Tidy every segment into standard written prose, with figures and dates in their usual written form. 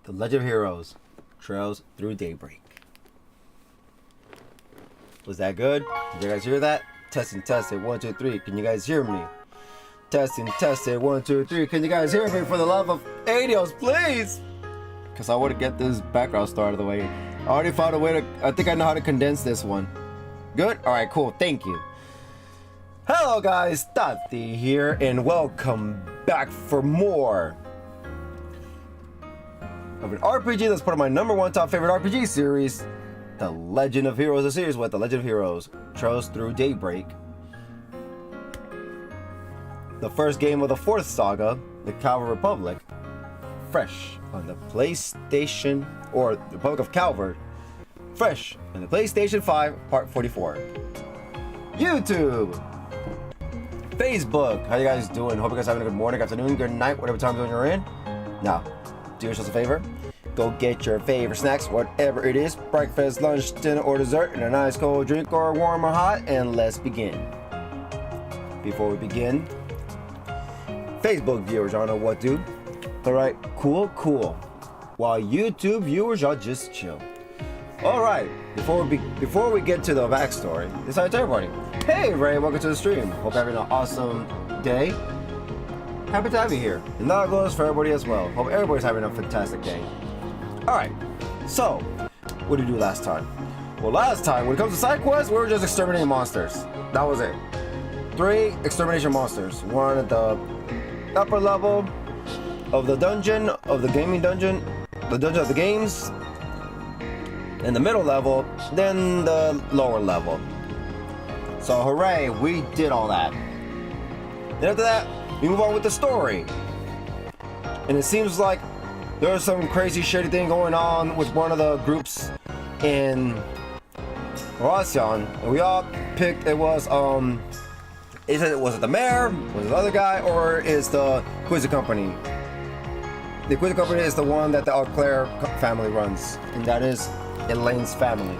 The Legend of Heroes, Trails Through Daybreak. Was that good? Did you guys hear that? Testing, testing, 1, 2, 3. Can you guys hear me? Testing, testing, 1, 2, 3. Can you guys hear me? For the love of Adios, please! Because I want to get this background star out of the way. I already found a way to... I think I know how to condense this one. Good? Alright, cool. Thank you. Hello guys, Taty here, and welcome back for more of an RPG that's part of my #1 top favorite RPG series, The Legend of Heroes, a series with The Legend of Heroes, Trails Through Daybreak. The first game of the 4th saga, the Calvard Republic, fresh on the PlayStation, or the Republic of Calvard, fresh on the PlayStation 5, Part 44. YouTube! Facebook! How you guys doing? Hope you guys having a good morning, afternoon, good night, whatever time zone you're in. Now, do yourselves a favor. Go get your favorite snacks, whatever it is, breakfast, lunch, dinner, or dessert, and a nice cold drink, or warm or hot, and let's begin. Before we begin, Facebook viewers, y'all know what to do. Alright, cool. While YouTube viewers, y'all just chill. Alright, before we get to the backstory, it's hi to everybody. Hey Ray, welcome to the stream. Hope you're having an awesome day. Happy to have you here. And that goes for everybody as well. Hope everybody's having a fantastic day. Alright, so, what did we do last time? Well, last time, when it comes to side quests, we were just exterminating monsters. That was it. 3 extermination monsters. 1 at the upper level of the dungeon, of the gaming dungeon, the dungeon of the games. in the middle level, then the lower level. So hooray, we did all that. Then after that, we move on with the story. And it seems like there's some crazy shitty thing going on with one of the groups in Horacion. And we all picked, it was it the mayor, was it the other guy, or is the Quiz Company? The Quiz Company is the one that the Eau Claire family runs, and that is Elaine's family.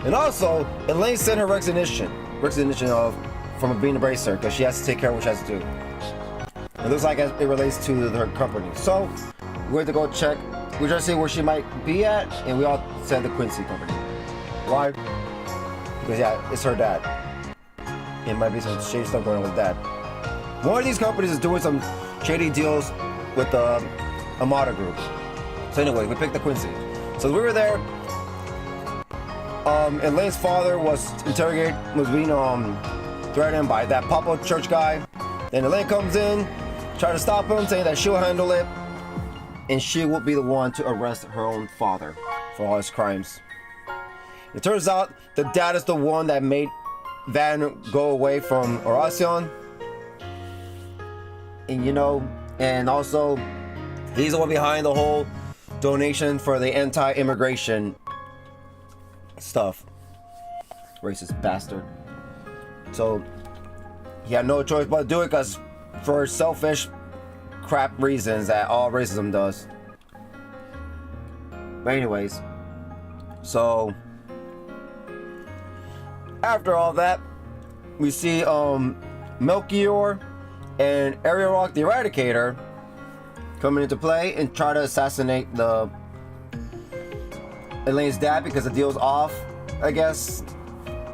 And also, Elaine sent her resignation from being a bracer because she has to take care of what she has to do. It looks like it relates to her company. So, we're going to go check. We're trying to see where she might be at, and we all said the Quincy Company. Why? Because, yeah, it's her dad. It might be some shady stuff going on with dad. One of these companies is doing some shady deals with the Amada group. So anyway, we picked the Quincy. So we were there. Elaine's father was being threatened by that Papa church guy. Then Elaine comes in, trying to stop him, saying that she'll handle it, and she will be the one to arrest her own father for all his crimes. It turns out the dad is the one that made Van go away from Horacion. And and also he's the one behind the whole donation for the anti-immigration stuff. Racist bastard. So he had no choice but to do it because for selfish crap reasons that all racism does. But anyways, so after all that, we see Melchior and Area Rock the Eradicator coming into play and try to assassinate Elaine's dad because the deal's off, I guess.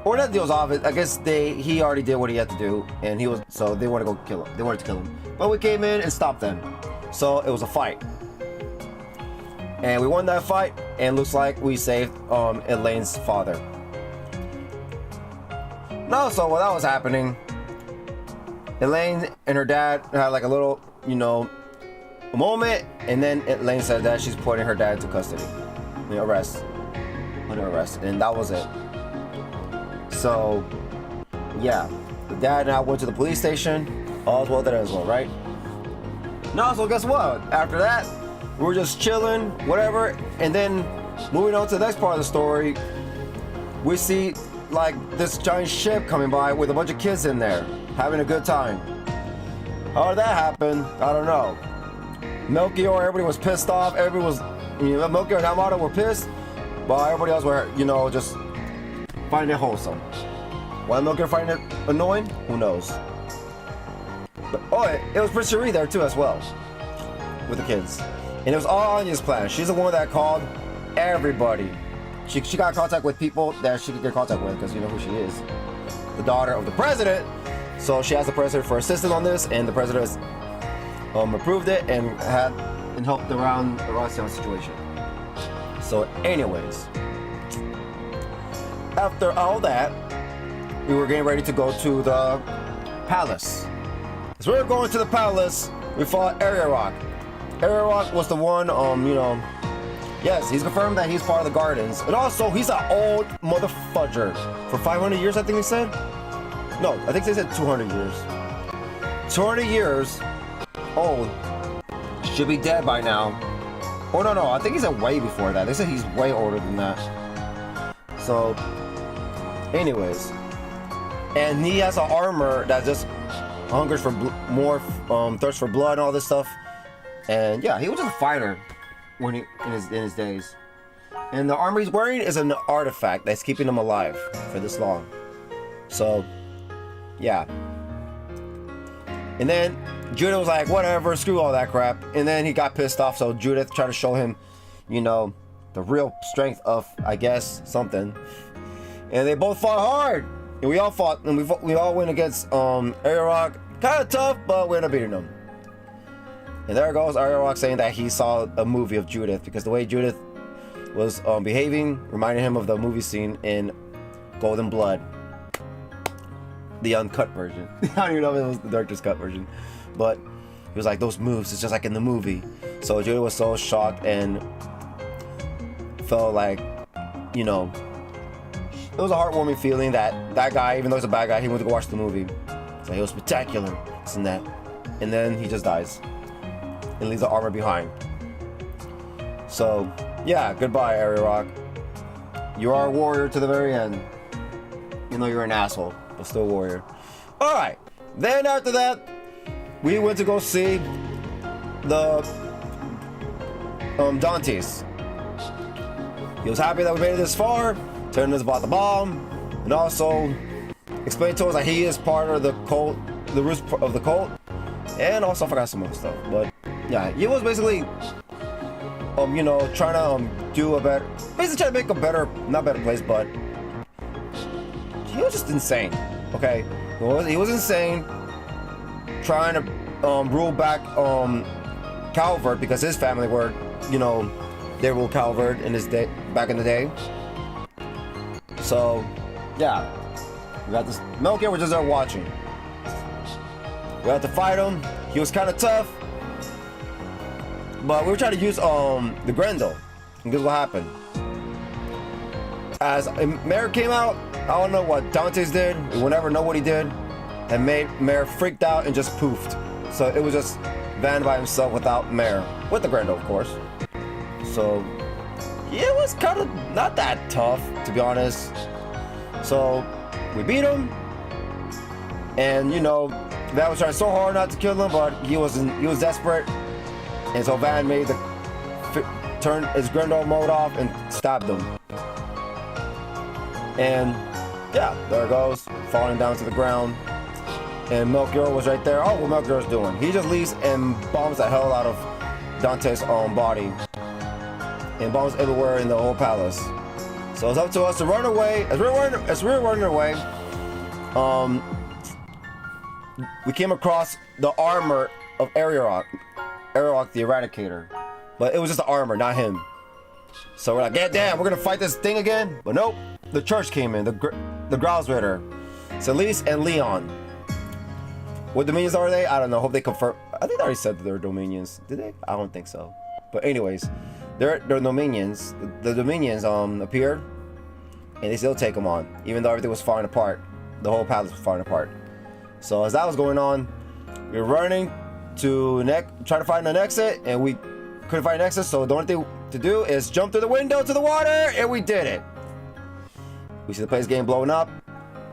Or that deal's off. I guess he already did what he had to do, and so they want to go kill him. They wanted to kill him, but we came in and stopped them. So it was a fight, and we won that fight. And looks like we saved Elaine's father. No, so while that was happening, Elaine and her dad had like a little, moment, and then Elaine said that she's putting her dad into custody, under arrest, and that was it. So, yeah, the dad and I went to the police station. All's well that ends well, right? No, so guess what? After that, we were just chilling, whatever, and then moving on to the next part of the story, we see like this giant ship coming by with a bunch of kids in there having a good time. How did that happen? I don't know. Melchior, everybody was pissed off. Everybody was, Melchior and Amada were pissed, but everybody else were, just finding it wholesome. Why Melchior finding it annoying? Who knows? But it was Prince Cherie there too as well, with the kids, and it was all Anya's plan. She's the one that called everybody. She got in contact with people that she could get in contact with because you know who she is, the daughter of the president. So she asked the president for assistance on this, and the president has approved it and helped around the Horacion situation. So anyways, after all that, we were getting ready to go to the palace. As we were going to the palace, we fought Area Rock. Area Rock was the one, yes, he's confirmed that he's part of the Gardens. And also, he's an old motherfudger. For 500 years, I think they said? No, I think they said 200 years. 200 years old. Should be dead by now. Oh, no, I think he's way before that. They said he's way older than that. So, anyways. And he has an armor that just hungers for more, thirst for blood and all this stuff. And yeah, he was just a fighter when in his days. And the armor he's wearing is an artifact that's keeping him alive for this long. So, yeah. And then Judith was like, whatever, screw all that crap. And then he got pissed off, so Judith tried to show him, the real strength of, I guess, something. And they both fought hard. And we all fought, and we all went against Area Rock. Kind of tough, but we ended up beating him. And there goes Area Rock saying that he saw a movie of Judith, because the way Judith was behaving reminded him of the movie scene in Golden Blood. The uncut version. I don't even know if it was the director's cut version. But he was like, those moves, it's just like in the movie. So Judith was so shocked, and felt like, you know, it was a heartwarming feeling that that guy, even though he's a bad guy, he went to go watch the movie. So he was spectacular, this and that. And then he just dies and leaves the armor behind. So, yeah, goodbye, Area Rock. You are a warrior to the very end. Even though you're an asshole, but still a warrior. Alright, then after that, we went to go see the Dantes. He was happy that we made it this far, telling us about the bomb, and also explained to us that he is part of the cult, the roots of the cult, and also I forgot some other stuff. But yeah, he was basically, you know, trying to do a better, basically trying to make a better, not better place, but he was just insane. Okay, he was insane, trying to rule back Calvard because his family were, you know, they ruled Calvard in his day back in the day. So yeah, we got this Melchior was just there watching. We had to fight him. He was kind of tough, but we were trying to use the Grendel, and guess what happened? As Mayor came out, I don't know what Dantes did. We will never know what he did, and made Mayor freaked out and just poofed. So it was just Van by himself without Mayor, with the Grendel, of course. So it was kind of not that tough, to be honest. So we beat him, and you know, Van was trying so hard not to kill him, but he was desperate, and so Van made the turn his Grendel mode off and stabbed him. And yeah, there it goes, falling down to the ground. And Melchior was right there. Oh, what Melchior's doing? He just leaves and bombs the hell out of Dante's body, and bombs everywhere in the whole palace. So it's up to us to run away. As we were running away, we came across the armor of Ariok the Eradicator, but it was just the armor, not him. So we're like, yeah, damn, we're gonna fight this thing again. But nope, the church came in. The Growlsritter, Celise and Leon. What dominions are they? I don't know. Hope they confirm. I think they already said that they're dominions. Did they? I don't think so. But anyways, they're dominions. The dominions appeared, and they still take them on, even though everything was falling apart. The whole palace was falling apart. So as that was going on, we were running to try to find an exit, and we couldn't find an exit. So the only thing to do is jump through the window to the water, and we did it. We see the place getting blown up.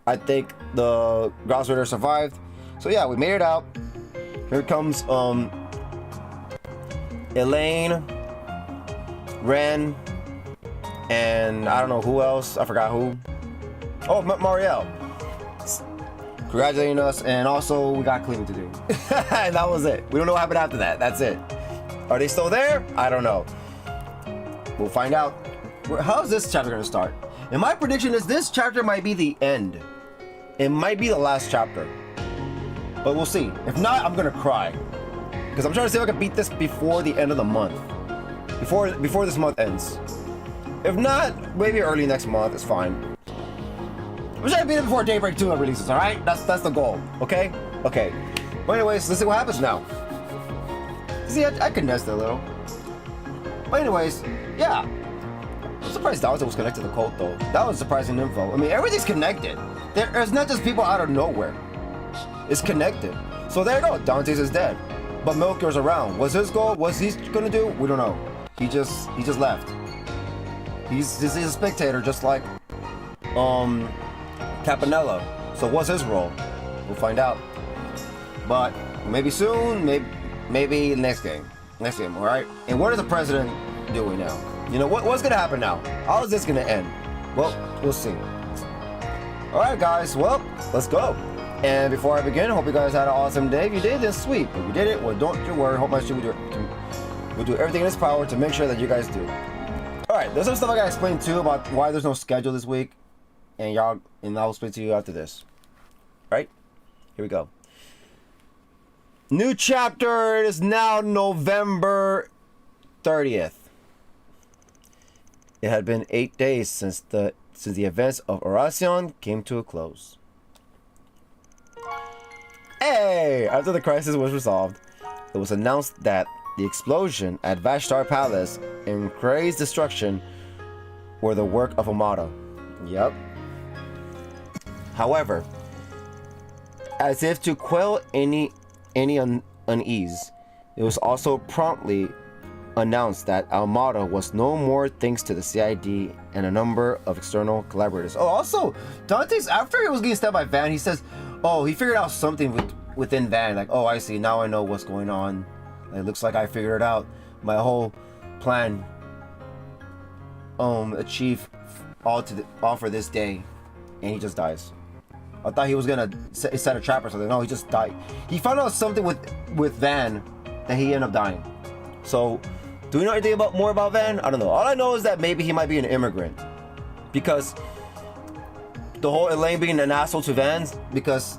I think the Growlsritter survived. So yeah, we made it out. Here comes Elaine, Ren, and I don't know who else. I forgot who. Oh, Marielle. Congratulating us, and also we got cleaning to do. And that was it. We don't know what happened after that. That's it. Are they still there? I don't know. We'll find out. How's this chapter gonna start? And my prediction is this chapter might be the end. It might be the last chapter. But we'll see. If not, I'm gonna cry. Because I'm trying to see if I can beat this before the end of the month. Before this month ends. If not, maybe early next month is fine. I'm trying to beat it before Daybreak 2 releases, alright? That's the goal. Okay? Okay. But anyways, let's see what happens now. See, I condensed it a little. But anyways, yeah. I'm surprised Dante was connected to the cult though. That was surprising info. I mean, everything's connected. There's not just people out of nowhere. It's connected. So there you go. Dantes is dead, but Melchior's around. What's his goal? What's he gonna do? We don't know. He just left. He's a spectator, just like Campanella. So what's his role? We'll find out. But maybe soon. Maybe next game. Next game. All right. And what is the president doing now? You know what's gonna happen now? How is this gonna end? Well, we'll see. All right, guys. Well, let's go. And before I begin, I hope you guys had an awesome day. If you did, then sweet. If you did it, well, don't you worry. Hope my stream will do everything in its power to make sure that you guys do. All right, there's some stuff I gotta explain too about why there's no schedule this week, and I'll explain to you after this. All right, here we go. New chapter. It is now November 30th. It had been 8 days since the events of Oracion came to a close. Hey! After the crisis was resolved, it was announced that the explosion at Vashtar Palace and Kray's destruction were the work of Amada. Yep. However, as if to quell any unease, it was also promptly announced that Almada was no more thanks to the CID and a number of external collaborators. Oh, also, Dante's, after he was getting stabbed by Van, he says, oh, he figured out something within Van. Like, oh, I see, now I know what's going on. It looks like I figured it out. My whole plan achieved all for this day. And he just dies. I thought he was gonna set a trap or something. No, he just died. He found out something with Van that he ended up dying. So, do we know anything more about Van? I don't know. All I know is that maybe he might be an immigrant. Because the whole Elaine being an asshole to Van, because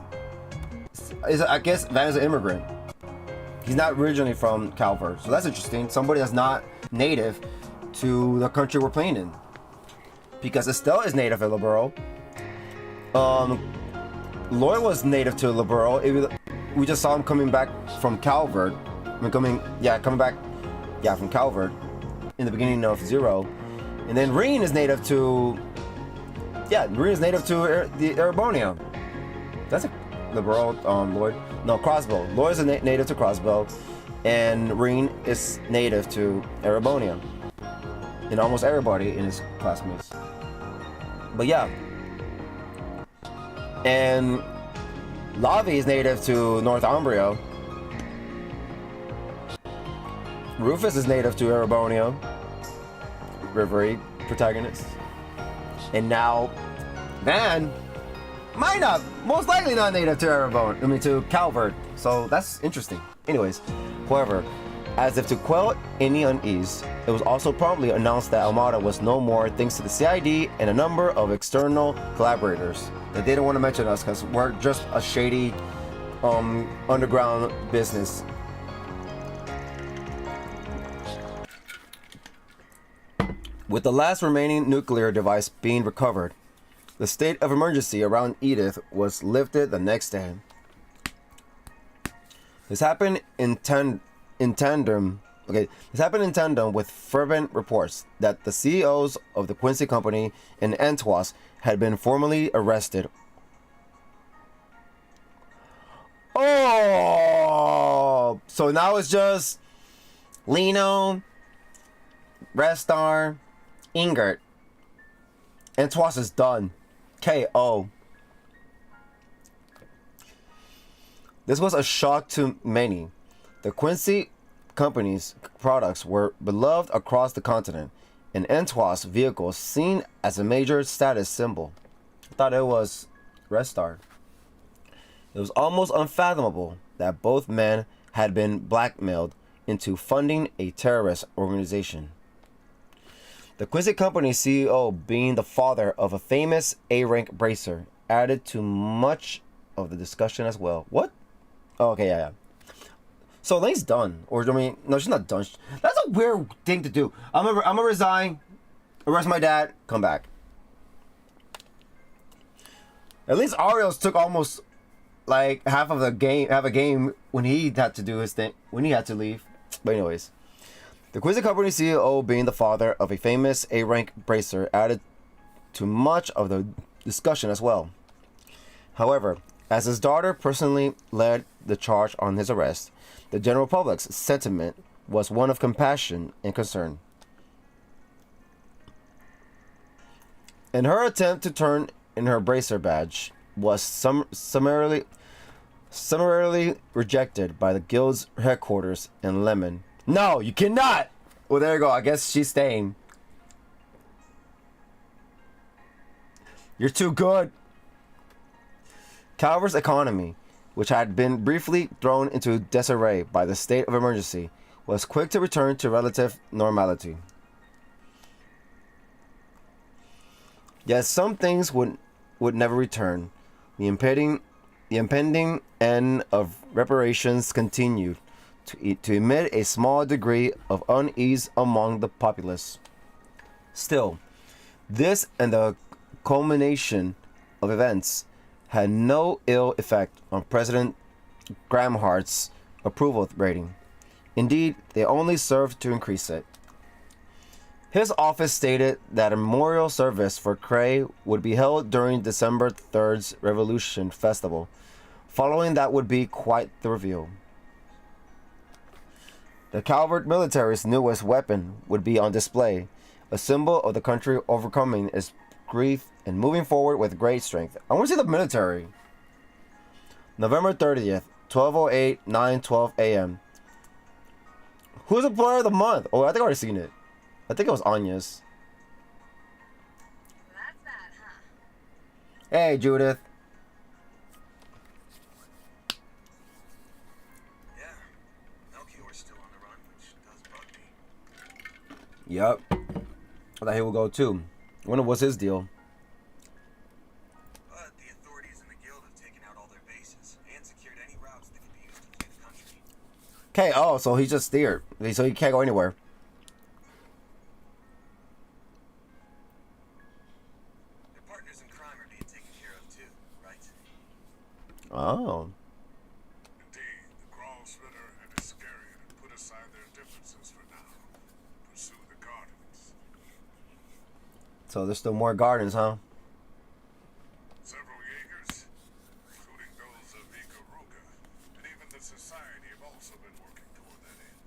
I guess Van is an immigrant. He's not originally from Calvard. So that's interesting. Somebody that's not native to the country we're playing in. Because Estelle is native at Liberal. Lloyd was native to Liberal. We just saw him coming back from Calvard. Coming back from Calvard in the beginning of Zero. And then Reen is native to the Erebonia. That's a Liberal, Lloyd. No, Crossbow. Lloyd is native to Crossbow, and Reen is native to Erebonia. And almost everybody in his classmates. But yeah. And Lavi is native to Northumbria. Rufus is native to Erebonia. Rivery protagonist. And now Van most likely not native to to Calvard. So that's interesting. Anyways, however, as if to quell any unease, it was also promptly announced that Almada was no more thanks to the CID and a number of external collaborators. They didn't want to mention us because we're just a shady underground business. With the last remaining nuclear device being recovered, the state of emergency around Edith was lifted the next day. This happened in tandem with fervent reports that the CEOs of the Quincy Company and Antois had been formally arrested. Oh, so now it's just Lino, Restar, Ingert. Antois is done. KO. This was a shock to many. The Quincy Company's products were beloved across the continent, and Antois' vehicle seen as a major status symbol. I thought it was Restar. It was almost unfathomable that both men had been blackmailed into funding a terrorist organization. The Quincy Company CEO being the father of a famous A-rank bracer added to much of the discussion as well. What? Oh, okay, yeah. So Elaine's done. Or, I mean, no, she's not done. That's a weird thing to do. I'm gonna resign, arrest my dad, come back. At least Ariels took almost like half a game when he had to do his thing, when he had to leave. But anyways. The Quincy Company CEO being the father of a famous A-rank bracer added to much of the discussion as well. However, as his daughter personally led the charge on his arrest, the general public's sentiment was one of compassion and concern. In her attempt to turn in her bracer badge was summarily rejected by the guild's headquarters in Lemon. No, you cannot! Well, there you go. I guess she's staying. You're too good. Calvard's economy, which had been briefly thrown into disarray by the state of emergency, was quick to return to relative normality. Yet some things would never return. The impending end of reparations continued to emit a small degree of unease among the populace. Still, this and the culmination of events had no ill effect on President Gramhart's approval rating. Indeed, they only served to increase it. His office stated that a memorial service for Cray would be held during December 3rd's Revolution Festival. Following that would be quite the reveal. The Calvard military's newest weapon would be on display, a symbol of the country overcoming its grief and moving forward with great strength. I want to see the military. November 30th, 12:08, 9:12 a.m. Who's the player of the month? Oh, I think I already seen it. I think it was Anya's. That's that, huh? Hey, Judith. Yeah, Melchior's still on the run, which does bug me. Yep. I thought he would go too. I wonder what's his deal. But the authorities and the guild have taken out all their bases and secured any routes that can be used to flee the country. Okay, oh, so he's just steered. So he can't go anywhere. Their partners in crime are being taken care of too, right? Oh. Indeed, the Gralsritter and Iscariot have put aside their differences for now. Pursue the Guardians. So there's still more gardens, huh? Several Jaegers, including those of Ikaruga, and even the Society have also been working toward that end.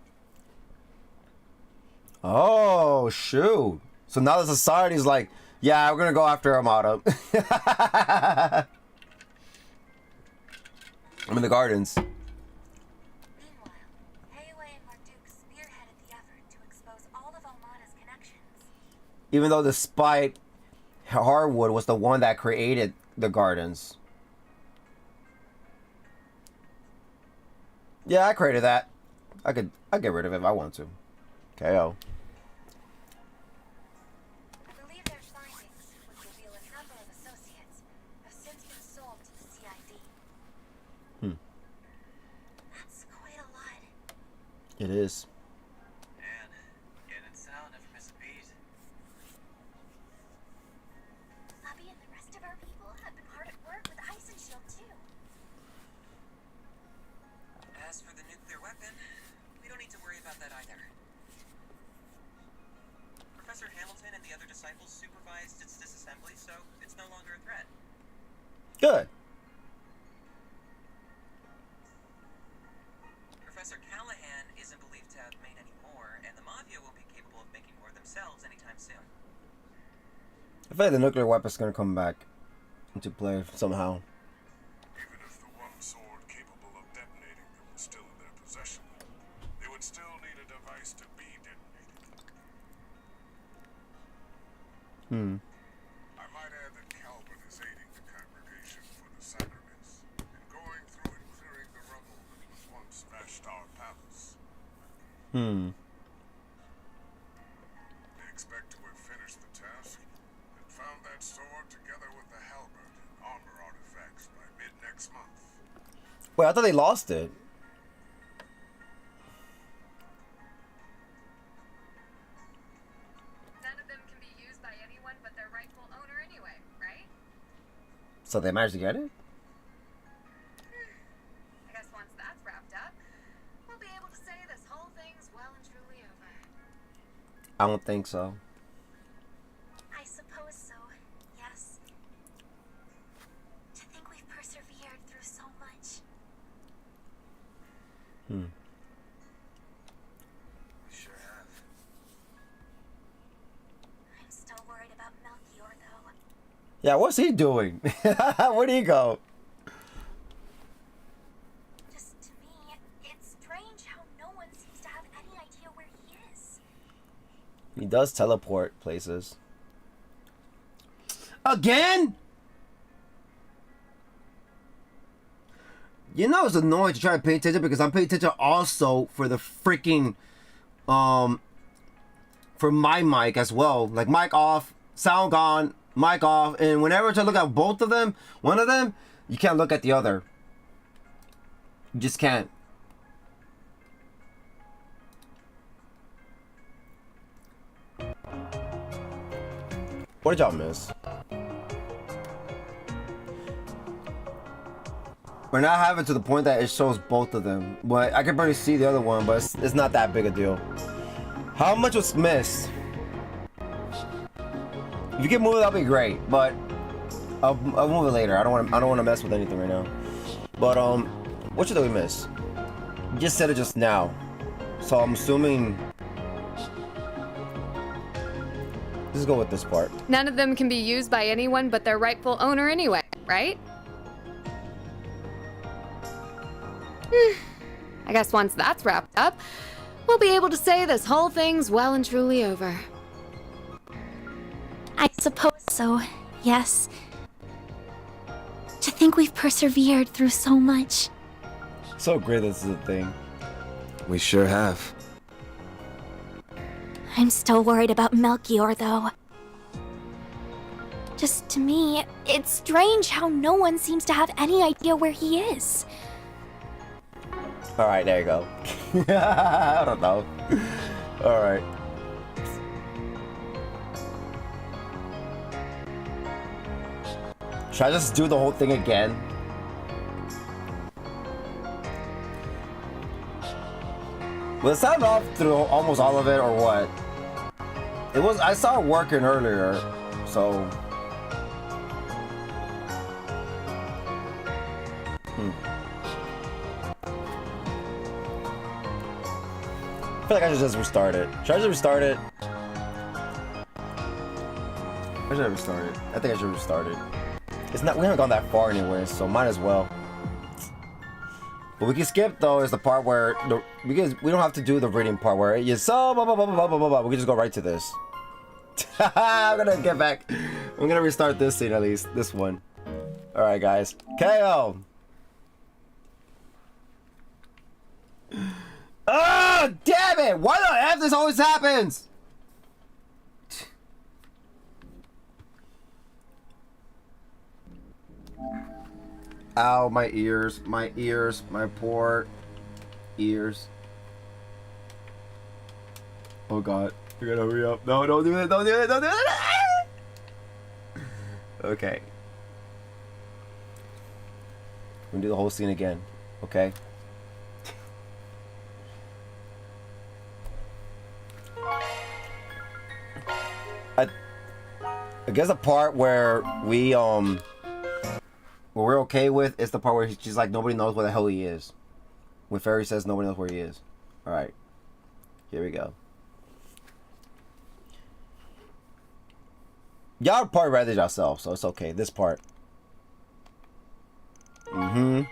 Oh, shoot. So now the society's like, yeah, we're going to go after Armada. I'm in the gardens. Meanwhile, Hayway and Marduk spearheaded the effort to expose all of Almada's connections. Even though despite Harwood was the one that created the gardens. Yeah, I created that. I'd get rid of it if I want to. KO. I believe their findings, which reveal a number of associates, have since been sold to the CID. That's quite a lot. It is. Man, getting sound never miss a beat. Lubby and the rest of our people have been hard at work with Ice and Shield too. As for the nuclear weapon, we don't need to worry about that either. Professor Hamilton and the other disciples supervised its disassembly, so it's no longer a threat. Good. Professor Callahan isn't believed to have made any more, and the Mafia won't be capable of making more themselves anytime soon. I feel like the nuclear weapon's gonna come back into play somehow. Even if the one sword capable of detonating them was still in their possession, they would still need a device to be detonated. I might add that Calvard is aiding the congregation for the sacraments, and going through and clearing the rubble that was once Vashtar Palace. They expect to have finished the task and found that sword together with the halberd and armor artifacts by mid-next month. Wait, I thought they lost it. None of them can be used by anyone but their rightful owner anyway, right? So they managed to get it? I guess once that's wrapped up, we'll be able to say this whole thing's well and truly over. I don't think so. I suppose so, yes. To think we've persevered through so much. We sure have. I'm still worried about Melchior, though. Yeah, what's he doing? Where'd he go? Just to me, it's strange how no one seems to have any idea where he is. He does teleport places. Again? You know it's annoying to try to pay attention because I'm paying attention also for the freaking for my mic as well. Like mic off, sound gone, mic off, and whenever I try to look at both of them, one of them, you can't look at the other. You just can't. What did y'all miss? We're not having to the point that it shows both of them. But I can barely see the other one, but it's not that big a deal. How much was missed? If you can move it, that'd be great. But I'll move it later. I don't want to mess with anything right now. But what should we miss? You just said it just now, so I'm assuming. Let's go with this part. None of them can be used by anyone but their rightful owner anyway, right? I guess once that's wrapped up, we'll be able to say this whole thing's well and truly over. I suppose so, yes. To think we've persevered through so much. So great this is a thing. We sure have. I'm still worried about Melchior, though. Just to me, it's strange how no one seems to have any idea where he is. Alright, there you go. I don't know. Alright. Should I just do the whole thing again? Will it sound off through almost all of it or what? It was, I saw it working earlier, so. I feel like I should just restart it. Should I just restart it? I should restart it. I think I should restart it. It's not, we haven't gone that far anyway, so might as well. What we can skip though is the part where because we don't have to do the reading part where you so blah blah blah blah blah blah blah. We can just go right to this. I'm gonna get back. I'm gonna restart this scene at least. This one. All right, guys. KO. Oh damn it! Why the F this always happens? Ow, my ears, my poor ears. Oh god, we gotta hurry up. No, don't do it, don't do it, don't do it! Okay. We're gonna do the whole scene again, okay? I guess the part where what we're okay with is the part where she's like, nobody knows where the hell he is. When Fairy says nobody knows where he is. Alright. Here we go. Y'all probably read it yourself, so it's okay. This part. And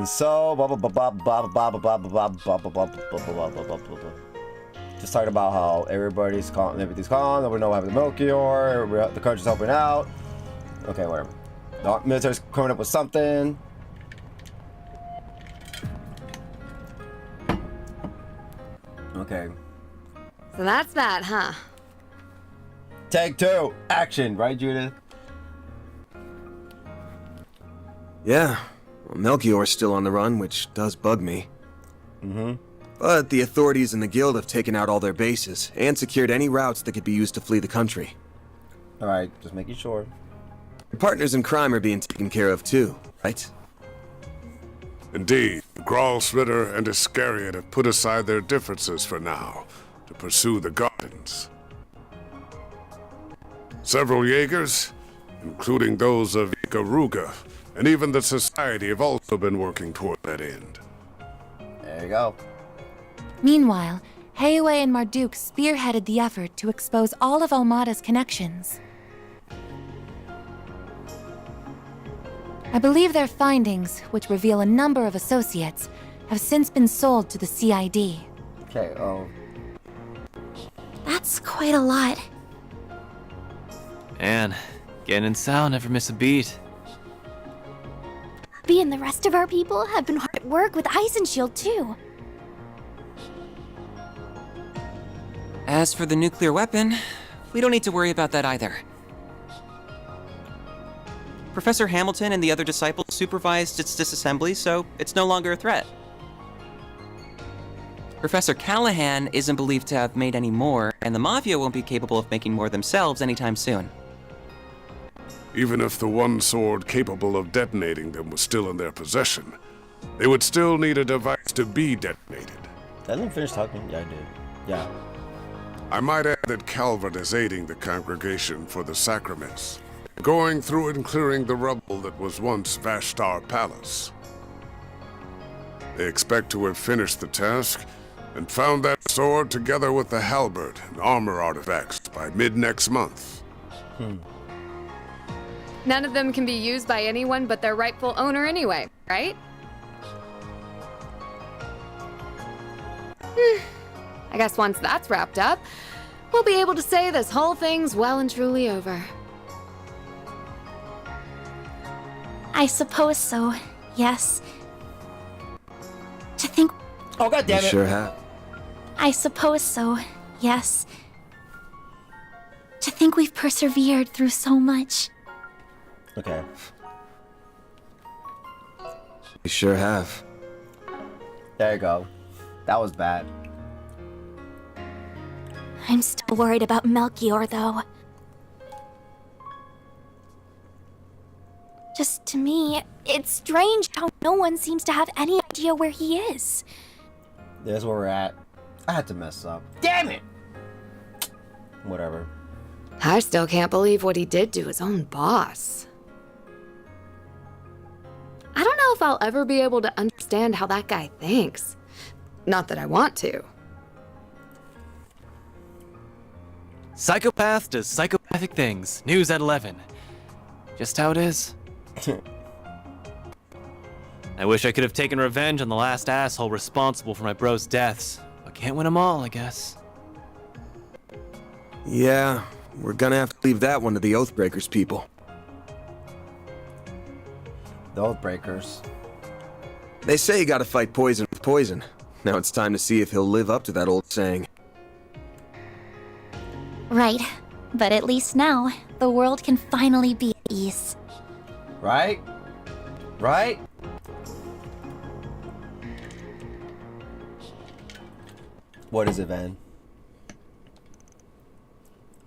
so blah blah blah blah blah blah blah blah blah blah blah blah blah blah blah blah. Just talking about how everybody's calm, everything's calm, nobody knows what happened to Melchior, the country's helping out. Okay, whatever. The military's coming up with something. Okay. So that's that, huh? Take two. Action. Right, Judith? Yeah. Well, Melchior's still on the run, which does bug me. But the authorities and the guild have taken out all their bases and secured any routes that could be used to flee the country. Alright, just making sure. Your partners in crime are being taken care of too, right? Indeed, Gralsritter and Iscariot have put aside their differences for now to pursue the gardens. Several Jaegers, including those of Ikaruga, and even the Society have also been working toward that end. There you go. Meanwhile, Heiwe and Marduk spearheaded the effort to expose all of Almada's connections. I believe their findings, which reveal a number of associates, have since been sold to the CID. Okay, That's quite a lot. And getting in sound, never miss a beat. Bee and the rest of our people have been hard at work with Eisenshield too. As for the nuclear weapon, we don't need to worry about that either. Professor Hamilton and the other disciples supervised its disassembly, so it's no longer a threat. Professor Callahan isn't believed to have made any more, and the Mafia won't be capable of making more themselves anytime soon. Even if the one sword capable of detonating them was still in their possession, they would still need a device to be detonated. I didn't finish talking. Yeah, I did. Yeah. I might add that Calvard is aiding the congregation for the sacraments, going through and clearing the rubble that was once Vashtar Palace. They expect to have finished the task and found that sword together with the halberd and armor artifacts by mid-next month. None of them can be used by anyone but their rightful owner anyway, right? I guess once that's wrapped up, we'll be able to say this whole thing's well and truly over. I suppose so, yes. To think... Oh, god damn You it. sure have. I suppose so, yes. To think we've persevered through so much. Okay. You sure have. There you go. That was bad. I'm still worried about Melchior, though. Just to me, it's strange how no one seems to have any idea where he is. There's where we're at. I had to mess up. Damn it! Whatever. I still can't believe what he did to his own boss. I don't know if I'll ever be able to understand how that guy thinks. Not that I want to. Psychopath does psychopathic things. News at 11. Just how it is. I wish I could have taken revenge on the last asshole responsible for my bro's deaths, but can't win them all, I guess. Yeah, we're gonna have to leave that one to the Oathbreakers people. The Oathbreakers. They say you gotta fight poison with poison. Now it's time to see if he'll live up to that old saying. Right. But at least now, the world can finally be at ease. Right? Right? What is it, Van?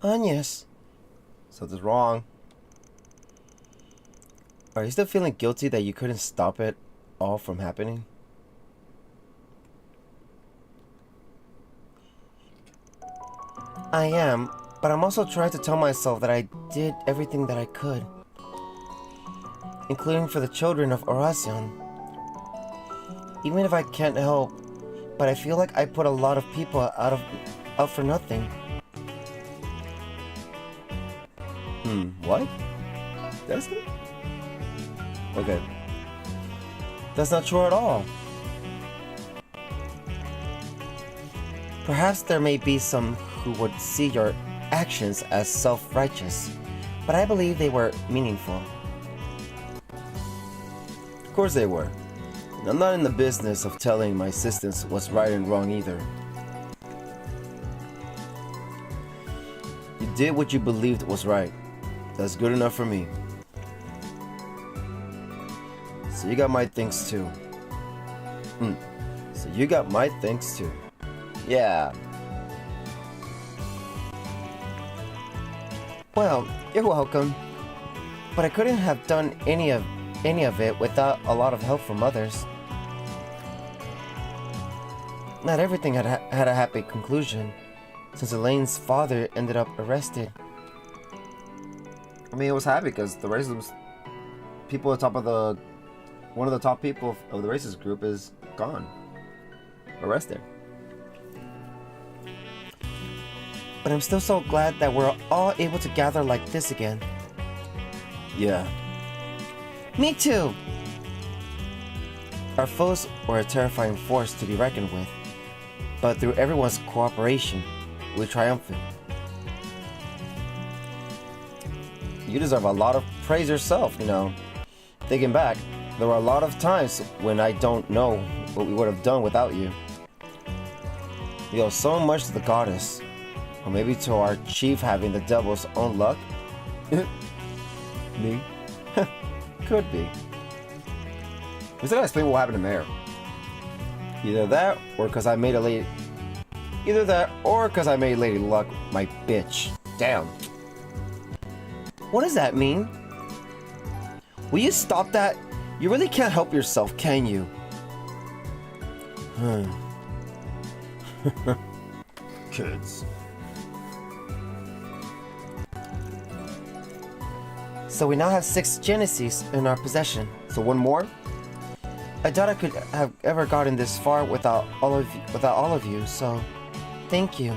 Yes. Something's wrong. Are you still feeling guilty that you couldn't stop it all from happening? I am, but I'm also trying to tell myself that I did everything that I could. Including for the children of Oracion. Even if I can't help, but I feel like I put a lot of people out for nothing. What? That's it? Okay. That's not true at all. Perhaps there may be some who would see your actions as self-righteous, but I believe they were meaningful. Of course they were. And I'm not in the business of telling my assistants what's right and wrong either. You did what you believed was right. That's good enough for me. So you got my thanks too. So you got my thanks too. Yeah. Well, you're welcome. But I couldn't have done any of it without a lot of help from others. Not everything had a happy conclusion, since Elaine's father ended up arrested. I mean, it was happy because the racist people at the top of one of the top people of the racist group is gone, arrested. But I'm still so glad that we're all able to gather like this again. Yeah. Me too! Our foes were a terrifying force to be reckoned with, but through everyone's cooperation, we triumphed. You deserve a lot of praise yourself, you know. Thinking back, there were a lot of times when I don't know what we would have done without you. We owe so much to the goddess, or maybe to our chief having the devil's own luck. Me? Could be. We still gotta explain what happened to Mayor. Either that, or because I made Lady Luck my bitch. Damn. What does that mean? Will you stop that? You really can't help yourself, can you? Kids. So we now have 6 Genesis in our possession. So one more? I doubt I could have ever gotten this far without all of you, so thank you.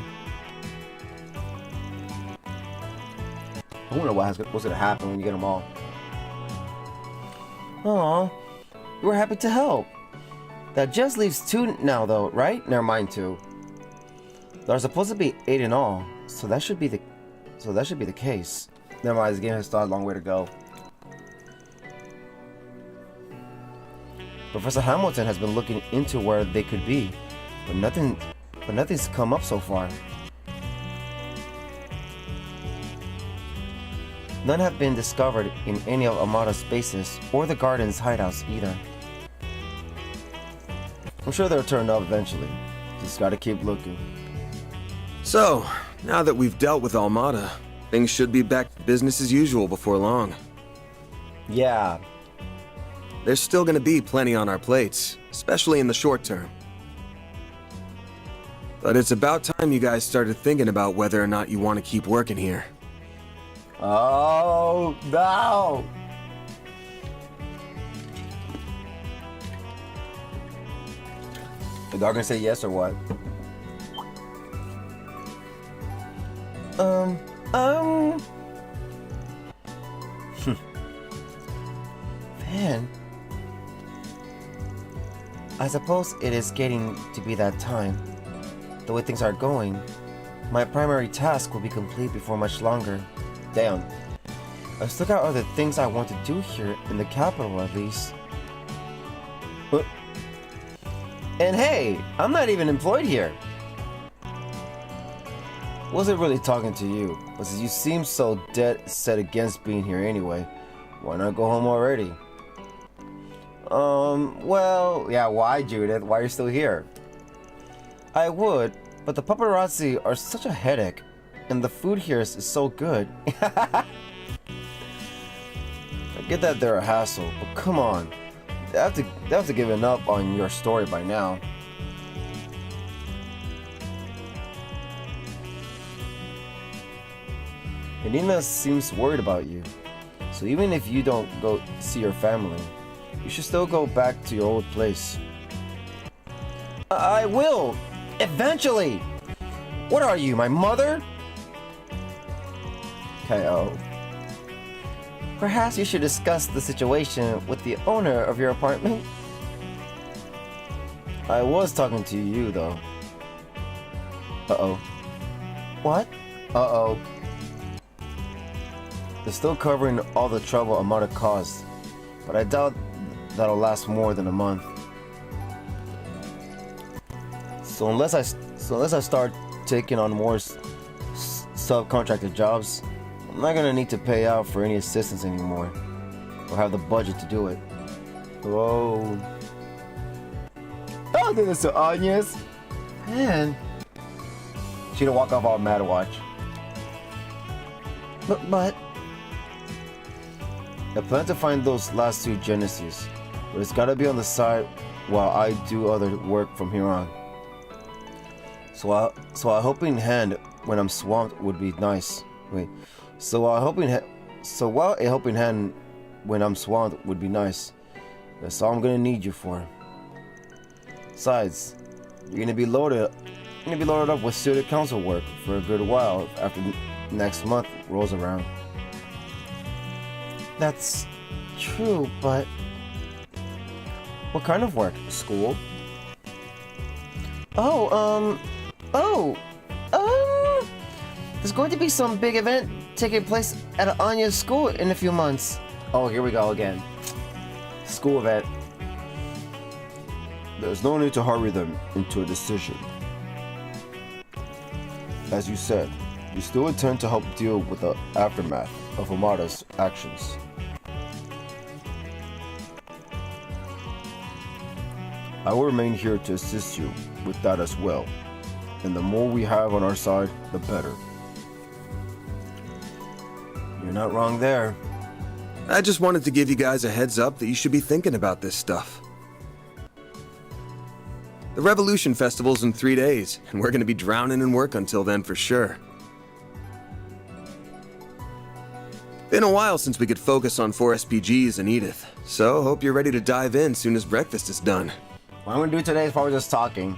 I wonder what's gonna happen when you get them all. Aw, you were happy to help. That just leaves 2 now though, right? Never mind 2. There are supposed to be 8 in all, so that should be the case. Never mind, this game has still a long way to go. Professor Hamilton has been looking into where they could be, but nothing's come up so far. None have been discovered in any of Amada's bases or the Garden's hideouts either. I'm sure they'll turn up eventually. Just gotta keep looking. So, now that we've dealt with Almada, things should be back to business as usual before long. Yeah. There's still gonna be plenty on our plates, especially in the short term. But it's about time you guys started thinking about whether or not you want to keep working here. Oh, no! The dog gonna say yes or what? Man. I suppose it is getting to be that time. The way things are going, my primary task will be complete before much longer. Damn. I've still got other things I want to do here in the capital at least. And hey, I'm not even employed here. Wasn't really talking to you, but since you seem so dead set against being here anyway, why not go home already? Well, yeah, why, Judith? Why are you still here? I would, but the paparazzi are such a headache, and the food here is so good. I get that they're a hassle, but come on. They have to give up on your story by now. Nina seems worried about you, so even if you don't go see your family, you should still go back to your old place. I will! Eventually! What are you, my mother? KO. Perhaps you should discuss the situation with the owner of your apartment? I was talking to you, though. Uh-oh. What? Uh-oh. They're still covering all the trouble Amada caused, but I doubt that'll last more than a month. So unless I start taking on more subcontracted jobs, I'm not gonna need to pay out for any assistance anymore, or have the budget to do it. Oh, I'll do this to Agnes. Man, she'd walk off all mad to watch. But I plan to find those last 2 Genesis, but it's gotta be on the side while I do other work from here on. So a helping hand when I'm swamped would be nice. Wait. So while a helping hand when I'm swamped would be nice. That's all I'm gonna need you for. Besides, you're gonna be loaded up with student council work for a good while after next month rolls around. That's true, but what kind of work? School? There's going to be some big event taking place at Anya's school in a few months. Oh, here we go again. School event. There's no need to hurry them into a decision. As you said, you still intend to help deal with the aftermath of Amada's actions. I will remain here to assist you with that as well, and the more we have on our side, the better. You're not wrong there. I just wanted to give you guys a heads up that you should be thinking about this stuff. The Revolution Festival's in 3 days, and we're gonna be drowning in work until then for sure. Been a while since we could focus on 4 SPGs and Edith, so hope you're ready to dive in soon as breakfast is done. What I'm gonna do today is probably just talking.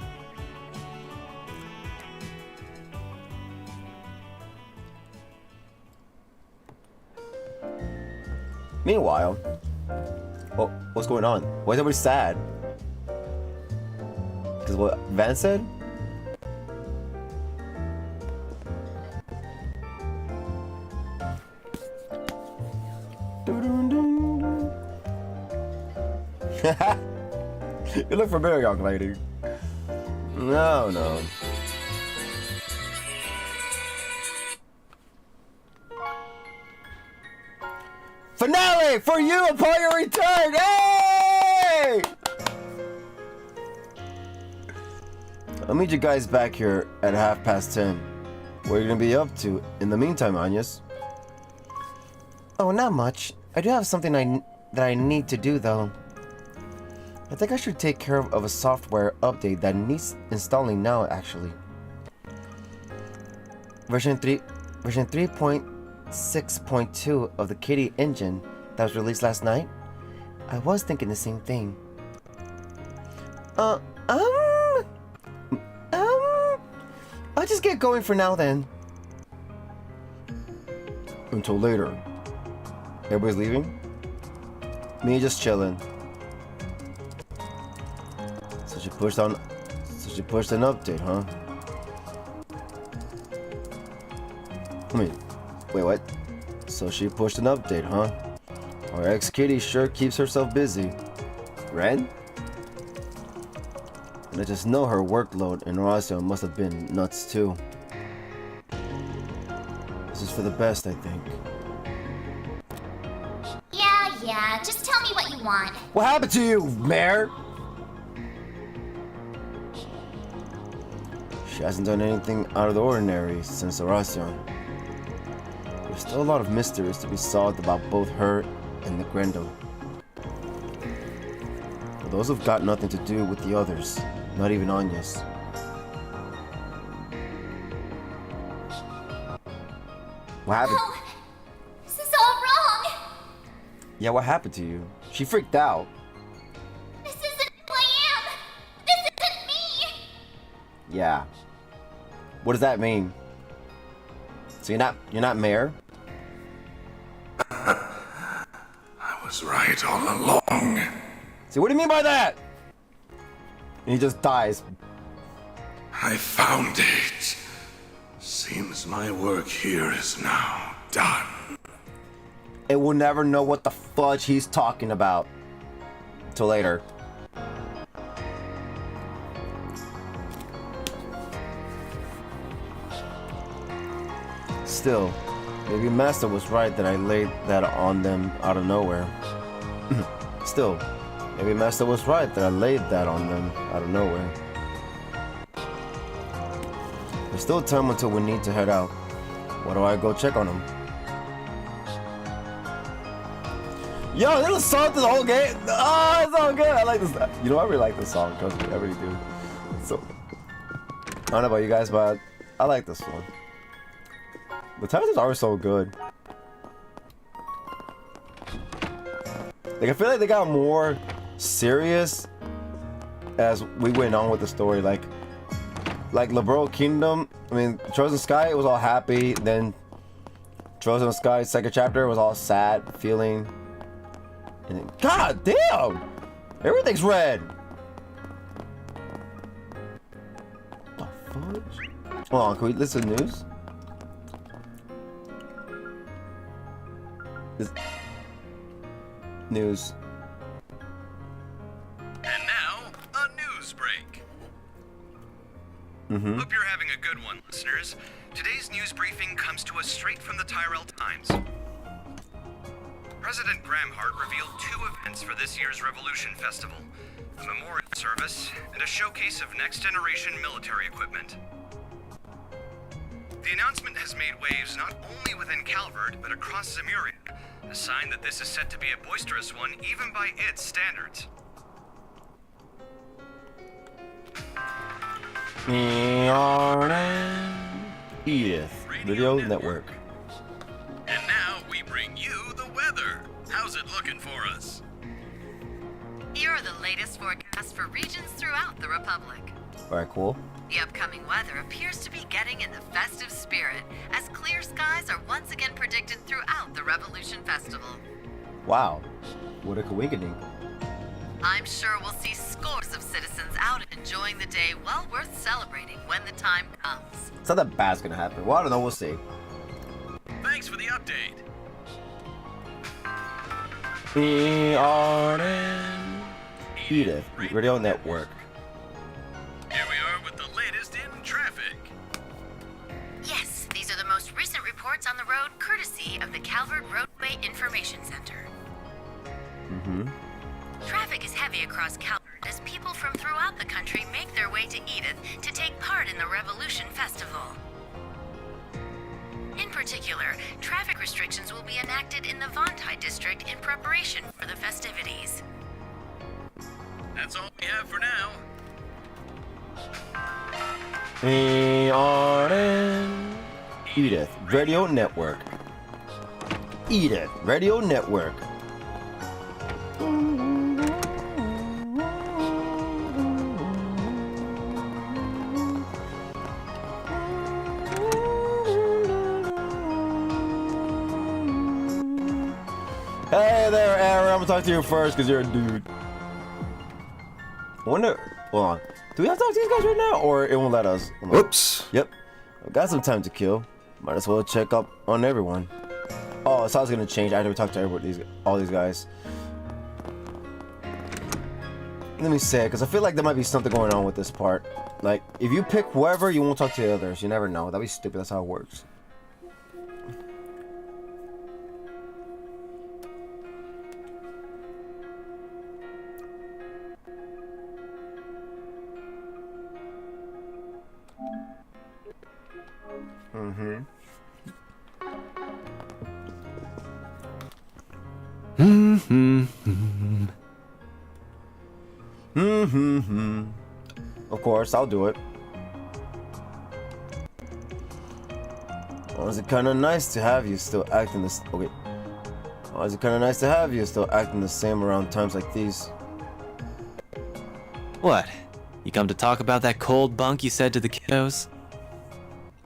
Meanwhile, oh, what's going on? Why is everybody sad? Because what Van said? You look familiar, young lady. No, no. Finale for you upon your return! Hey! I'll meet you guys back here at 10:30. What are you gonna be up to in the meantime, Agnes? Oh, not much. I do have something that I need to do, though. I think I should take care of a software update that needs installing now, actually. Version 3.6.2 of the Kitty engine that was released last night. I was thinking the same thing. I'll just get going for now then. Until later. Everybody's leaving? Me just chilling. So she pushed an update, huh? Wait, what? So she pushed an update, huh? Our ex-Kitty sure keeps herself busy. Ren? And I just know her workload in Horacio must have been nuts too. This is for the best, I think. Yeah, just tell me what you want. What happened to you, Mare? She hasn't done anything out of the ordinary since Horacio. There's still a lot of mysteries to be solved about both her and the Grendel. But those have got nothing to do with the others, not even Agnes. What happened? No! This is all wrong! Yeah, what happened to you? She freaked out. This isn't who I am! This isn't me! Yeah. What does that mean? So you're not Mayor? I was right all along. See, what do you mean by that? And he just dies. I found it. Seems my work here is now done. It will never know what the fudge he's talking about. Till later. Still, maybe Master was right that I laid that on them out of nowhere. Still, maybe Master was right that I laid that on them out of nowhere. There's still time until we need to head out. Why do I go check on him? Yo, there's a song through the whole game. Oh, it's so good. I like this. You know, I really like this song. Trust me, I really do. So, I don't know about you guys, but I like this one. The titles are so good. Like, I feel like they got more serious as we went on with the story. Like Liberal Kingdom, I mean, Chosen Sky, it was all happy. Then Chosen Sky, second chapter, was all sad, feeling. And then, God damn! Everything's red! What the fudge? Hold on, can we listen to news? News. And now, a news break. Hope you're having a good one, listeners. Today's news briefing comes to us straight from the Tyrell Times. President Gramhart revealed 2 events for this year's Revolution Festival: a memorial service and a showcase of next-generation military equipment. The announcement has made waves not only within Calvard, but across Zemuria, a sign that this is set to be a boisterous one even by its standards. Edith Video Network. And now we bring you Here are the latest forecasts for regions throughout the Republic. Alright, cool. The upcoming weather appears to be getting in the festive spirit, as clear skies are once again predicted throughout the Revolution Festival. Wow. What a coincidence. I'm sure we'll see scores of citizens out enjoying the day well worth celebrating when the time comes. It's not that bad's gonna happen. Well, I don't know, we'll see. Thanks for the update. Edith, Radio Network. Here we are with the latest in traffic. Yes, these are the most recent reports on the road courtesy of the Calvard Roadway Information Center. Traffic is heavy across Calvard as people from throughout the country make their way to Edith to take part in the Revolution Festival. In particular, traffic restrictions will be enacted in the Vontai district in preparation for the festivities. That's all we have for now. Edith, Radio Network. Edith, Radio Network. Hey there, Aaron. I'm gonna talk to you first because you're a dude. I wonder. Hold on. Do we have to talk to these guys right now, or it won't let us? Whoops. Yep. I've got some time to kill. Might as well check up on everyone. Oh, so I was gonna change. I had to talk to everybody, all these guys. Let me say it, because I feel like there might be something going on with this part. Like, if you pick whoever, you won't talk to the others. You never know. That'd be stupid. That's how it works. Of course, I'll do it. Oh, is it kind of nice to have you still acting this? Okay. Oh, is it kind of nice to have you still acting the same around times like these? What? You come to talk about that cold bunk you said to the kiddos?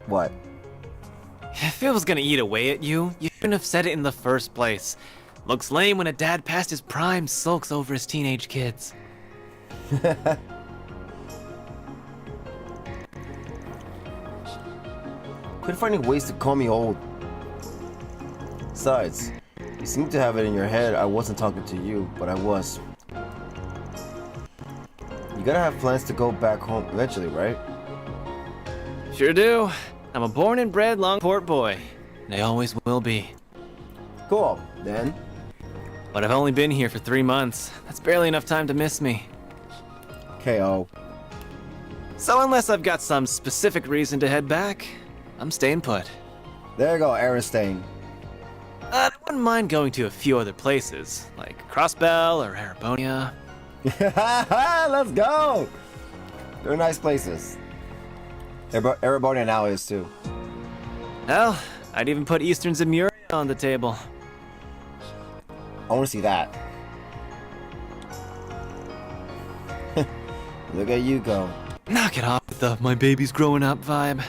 What? If it was gonna eat away at you, you shouldn't have said it in the first place. Looks lame when a dad past his prime sulks over his teenage kids. Quit finding ways to call me old. Besides, you seem to have it in your head I wasn't talking to you, but I was. You gotta have plans to go back home eventually, right? Sure do. I'm a born and bred Longport boy, and I always will be. Cool, then. But I've only been here for 3 months. That's barely enough time to miss me. KO. So unless I've got some specific reason to head back, I'm staying put. There you go, Aaron staying. I wouldn't mind going to a few other places, like Crossbell or Arabonia. Let's go! They're nice places. Arabonia now is too. Hell, I'd even put Eastern Zemuria on the table. I want to see that. Look at you go. Knock it off with the my baby's growing up vibe.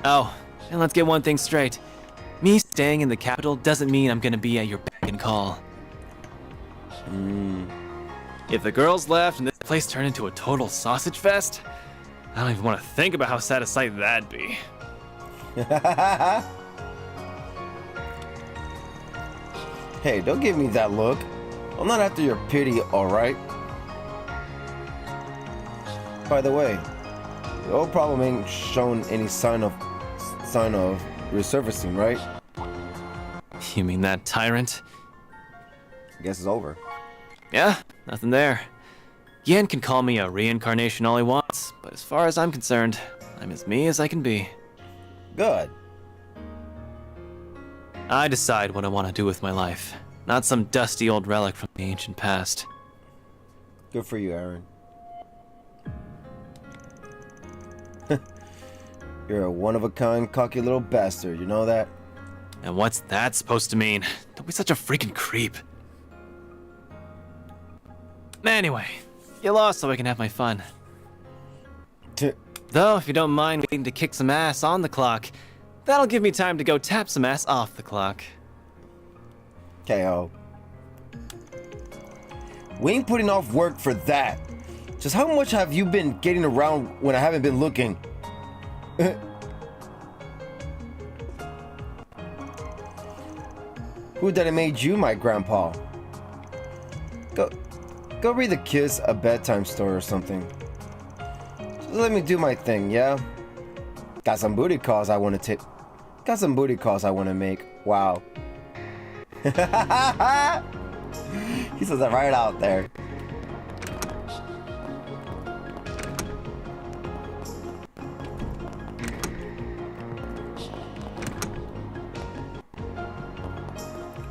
Oh, and let's get one thing straight. Me staying in the capital doesn't mean I'm gonna be at your beck and call. If the girls left and this place turned into a total sausage fest, I don't even want to think about how sad a sight that'd be. Hey, don't give me that look. I'm not after your pity, alright? By the way, the old problem ain't shown any sign of resurfacing, right? You mean that tyrant? I guess it's over. Yeah, nothing there. Yen can call me a reincarnation all he wants, but as far as I'm concerned, I'm as me as I can be. Good. I decide what I want to do with my life, not some dusty old relic from the ancient past. Good for you, Aaron. You're a one-of-a-kind, cocky little bastard, you know that? And what's that supposed to mean? Don't be such a freaking creep. Anyway, you lost so I can have my fun. Though, if you don't mind waiting to kick some ass on the clock, that'll give me time to go tap some ass off the clock. KO. We ain't putting off work for that. Just how much have you been getting around when I haven't been looking? Who did it made you my grandpa? Go read the kids a bedtime story or something. Just let me do my thing, yeah? Got some booty calls I want to take. Got some booty calls I want to make. Wow. He says that right out there.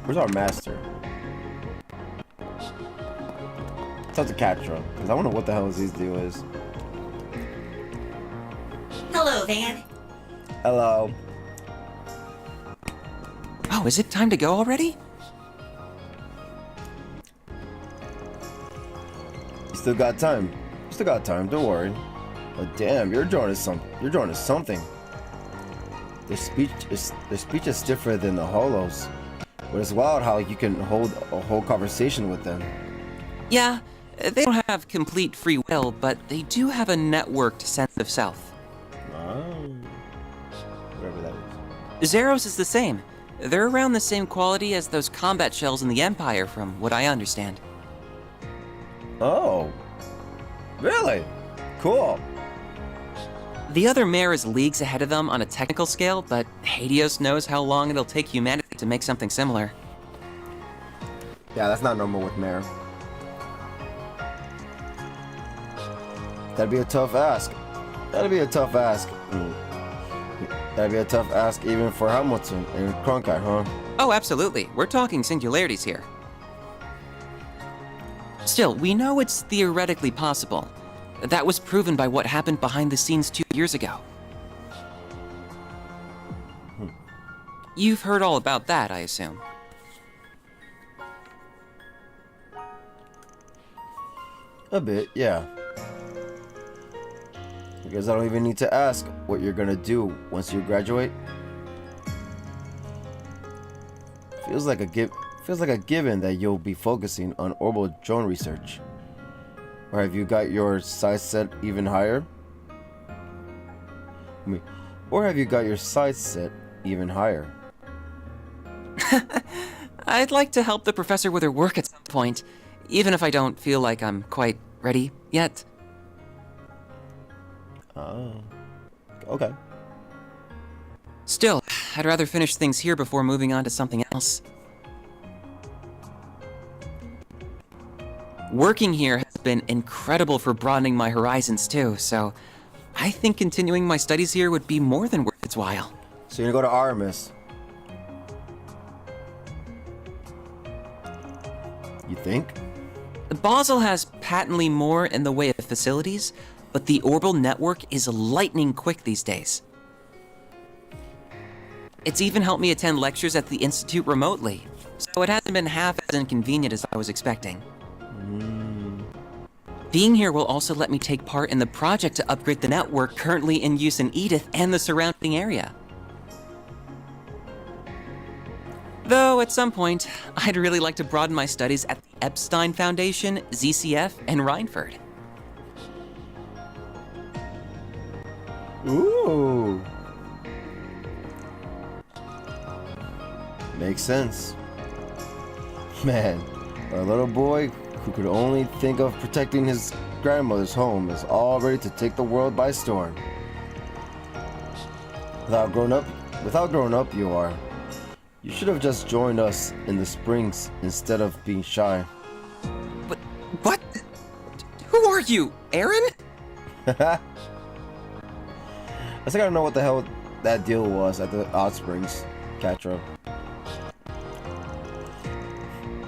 Where's our master? Let's have to catch him, because I wonder what the hell his deal is. Hello, Van. Hello. Oh, is it time to go already? You still got time. You still got time, don't worry. But damn, you're drawing us something. Their speech is stiffer than the Hollows. But it's wild how you can hold a whole conversation with them. Yeah, they don't have complete free will, but they do have a networked sense of self. Oh. Whatever that is. Zeros is the same. They're around the same quality as those combat shells in the Empire, from what I understand. Oh. Really? Cool. The other mare is leagues ahead of them on a technical scale, but Hades knows how long it'll take humanity to make something similar. Yeah, that's not normal with Mare. That'd be a tough ask. That'd be a tough ask. That'd be a tough ask even for Hamilton and Cronkite, huh? Oh, absolutely. We're talking singularities here. Still, we know it's theoretically possible. That was proven by what happened behind the scenes 2 years ago. You've heard all about that, I assume. A bit, yeah. I guess I don't even need to ask what you're gonna do once you graduate. Feels like a given that you'll be focusing on orbital drone research. Or have you got your sights set even higher? Or have you got your sights set even higher? I'd like to help the professor with her work at some point, even if I don't feel like I'm quite ready yet. Oh. Okay. Still, I'd rather finish things here before moving on to something else. Working here has been incredible for broadening my horizons too, so I think continuing my studies here would be more than worth its while. So you're gonna go to Artemis. You think? Basel has patently more in the way of facilities, but the orbital network is lightning quick these days. It's even helped me attend lectures at the Institute remotely, so it hasn't been half as inconvenient as I was expecting. Being here will also let me take part in the project to upgrade the network currently in use in Edith and the surrounding area. Though, at some point, I'd really like to broaden my studies at the Epstein Foundation, ZCF, and Rhineford. Ooh. Makes sense. Man, a little boy who could only think of protecting his grandmother's home is all ready to take the world by storm. Without growing up you are. You should have just joined us in the springs instead of being shy. But, what? Who are you, Aaron? I still gotta know what the hell that deal was at the Hot Springs, Catra.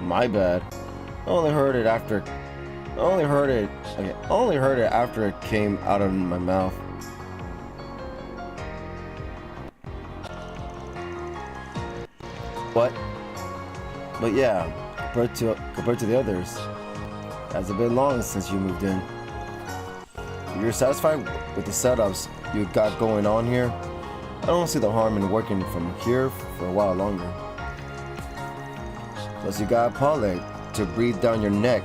My bad. I only heard it after it came out of my mouth. But yeah, compared to the others, Has it been long since you moved in? You're satisfied with the setups you got going on here? I don't see the harm in working from here for a while longer. Plus you got Polly to breathe down your neck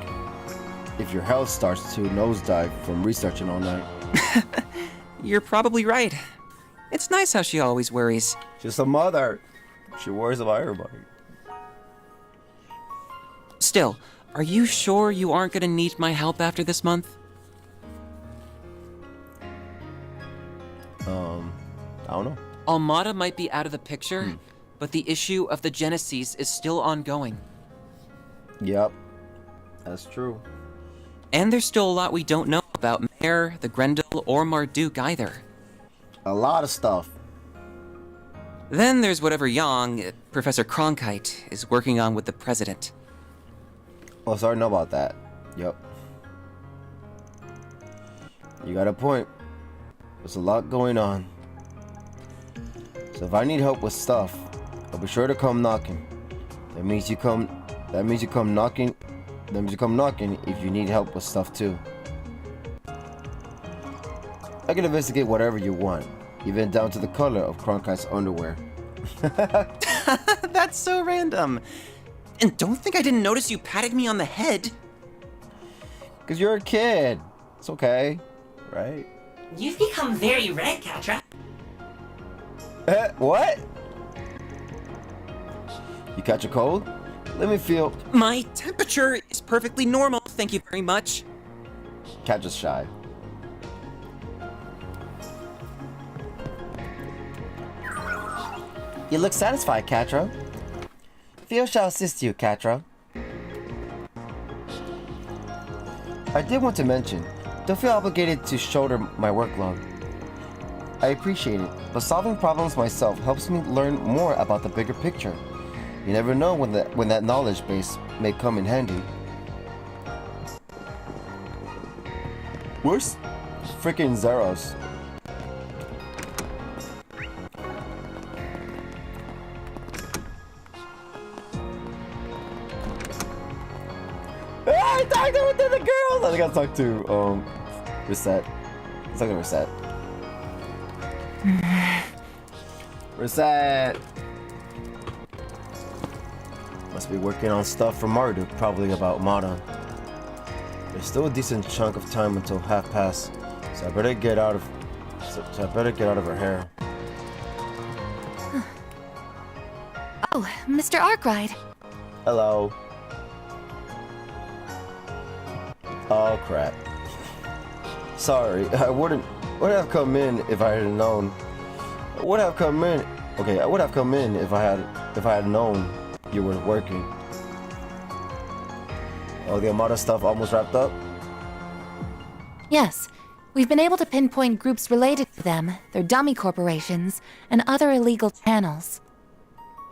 if your health starts to nosedive from researching all night. You're probably right. It's nice how she always worries. She's a mother. She worries about everybody. Still, are you sure you aren't gonna need my help after this month? I don't know. Almada might be out of the picture, but the issue of the Genesis is still ongoing. Yep, that's true. And there's still a lot we don't know about Mare, the Grendel, or Marduk either. A lot of stuff. Then there's whatever Yang, Professor Cronkite, is working on with the President. Oh, sorry to know about that. Yep. You got a point. There's a lot going on. So if I need help with stuff, I'll be sure to come knocking. That means you come knocking. That means you come knocking if you need help with stuff too. I can investigate whatever you want, even down to the color of Cronkite's underwear. That's so random. And don't think I didn't notice you patting me on the head. Cause you're a kid. It's okay, right? You've become very red, Catra. What? You catch a cold? Let me feel. My temperature is perfectly normal, thank you very much. Cat just shy. You look satisfied, Catra. Theo shall assist you, Catra. I did want to mention, don't feel obligated to shoulder my workload. I appreciate it, but solving problems myself helps me learn more about the bigger picture. You never know when that knowledge base may come in handy. Where's freaking Zeros? I talked to the girl! I gotta talk to, Reset. Let's talk to Reset. Reset! Must be working on stuff for Marduk, probably about Mata. There's still a decent chunk of time until half past, so I better get out of her hair. Oh, Mr. Arkwright. Hello. Oh crap. Sorry, I wouldn't have come in if I had known. I would have come in if I had known you were working. Oh, the Armada stuff almost wrapped up? Yes, we've been able to pinpoint groups related to them, their dummy corporations, and other illegal channels.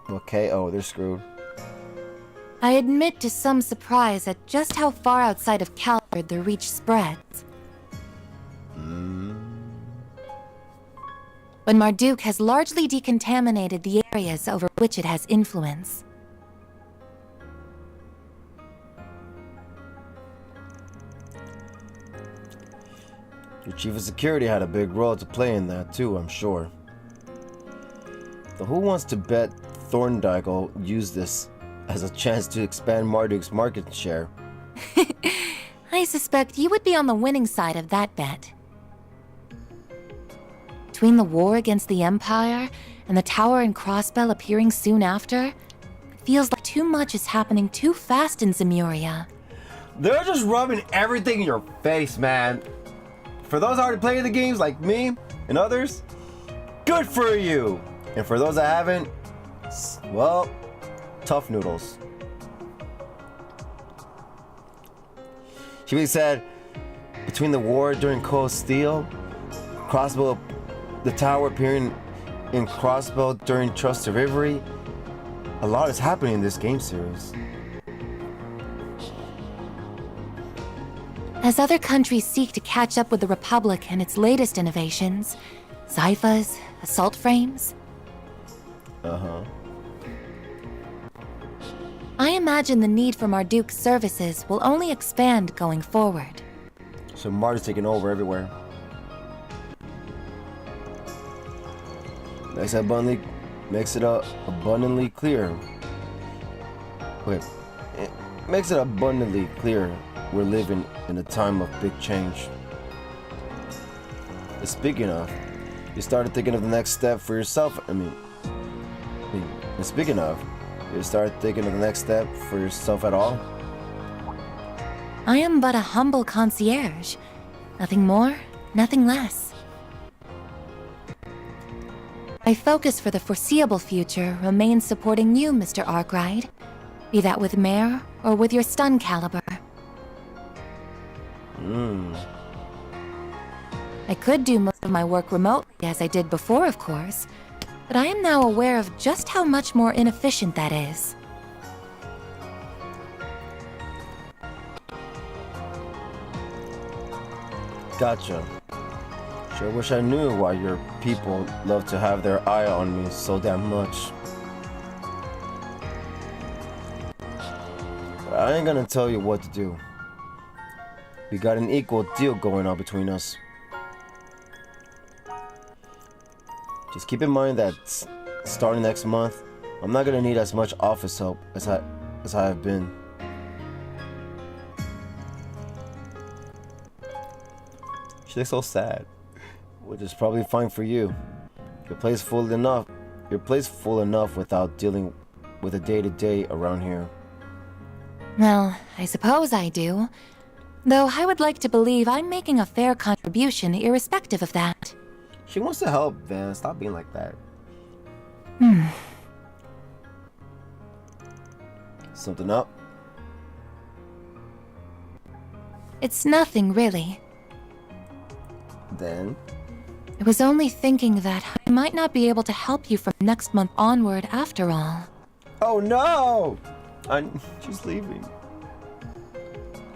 Okay, oh, they're screwed. I admit to some surprise at just how far outside of Calvard their reach spreads. But Marduk has largely decontaminated the areas over which it has influence. Your chief of security had a big role to play in that too, I'm sure. But who wants to bet Thorndyke will use this as a chance to expand Marduk's market share? I suspect you would be on the winning side of that bet. Between the war against the Empire and the Tower and Crossbell appearing soon after, it feels like too much is happening too fast in Zemuria. They're just rubbing everything in your face, man. For those already playing the games like me and others, good for you. And for those that haven't, well, tough noodles. She basically said, between the war during Cold Steel, Crossbell, the Tower appearing in Crossbell during Trust of Ivory, a lot is happening in this game series. As other countries seek to catch up with the Republic and its latest innovations, Zyphas, assault frames. I imagine the need for Marduk's services will only expand going forward. So Marty's taking over everywhere. Makes it abundantly clear. Wait, it makes it abundantly clear we're living in a time of big change. Speaking of, you started thinking of the next step for yourself. Speaking of, you started thinking of the next step for yourself at all? I am but a humble concierge. Nothing more, nothing less. My focus for the foreseeable future remains supporting you, Mr. Arkwright. Be that with Mare or with your stun caliber. I could do most of my work remotely as I did before, of course, but I am now aware of just how much more inefficient that is. Gotcha. Sure wish I knew why your people love to have their eye on me so damn much. But I ain't gonna tell you what to do. We got an equal deal going on between us. Just keep in mind that starting next month, I'm not gonna need as much office help as I have been. She looks so sad, which is probably fine for you. Your place full enough without dealing with a day-to-day around here. Well, I suppose I do. Though I would like to believe I'm making a fair contribution irrespective of that. She wants to help, Van. Stop being like that. Something up? It's nothing, really. Then? I was only thinking that I might not be able to help you from next month onward after all. Oh no! She's leaving.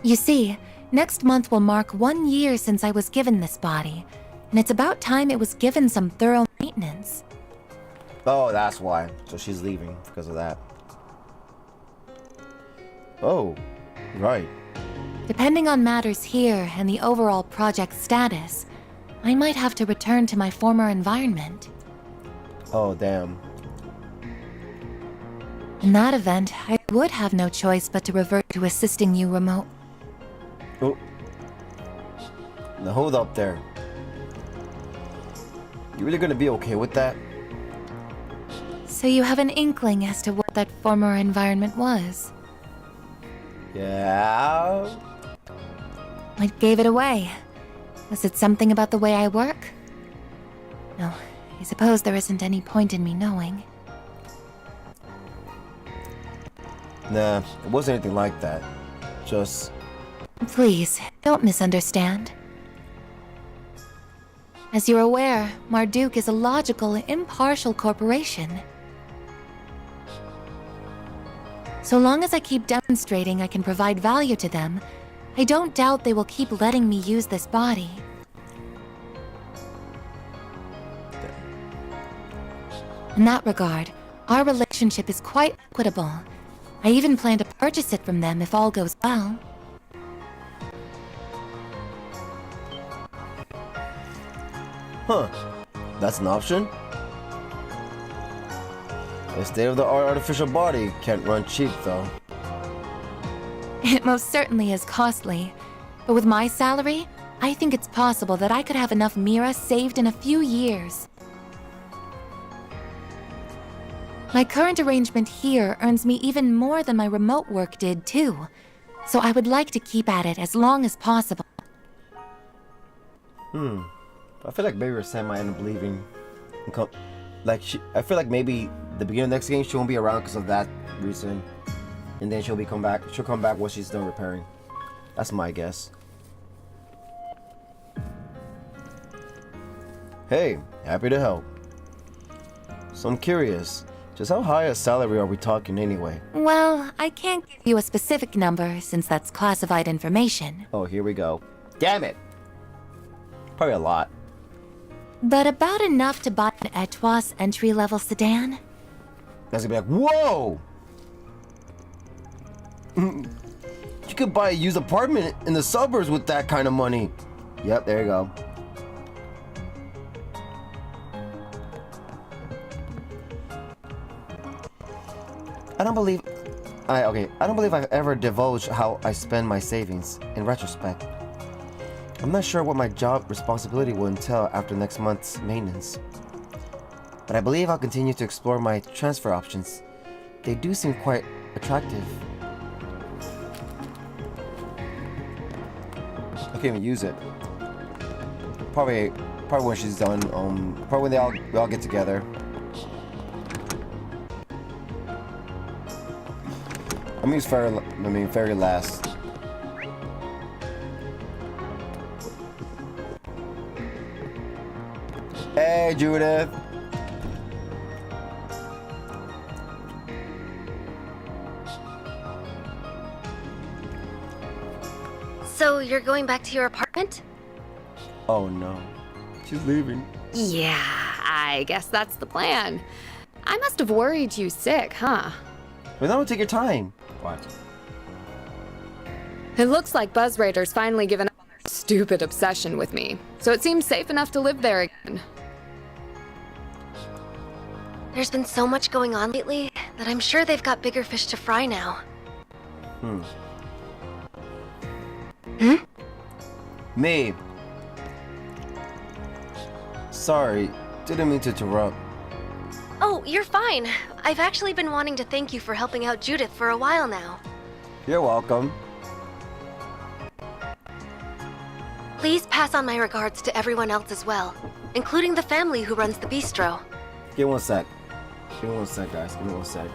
You see, next month will mark 1 year since I was given this body, and it's about time it was given some thorough maintenance. Oh, that's why. So she's leaving because of that. Oh, right. Depending on matters here and the overall project status, I might have to return to my former environment. Oh, damn. In that event, I would have no choice but to revert to assisting you remote. Oh. Now hold up there. You really gonna be okay with that? So you have an inkling as to what that former environment was? Yeah. What gave it away? Was it something about the way I work? No, I suppose there isn't any point in me knowing. Nah, it wasn't anything like that. Just... Please, don't misunderstand. As you're aware, Marduk is a logical, impartial corporation. So long as I keep demonstrating I can provide value to them, I don't doubt they will keep letting me use this body. In that regard, our relationship is quite equitable. I even plan to purchase it from them if all goes well. Huh. That's an option? A state-of-the-art artificial body can't run cheap, though. It most certainly is costly. But with my salary, I think it's possible that I could have enough Mira saved in a few years. My current arrangement here earns me even more than my remote work did, too. So I would like to keep at it as long as possible. I feel like maybe Sam might end up leaving. I feel like maybe the beginning of the next game she won't be around because of that reason. And then she'll come back once she's done repairing. That's my guess. Hey, happy to help. So I'm curious, just how high a salary are we talking anyway? Well, I can't give you a specific number since that's classified information. Oh, here we go. Damn it! Probably a lot. But about enough to buy an Etoise entry-level sedan? That's gonna be like, whoa! You could buy a used apartment in the suburbs with that kind of money. Yep, there you go. I don't believe I've ever divulged how I spend my savings, in retrospect. I'm not sure what my job responsibility will entail after next month's maintenance. But I believe I'll continue to explore my transfer options. They do seem quite attractive. I can't even use it. Probably when she's done, probably when we all get together. I'm gonna use fairy last. Hey, Judith. So you're going back to your apartment? Oh no, she's leaving. Yeah, I guess that's the plan. I must have worried you sick, huh? But that would take your time. What? It looks like Buzz Raiders finally given up on their stupid obsession with me, so it seems safe enough to live there again. There's been so much going on lately that I'm sure they've got bigger fish to fry now. Me. Sorry, didn't mean to interrupt. Oh, you're fine. I've actually been wanting to thank you for helping out Judith for a while now. You're welcome. Please pass on my regards to everyone else as well, including the family who runs the bistro. Give me one sec. Give me one sec, guys. Give me one sec.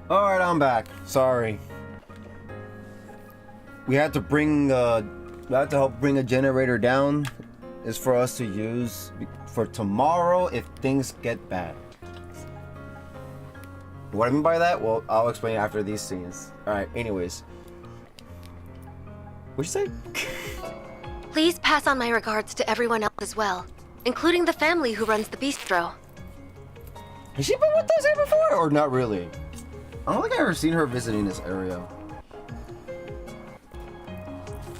Alright, I'm back. Sorry. We had to help bring a generator down. It's for us to use for tomorrow if things get bad. What I mean by that? Well, I'll explain after these scenes. Alright, anyways. What'd you say? Please pass on my regards to everyone else as well, including the family who runs the bistro. Has she been with us here before? Or not really? I don't think I've ever seen her visiting this area.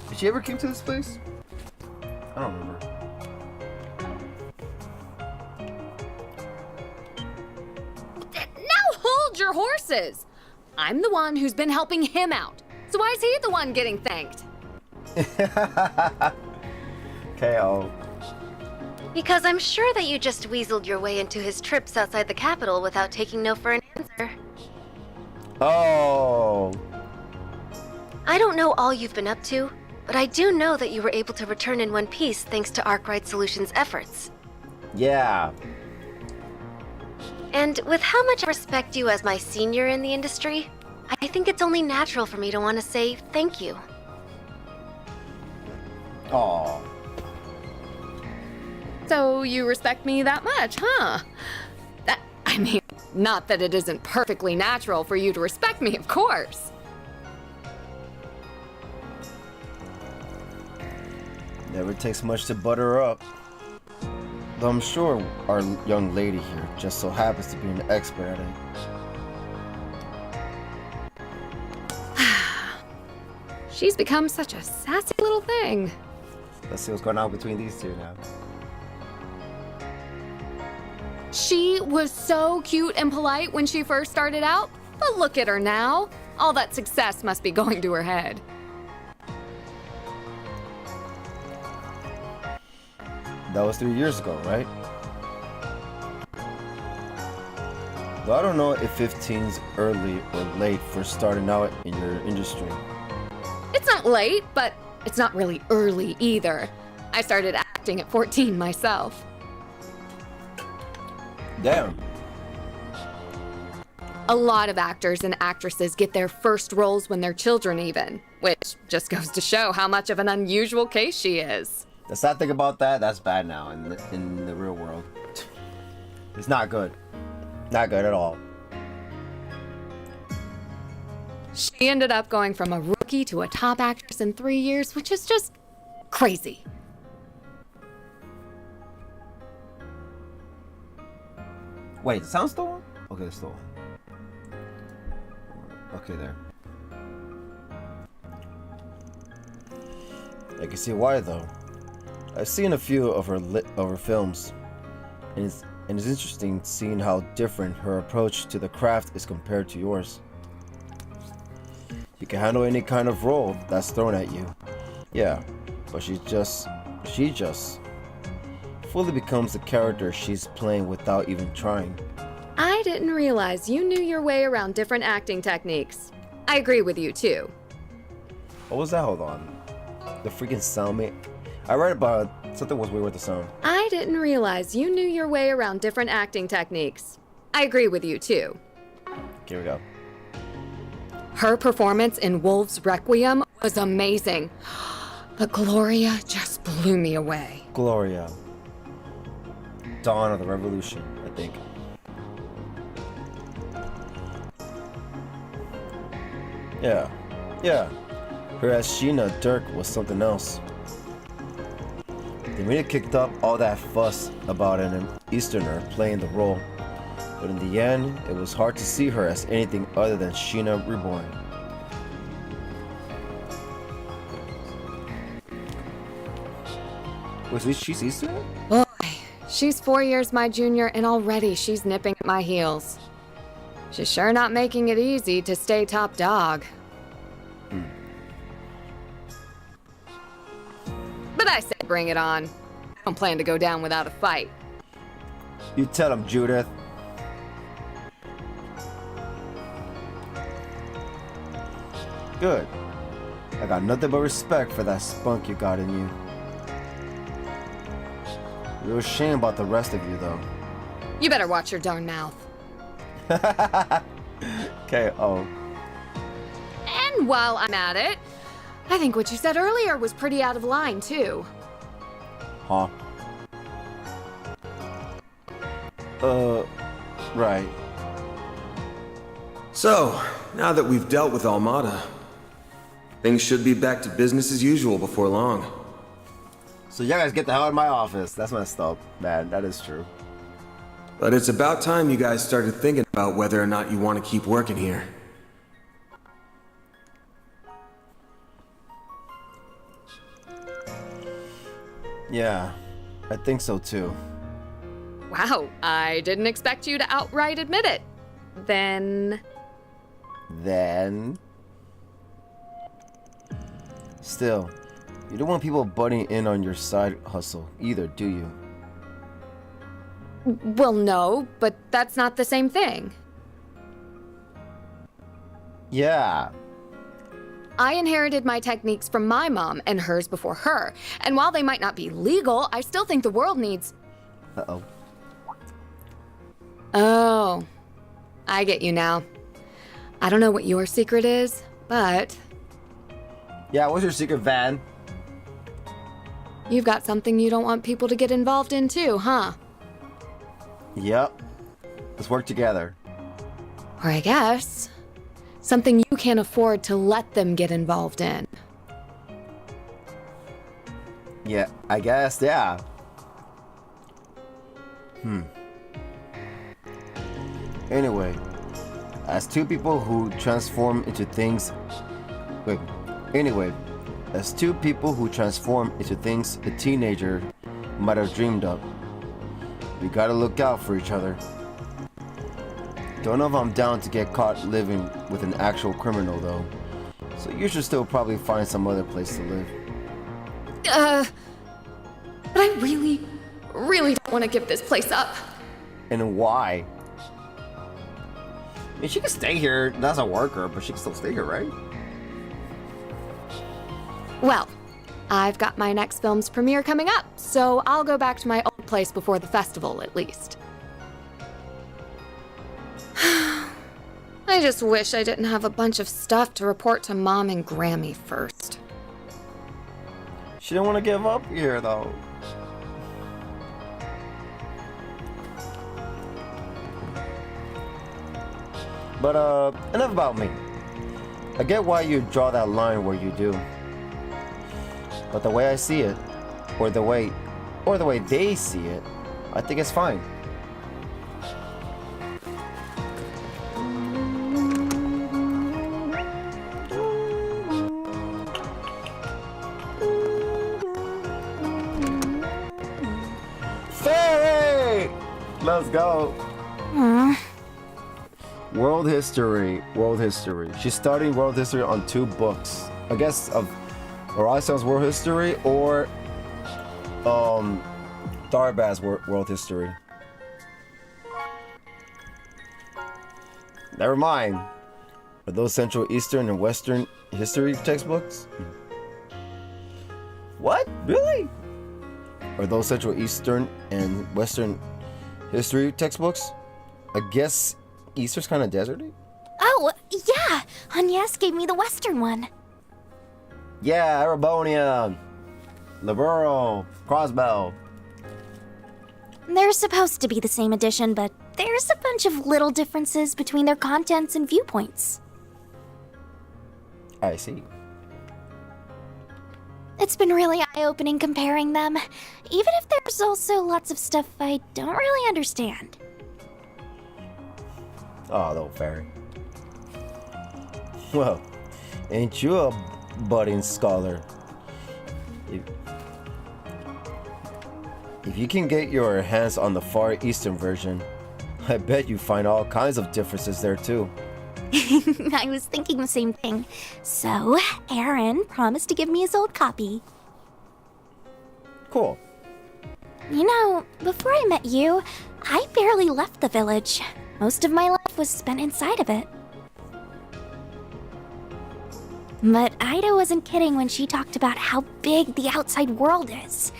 Did she ever came to this place? I don't remember. Now hold your horses! I'm the one who's been helping him out. So why is he the one getting thanked? KO. Because I'm sure that you just weaseled your way into his trips outside the capital without taking no for an answer. Oh. I don't know all you've been up to, but I do know that you were able to return in one piece thanks to Arkwright Solutions' efforts. Yeah. And with how much I respect you as my senior in the industry, I think it's only natural for me to want to say thank you. Aw. So you respect me that much, huh? I mean, not that it isn't perfectly natural for you to respect me, of course. Never takes much to butter her up. Though I'm sure our young lady here just so happens to be an expert at it. She's become such a sassy little thing. Let's see what's going on between these two now. She was so cute and polite when she first started out, but look at her now. All that success must be going to her head. That was 3 years ago, right? Though I don't know if 15's early or late for starting out in your industry. It's not late, but it's not really early either. I started acting at 14 myself. Damn. A lot of actors and actresses get their first roles when they're children even, which just goes to show how much of an unusual case she is. The sad thing about that, that's bad now in the real world. It's not good. Not good at all. She ended up going from a rookie to a top actress in 3 years, which is just crazy. Wait, the sound's still on? Okay, it's still on. Okay, there. I can see why though. I've seen a few of her films, and it's interesting seeing how different her approach to the craft is compared to yours. You can handle any kind of role that's thrown at you. Yeah, but she just fully becomes the character she's playing without even trying. I didn't realize you knew your way around different acting techniques. I agree with you too. What was that? Hold on. The freaking sound, mate. I read about something was weird with the sound. I didn't realize you knew your way around different acting techniques. I agree with you too. Here we go. Her performance in Wolf's Requiem was amazing. But Gloria just blew me away. Gloria. Dawn of the Revolution, I think. Yeah. Her as Sheena Dirk was something else. They really kicked up all that fuss about an Easterner playing the role, but in the end, it was hard to see her as anything other than Sheena Reborn. Wait, she's Easterner? Boy, she's 4 years my junior and already she's nipping at my heels. She's sure not making it easy to stay top dog. But I say bring it on. I don't plan to go down without a fight. You tell him, Judith. Good. I got nothing but respect for that spunk you got in you. Real shame about the rest of you, though. You better watch your darn mouth. Okay, oh. And while I'm at it, I think what you said earlier was pretty out of line, too. Huh? Right. So, now that we've dealt with Almada, things should be back to business as usual before long. So you guys get the hell out of my office. That's messed up, man. That is true. But it's about time you guys started thinking about whether or not you want to keep working here. Yeah, I think so too. Wow, I didn't expect you to outright admit it. Then... Still, you don't want people butting in on your side hustle either, do you? Well, no, but that's not the same thing. Yeah. I inherited my techniques from my mom and hers before her. And while they might not be legal, I still think the world needs... Uh-oh. Oh, I get you now. I don't know what your secret is, but... Yeah, what's your secret, Van? You've got something you don't want people to get involved in too, huh? Yep. Let's work together. Or I guess, something you can't afford to let them get involved in. Yeah, I guess, yeah. Anyway, as two people who transform into things... as two people who transform into things a teenager might have dreamed of, we gotta look out for each other. Don't know if I'm down to get caught living with an actual criminal though, so you should still probably find some other place to live. But I really don't want to give this place up. And why? I mean, she can stay here as a worker, but she can still stay here, right? Well, I've got my next film's premiere coming up, so I'll go back to my old place before the festival, at least. I just wish I didn't have a bunch of stuff to report to Mom and Grammy first. She don't want to give up here, though. But, enough about me. I get why you draw that line where you do. But the way I see it, or the way they see it, I think it's fine. Fairy! Let's go. World history. She's studying world history on 2 books. I guess of Horizon's world history or Darbaz's world history. Never mind. Are those Central, Eastern, and Western history textbooks? What? Really? Are those Central, Eastern, and Western history textbooks? I guess Easter's kind of deserty? Oh, yeah! Agnes gave me the Western one. Yeah, Erebonia, Libero, Crossbell. They're supposed to be the same edition, but there's a bunch of little differences between their contents and viewpoints. I see. It's been really eye-opening comparing them, even if there's also lots of stuff I don't really understand. Oh, little fairy. Well, ain't you a budding scholar? If you can get your hands on the Far Eastern version, I bet you find all kinds of differences there too. I was thinking the same thing. So, Aaron promised to give me his old copy. Cool. You know, before I met you, I barely left the village. Most of my life was spent inside of it. But Ida wasn't kidding when she talked about how big the outside world is.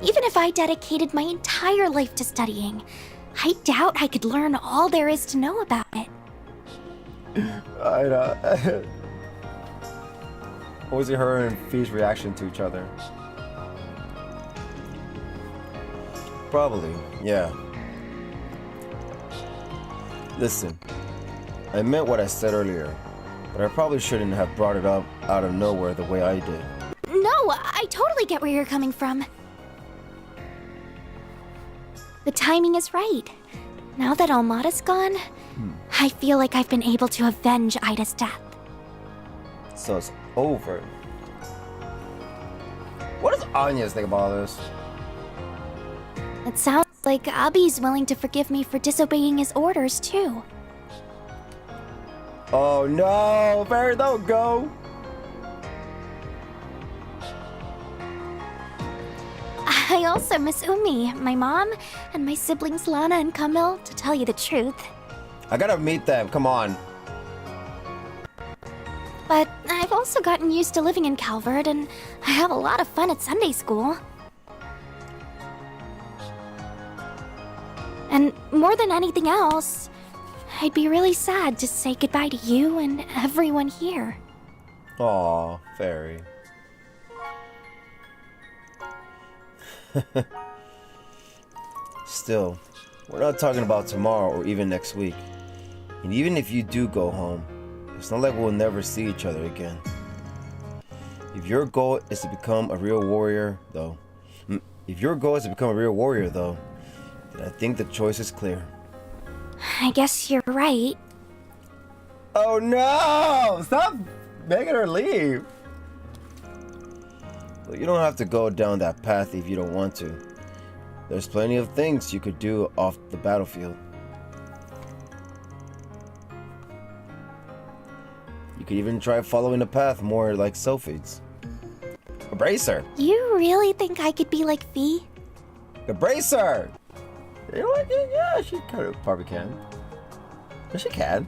Even if I dedicated my entire life to studying, I doubt I could learn all there is to know about it. I know. What was her and Fee's reaction to each other? Probably, yeah. Listen, I meant what I said earlier, but I probably shouldn't have brought it up out of nowhere the way I did. No, I totally get where you're coming from. The timing is right. Now that Almada's gone, I feel like I've been able to avenge Ida's death. So it's over. What does Anya think about all this? It sounds like Abi's willing to forgive me for disobeying his orders, too. Oh no, Barry, don't go. I also miss Umi, my mom, and my siblings Lana and Kamil, to tell you the truth. I gotta meet them, come on. But I've also gotten used to living in Calvard, and I have a lot of fun at Sunday school. And more than anything else, I'd be really sad to say goodbye to you and everyone here. Aw, Fairy. Still, we're not talking about tomorrow or even next week. And even if you do go home, it's not like we'll never see each other again. If your goal is to become a real warrior, though, then I think the choice is clear. I guess you're right. Oh no! Stop making her leave! Well, you don't have to go down that path if you don't want to. There's plenty of things you could do off the battlefield. You could even try following a path more like Sophie's. Embrace her! You really think I could be like Fee? Embrace her! You know what? Yeah, she kind of probably can. But she can.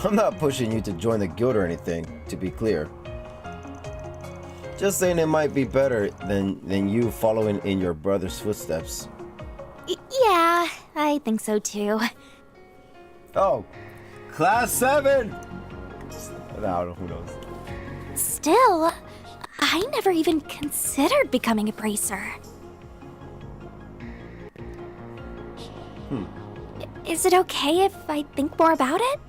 I'm not pushing you to join the guild or anything, to be clear. Just saying it might be better than you following in your brother's footsteps. Yeah, I think so too. Oh, class 7! No, who knows? Still, I never even considered becoming a bracer. Is it okay if I think more about it?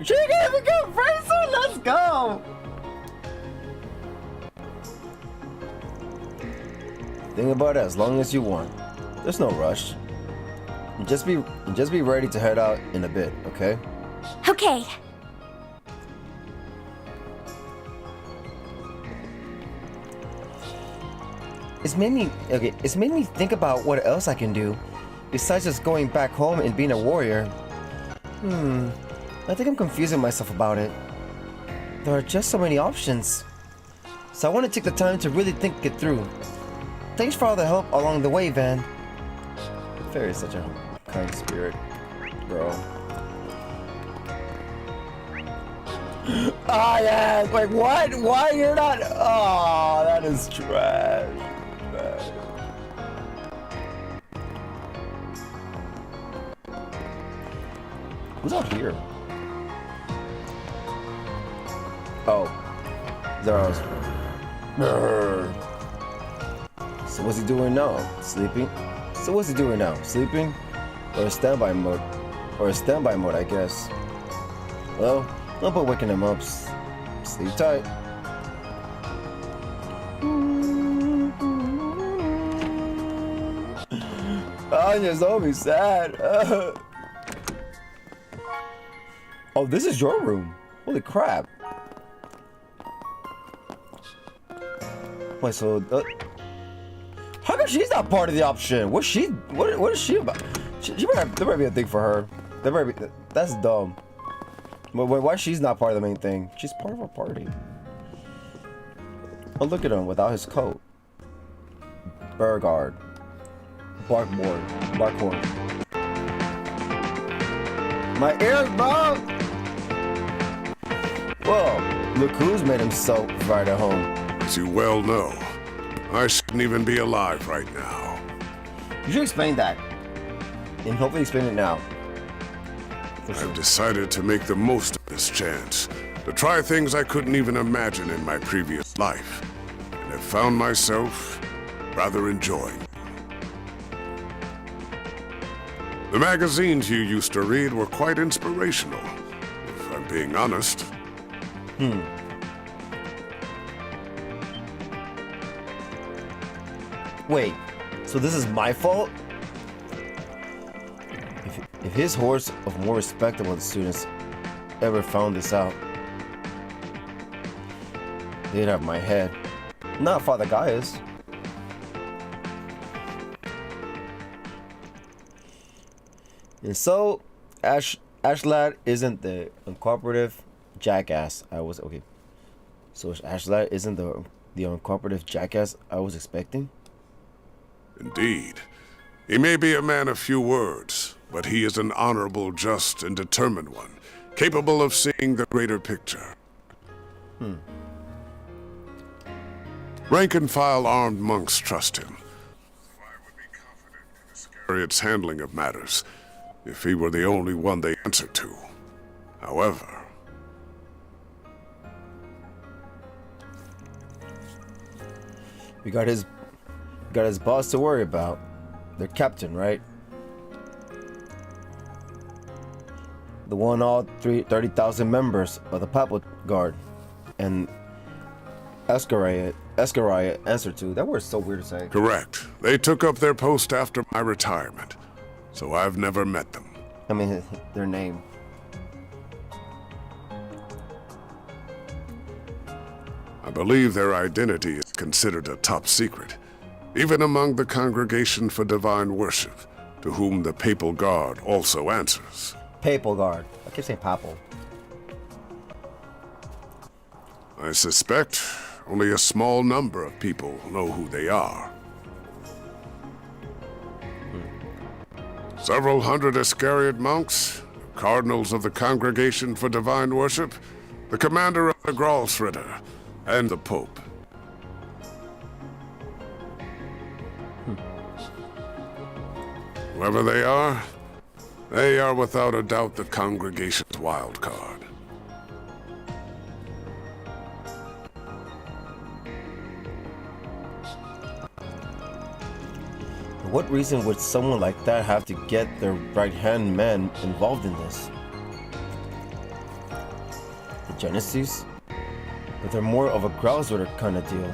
She gonna become bracer? Let's go! Think about it as long as you want. There's no rush. And just be ready to head out in a bit, okay? Okay. It's made me think about what else I can do besides just going back home and being a warrior. I think I'm confusing myself about it. There are just so many options. So I want to take the time to really think it through. Thanks for all the help along the way, Van. Fairy is such a kind spirit, girl. Ah, yeah. Like, what? Why you're not? Oh, that is trash. Man. Who's out here? Oh, there I was. So what's he doing now? Sleeping? So what's he doing now? Sleeping? Or a standby mode? Or a standby mode, I guess. Well, I'll put waking him up. Sleep tight. Anya's always sad. Oh, this is your room. Holy crap. Wait, so how come she's not part of the option? What is she about? There might be a thing for her. That's dumb. But why she's not part of the main thing? She's part of our party. Oh, look at him without his coat. Burgard. Barkhorn. My ears, bro! Whoa, look who's made himself right at home. As you well know, I shouldn't even be alive right now. You should explain that. And hopefully explain it now. I've decided to make the most of this chance, to try things I couldn't even imagine in my previous life, and have found myself rather enjoying. The magazines you used to read were quite inspirational, if I'm being honest. Wait, so this is my fault? If his horse of more respectable students ever found this out, they'd have my head. Not Father Gaius. And so, Ashlad isn't the uncooperative jackass I was... Okay. So Ashlad isn't the uncooperative jackass I was expecting? Indeed. He may be a man of few words, but he is an honorable, just, and determined one, capable of seeing the greater picture. Rank-and-file armed monks trust him. I would be confident in Iscariot's handling of matters, if he were the only one they answered to. However... We got his boss to worry about. Their captain, right? The one all 30,000 members of the Papal Guard and Escariot answered to. That word's so weird to say. Correct. They took up their post after my retirement, so I've never met them. I mean, their name. I believe their identity is considered a top secret, even among the Congregation for Divine Worship, to whom the Papal Guard also answers. Papal Guard. I keep saying papal. I suspect only a small number of people know who they are. Several hundred Iscariot monks, cardinals of the Congregation for Divine Worship, the commander of the Gralsritter, and the Pope. Whoever they are without a doubt the Congregation's wild card. What reason would someone like that have to get their right-hand man involved in this? The Genesis? But they're more of a Gralsritter kind of deal.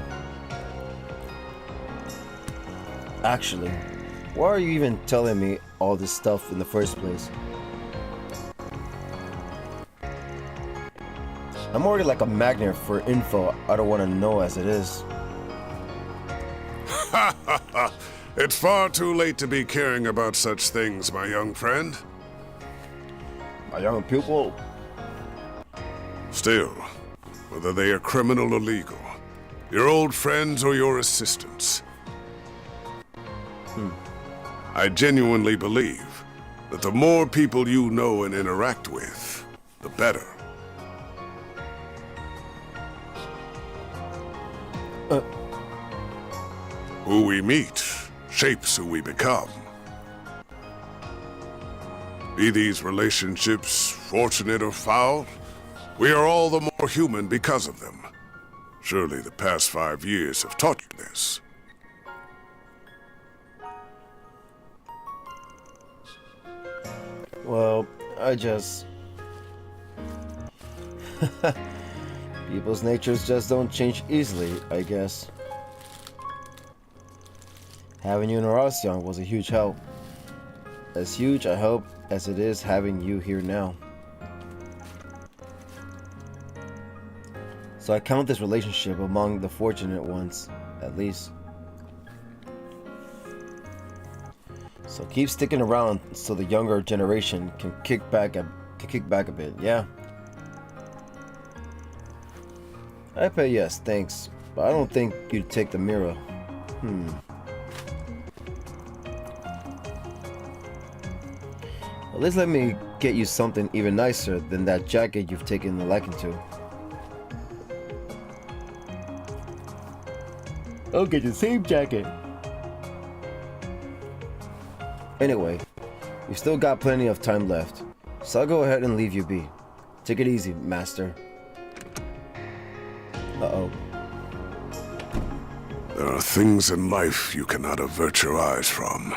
Actually, why are you even telling me all this stuff in the first place? I'm already like a magnet for info I don't want to know as it is. It's far too late to be caring about such things, my young friend. My young pupil? Still, whether they are criminal or legal, your old friends or your assistants, I genuinely believe that the more people you know and interact with, the better. Who we meet shapes who we become. Be these relationships fortunate or foul, we are all the more human because of them. Surely the past 5 years have taught you this. Well, I just... People's natures just don't change easily, I guess. Having you in Horacion was a huge help. As huge, I hope, as it is having you here now. So I count this relationship among the fortunate ones, at least. So keep sticking around so the younger generation can kick back a bit, yeah? I pay yes, thanks, but I don't think you'd take the mirror. At least let me get you something even nicer than that jacket you've taken a liking to. I'll get the same jacket. Anyway, we've still got plenty of time left, so I'll go ahead and leave you be. Take it easy, Master. Uh-oh. There are things in life you cannot avert your eyes from,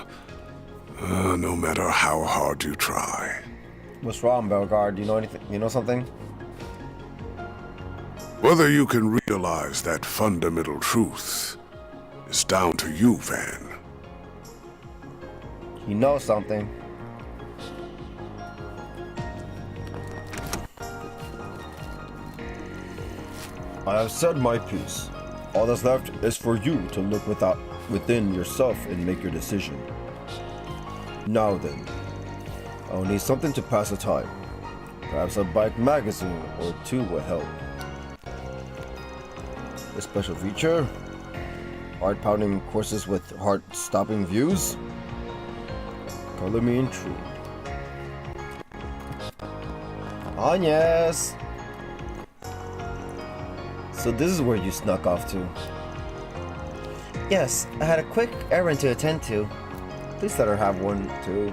no matter how hard you try. What's wrong, Belgard? Do you know anything? You know something? Whether you can realize that fundamental truth is down to you, Van. You know something. I have said my piece. All that's left is for you to look within yourself and make your decision. Now then, I'll need something to pass the time. Perhaps a bike magazine or two would help. A special feature? Heart-pounding courses with heart-stopping views? Color me intrigued. Agnes! So this is where you snuck off to. Yes, I had a quick errand to attend to. Please let her have one, too.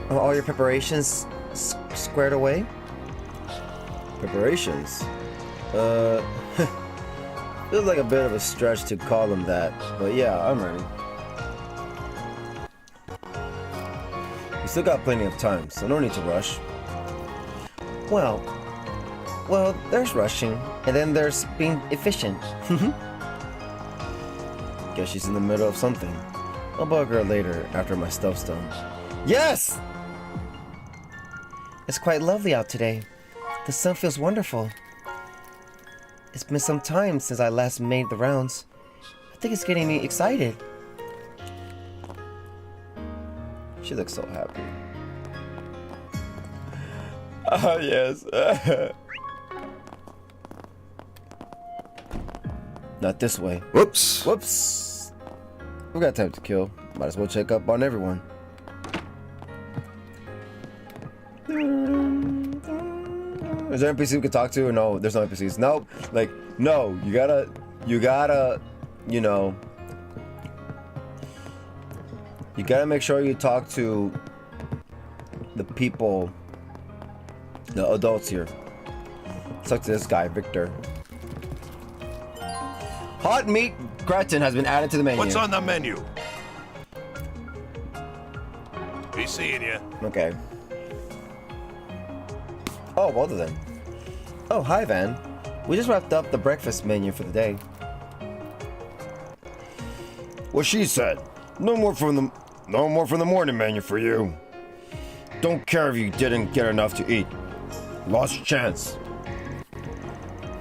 Are all your preparations squared away? Preparations? Feels like a bit of a stretch to call them that, but yeah, I'm ready. We still got plenty of time, so no need to rush. Well, there's rushing, and then there's being efficient. Guess she's in the middle of something. I'll bug her later after my stuff's done. Yes! It's quite lovely out today. The sun feels wonderful. It's been some time since I last made the rounds. I think it's getting me excited. She looks so happy. Ah, yes. Not this way. Whoops. Whoops. We got time to kill. Might as well check up on everyone. Is there NPC we can talk to? Or no, there's no NPCs. Nope. Like, no. You gotta, you know. You gotta make sure you talk to the people, the adults here. Let's talk to this guy, Victor. Hot meat gratin has been added to the menu. What's on the menu? Be seeing you. Okay. Oh, both of them. Oh, hi, Van. We just wrapped up the breakfast menu for the day. What she said. No more from the morning menu for you. Don't care if you didn't get enough to eat. Lost chance.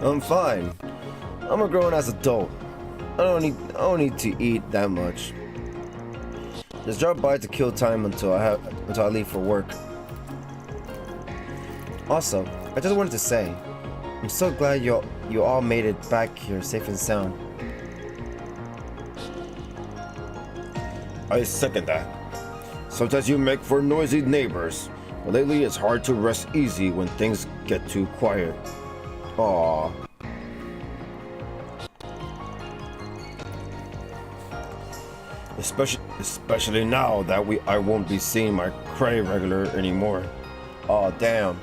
I'm fine. I'm a grown-ass adult. I don't need to eat that much. Just drop by to kill time until I leave for work. Also, I just wanted to say, I'm so glad you all made it back here safe and sound. I second that. Sometimes you make for noisy neighbors, but lately it's hard to rest easy when things get too quiet. Aww. Especially now that I won't be seeing my Cray regular anymore. Aw, damn.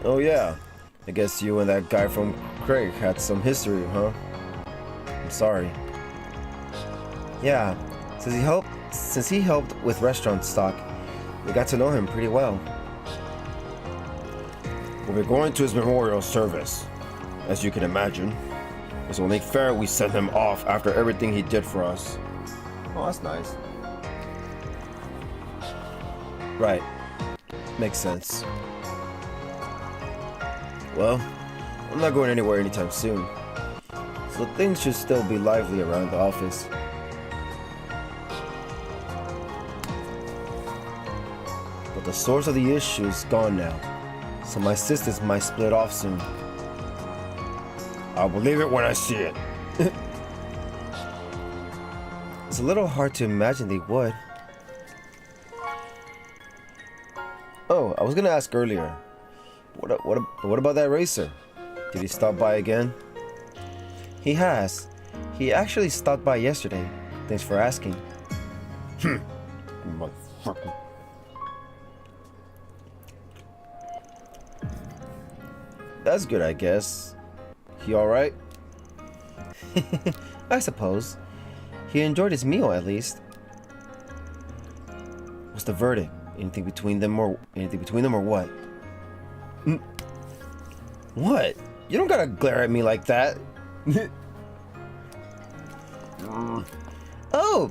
Oh yeah, I guess you and that guy from Craig had some history, huh? I'm sorry. Yeah, since he helped with restaurant stock, we got to know him pretty well. We'll be going to his memorial service. As you can imagine, it's only fair we send him off after everything he did for us. Oh, that's nice. Right. Makes sense. Well, I'm not going anywhere anytime soon, so things should still be lively around the office. But the source of the issue is gone now, so my sisters might split off soon. I'll believe it when I see it. It's a little hard to imagine they would. Oh, I was gonna ask earlier. What about that racer? Did he stop by again? He has. He actually stopped by yesterday. Thanks for asking. Motherfucker. That's good, I guess. He alright? I suppose. He enjoyed his meal, at least. What's the verdict? Anything between them or what? What? You don't gotta glare at me like that. Oh,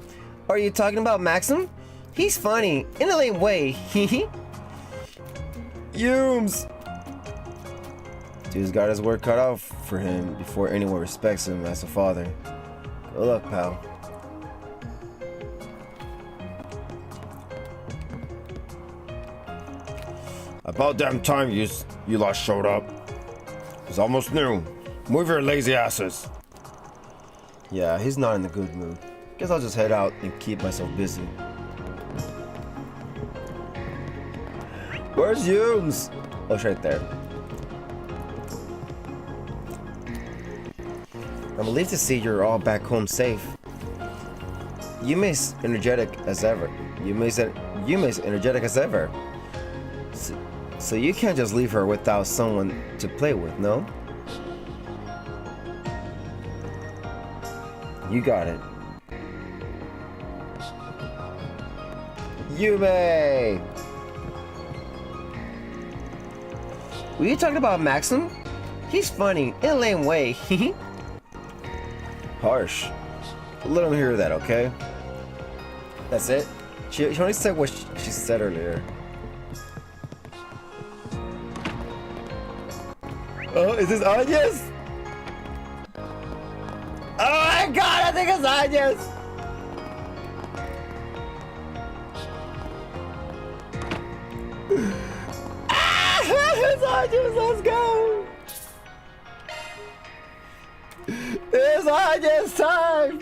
are you talking about Maxim? He's funny, in a lame way. Yumes! Dude's got his work cut out for him before anyone respects him as a father. Good luck, pal. About damn time you lot showed up. It's almost noon. Move your lazy asses. Yeah, he's not in a good mood. Guess I'll just head out and keep myself busy. Where's Yumes? Oh, it's right there. I'm relieved to see you're all back home safe. Yume's energetic as ever. Yume's energetic as ever. So you can't just leave her without someone to play with, no? You got it. Yume! Were you talking about Maxim? He's funny, in a lame way. Harsh. Let him hear that, okay? That's it? She only said what she said earlier. Oh, is this Agnes? Oh my god, I think it's Agnes! It's Agnes, let's go! It's Agnes time!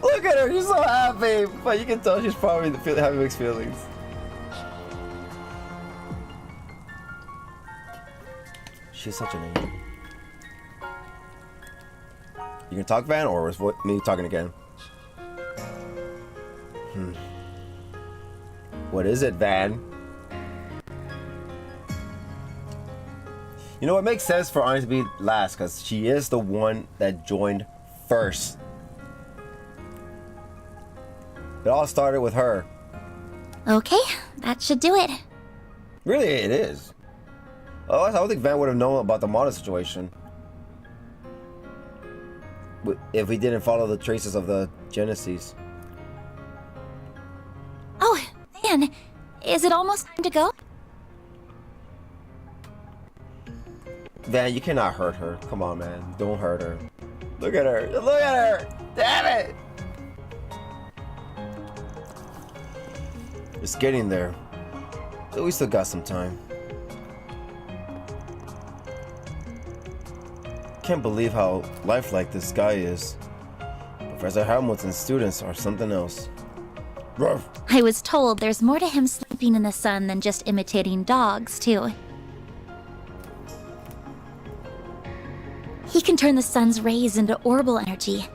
Look at her, she's so happy, but you can tell she's probably having mixed feelings. She's such an angel. You can talk, Van, or was me talking again? What is it, Van? You know, it makes sense for Anya to be last, because she is the one that joined first. It all started with her. Okay, that should do it. Really, it is. Oh, I don't think Van would have known about the model situation if we didn't follow the traces of the Genesis. Oh, Van, is it almost time to go? Van, you cannot hurt her. Come on, man. Don't hurt her. Look at her. Look at her. Damn it. It's getting there. But we still got some time. Can't believe how lifelike this guy is. Professor Hamilton's students are something else. Ruff. I was told there's more to him sleeping in the sun than just imitating dogs, too. He can turn the sun's rays into orbital energy.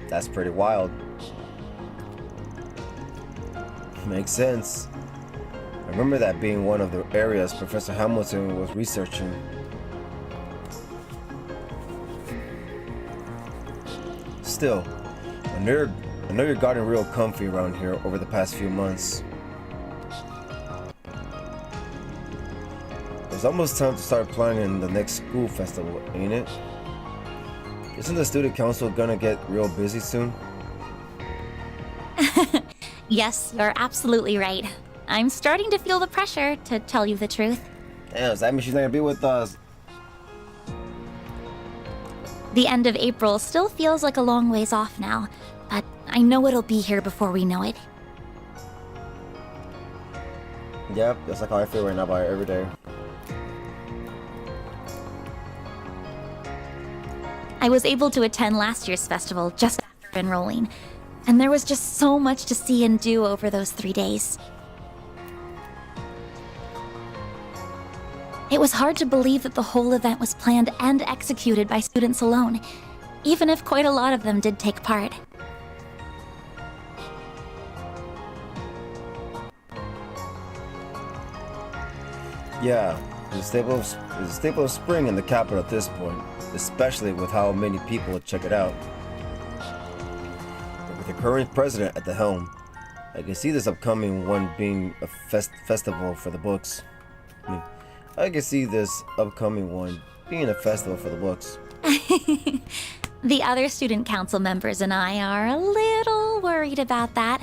That's pretty wild. Makes sense. I remember that being one of the areas Professor Hamilton was researching. Still, I know you're gotten real comfy around here over the past few months. It's almost time to start planning the next school festival, ain't it? Isn't the student council gonna get real busy soon? Yes, you're absolutely right. I'm starting to feel the pressure, to tell you the truth. Damn, does that mean she's not gonna be with us? The end of April still feels like a long ways off now, but I know it'll be here before we know it. Yep, that's like how I feel right now about it every day. I was able to attend last year's festival just after enrolling, and there was just so much to see and do over those 3 days. It was hard to believe that the whole event was planned and executed by students alone, even if quite a lot of them did take part. Yeah, it's a staple of spring in the capital at this point, especially with how many people would check it out. But with the current president at the helm, I can see this upcoming one being a festival for the books. I can see this upcoming one being a festival for the books. The other student council members and I are a little worried about that.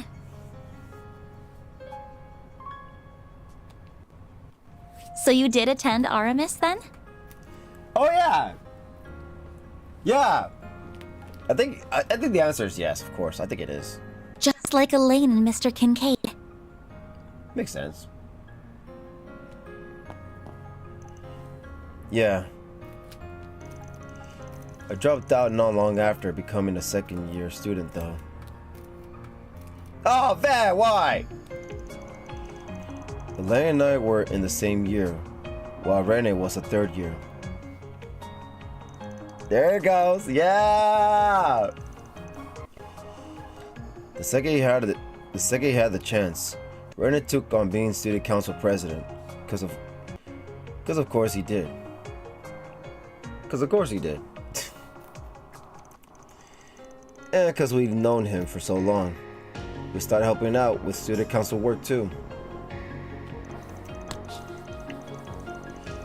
So you did attend Aramis then? Oh yeah! Yeah! I think the answer is yes, of course. I think it is. Just like Elaine and Mr. Kincaid. Makes sense. Yeah. I dropped out not long after becoming a second-year student, though. Oh, man, why? Elaine and I were in the same year, while Rene was a third year. There it goes, yeah! The second he had the chance, Rene took on being student council president, because of course he did. Because of course he did. And because we've known him for so long, we started helping out with student council work too.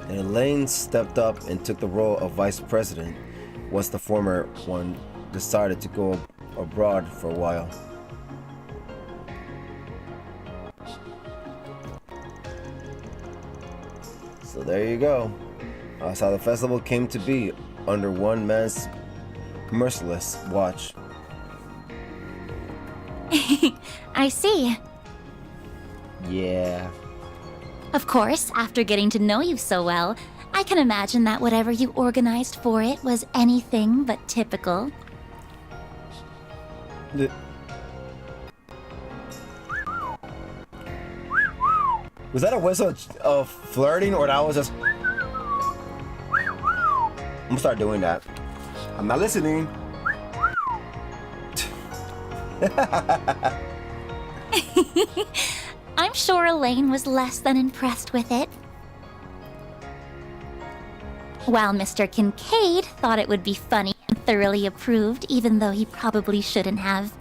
And Elaine stepped up and took the role of vice president once the former one decided to go abroad for a while. So there you go. That's how the festival came to be, under one man's merciless watch. I see. Yeah. Of course, after getting to know you so well, I can imagine that whatever you organized for it was anything but typical. Was that a whistle of flirting, or that was just... I'm gonna start doing that. I'm not listening. I'm sure Elaine was less than impressed with it. While Mr. Kincaid thought it would be funny and thoroughly approved, even though he probably shouldn't have.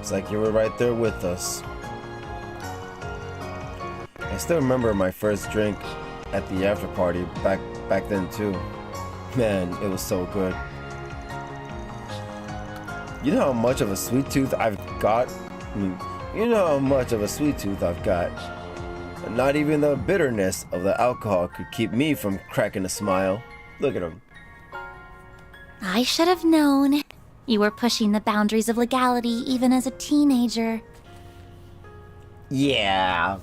It's like you were right there with us. I still remember my first drink at the after party back then too. Man, it was so good. You know how much of a sweet tooth I've got? You know how much of a sweet tooth I've got. Not even the bitterness of the alcohol could keep me from cracking a smile. Look at him. I should have known. You were pushing the boundaries of legality even as a teenager. Yeah.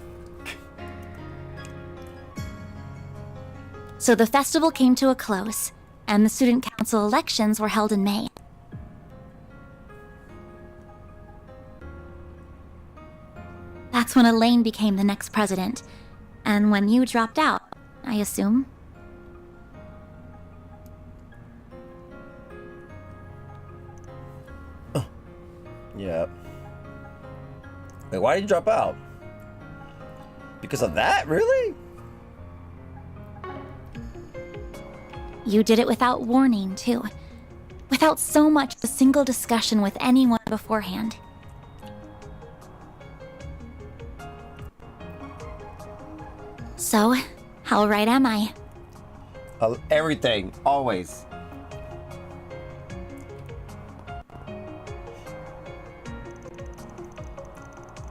So the festival came to a close, and the student council elections were held in May. That's when Elaine became the next president, and when you dropped out, I assume. Yeah. Wait, why did you drop out? Because of that? Really? You did it without warning, too. Without so much as a single discussion with anyone beforehand. So, how right am I? Everything. Always.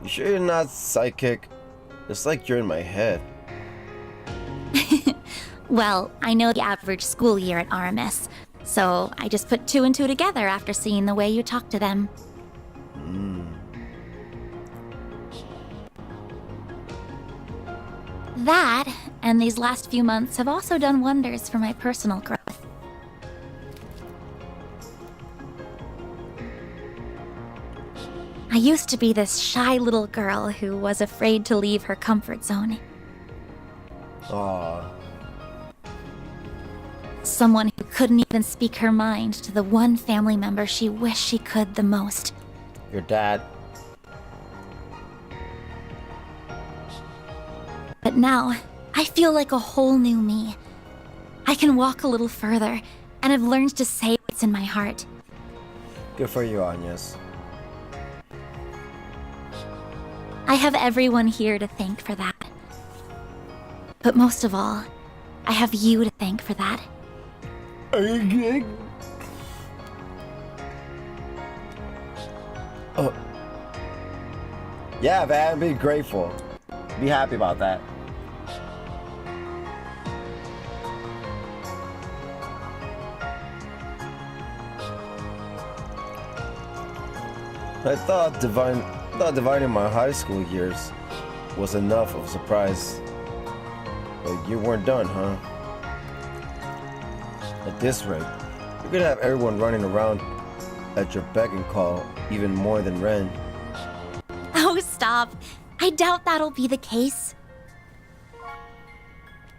You sure you're not psychic? It's like you're in my head. Well, I know the average school year at RMS, so I just put 2 and 2 together after seeing the way you talk to them. That, and these last few months have also done wonders for my personal growth. I used to be this shy little girl who was afraid to leave her comfort zone. Aww. Someone who couldn't even speak her mind to the one family member she wished she could the most. Your dad. But now, I feel like a whole new me. I can walk a little further, and I've learned to say what's in my heart. Good for you, Agnes. I have everyone here to thank for that. But most of all, I have you to thank for that. Oh. Yeah, man, be grateful. Be happy about that. I thought dividing my high school years was enough of a surprise. But you weren't done, huh? At this rate, you could have everyone running around at your beck and call even more than Ren. Oh, stop. I doubt that'll be the case.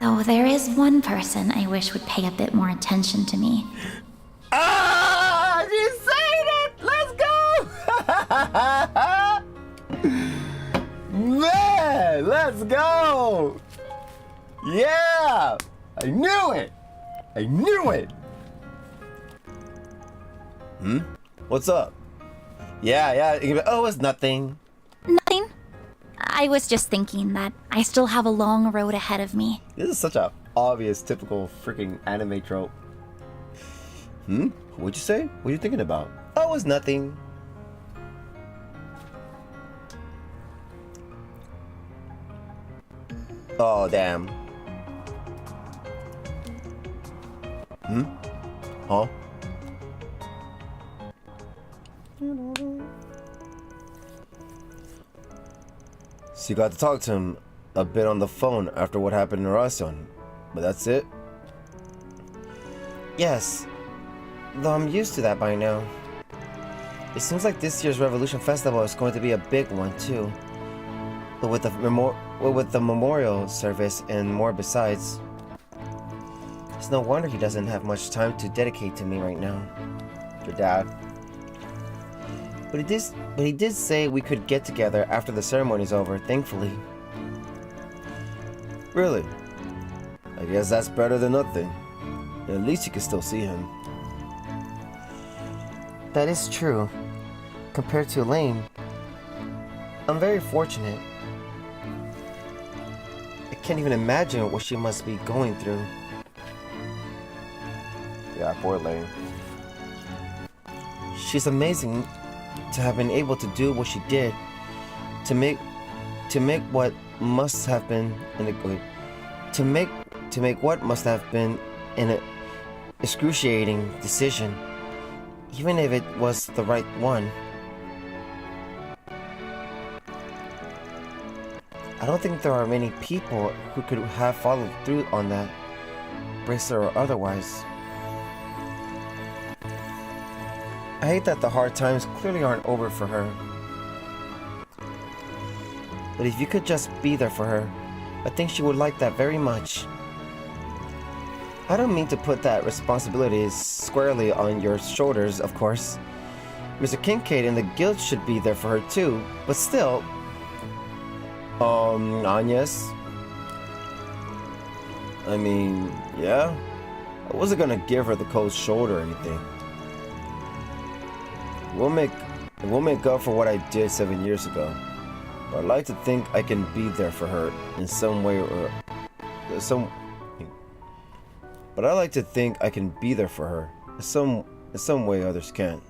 Though there is one person I wish would pay a bit more attention to me. Ah! She's saying it! Let's go! Man, let's go! Yeah! I knew it! I knew it! What's up? Yeah. Oh, it's nothing. Nothing. I was just thinking that I still have a long road ahead of me. This is such a obvious, typical freaking anime trope. What'd you say? What are you thinking about? Oh, it's nothing. Oh, damn. Huh? So you got to talk to him a bit on the phone after what happened in Rason, but that's it? Yes, though I'm used to that by now. It seems like this year's Revolution Festival is going to be a big one too, but with the memorial service and more besides. It's no wonder he doesn't have much time to dedicate to me right now. Your dad. But he did say we could get together after the ceremony's over, thankfully. Really? I guess that's better than nothing. At least you can still see him. That is true. Compared to Elaine, I'm very fortunate. I can't even imagine what she must be going through. Yeah, poor Elaine. She's amazing to have been able to do what she did, to make what must have been what must have been an excruciating decision, even if it was the right one. I don't think there are many people who could have followed through on that, bracer or otherwise. I hate that the hard times clearly aren't over for her. But if you could just be there for her, I think she would like that very much. I don't mean to put that responsibility squarely on your shoulders, of course. Mr. Kincaid and the guild should be there for her too, but still... Agnes? I mean, yeah? I wasn't gonna give her the cold shoulder or anything. We'll make up for what I did 7 years ago. But I'd like to think I can be there for her in some way or But I like to think I can be there for her in some way others can't.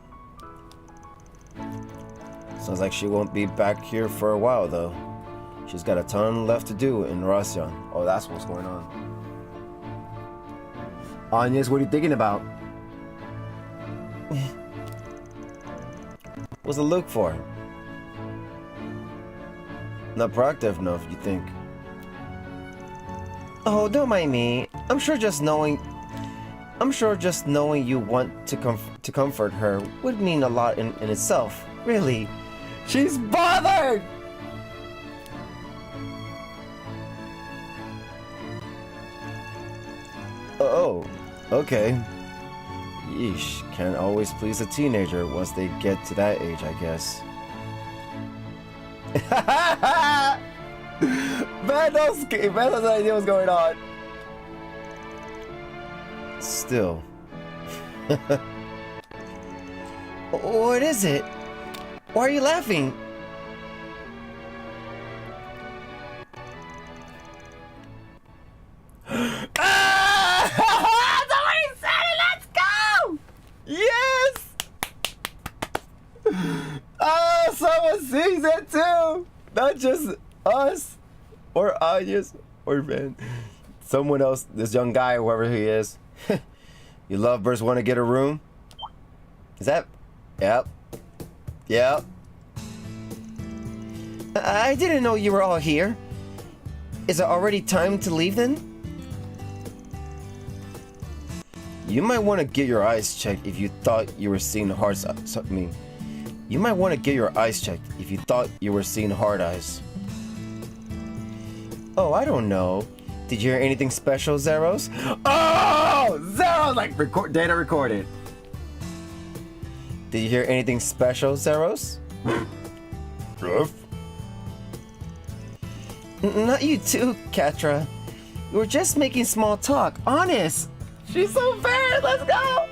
Sounds like she won't be back here for a while though. She's got a ton left to do in Rasion. Oh, that's what's going on. Agnes, what are you thinking about? What's the look for? Not proactive enough, you think? Oh, don't mind me. I'm sure just knowing you want to comfort her would mean a lot in itself. Really. She's bothered! Oh, okay. Yeesh, can't always please a teenager once they get to that age, I guess. Man knows no idea what's going on. Still. What is it? Why are you laughing? Somebody said it! Let's go! Yes! Oh, someone sings it too! Not just us, or Agnes, or Ben. Someone else, this young guy, whoever he is. You lovebirds want to get a room? Is that? Yep. Yep. I didn't know you were all here. Is it already time to leave then? You might want to get your eyes checked if you thought you were seeing hearts. You might want to get your eyes checked if you thought you were seeing hard eyes. Oh, I don't know. Did you hear anything special, Zeros? Oh! Zeros! Like, data recorded. Did you hear anything special, Zeros? Ruff? Not you too, Katra. We were just making small talk. Honest! She's so fair! Let's go!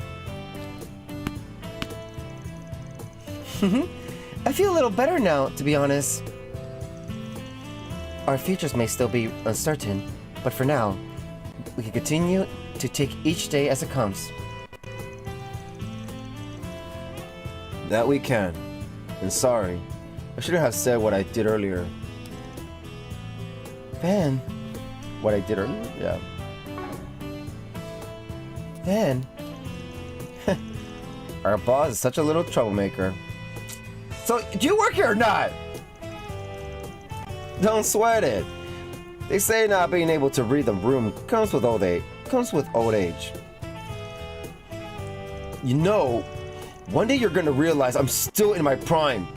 I feel a little better now, to be honest. Our futures may still be uncertain, but for now, we can continue to take each day as it comes. That we can. And sorry, I shouldn't have said what I did earlier. Ben, what I did earlier? Yeah. Ben, our boss is such a little troublemaker. So, do you work here or not? Don't sweat it. They say not being able to read the room comes with old age. You know, one day you're gonna realize I'm still in my prime.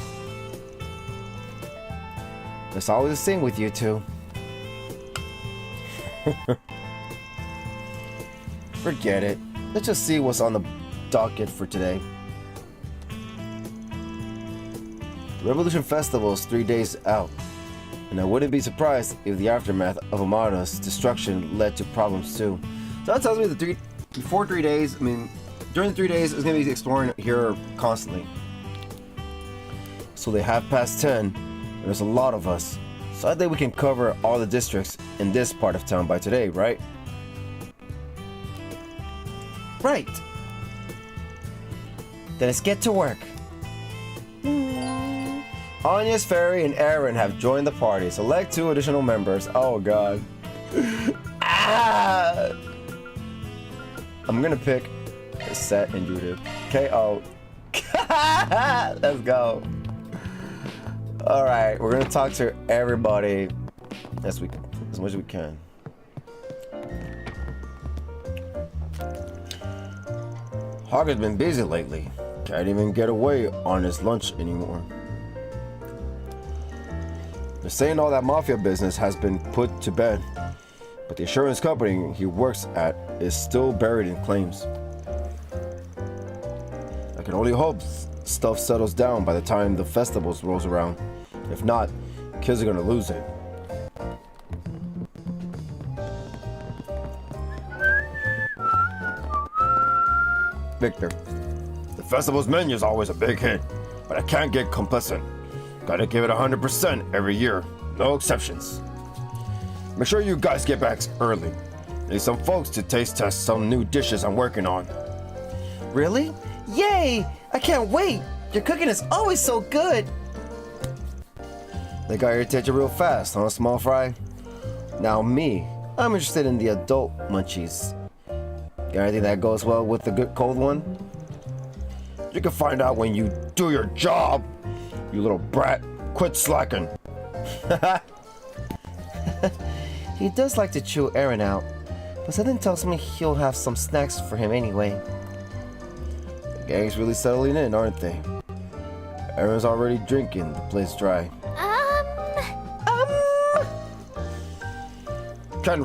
It's always the same with you two. Forget it. Let's just see what's on the docket for today. The Revolution Festival is 3 days out, and I wouldn't be surprised if the aftermath of Amada's destruction led to problems too. So that tells me that before 3 days, during the 3 days, it's going to be exploring here constantly. So they have past 10, and there's a lot of us. So I think we can cover all the districts in this part of town by today, right? Right. Then let's get to work. Anya's Fairy and Aaron have joined the party. Select 2 additional members. Oh god. I'm gonna pick Set and Judith. KO. Let's go. Alright, we're gonna talk to everybody as much as we can. Hog has been busy lately. Can't even get away on his lunch anymore. They're saying all that mafia business has been put to bed, but the insurance company he works at is still buried in claims. I can only hope stuff settles down by the time the festivals rolls around. If not, kids are gonna lose it. Victor. The festival's menu is always a big hit, but I can't get complacent. Gotta give it 100% every year, no exceptions. Make sure you guys get back early. Need some folks to taste test some new dishes I'm working on. Really? Yay! I can't wait! Your cooking is always so good! They got your attention real fast, huh, small fry? Now me, I'm interested in the adult munchies. Got anything that goes well with the good cold one? You can find out when you do your job, you little brat. Quit slacking. He does like to chew Aaron out, but something tells me he'll have some snacks for him anyway. The gang's really settling in, aren't they? Aaron's already drinking the place dry. Can't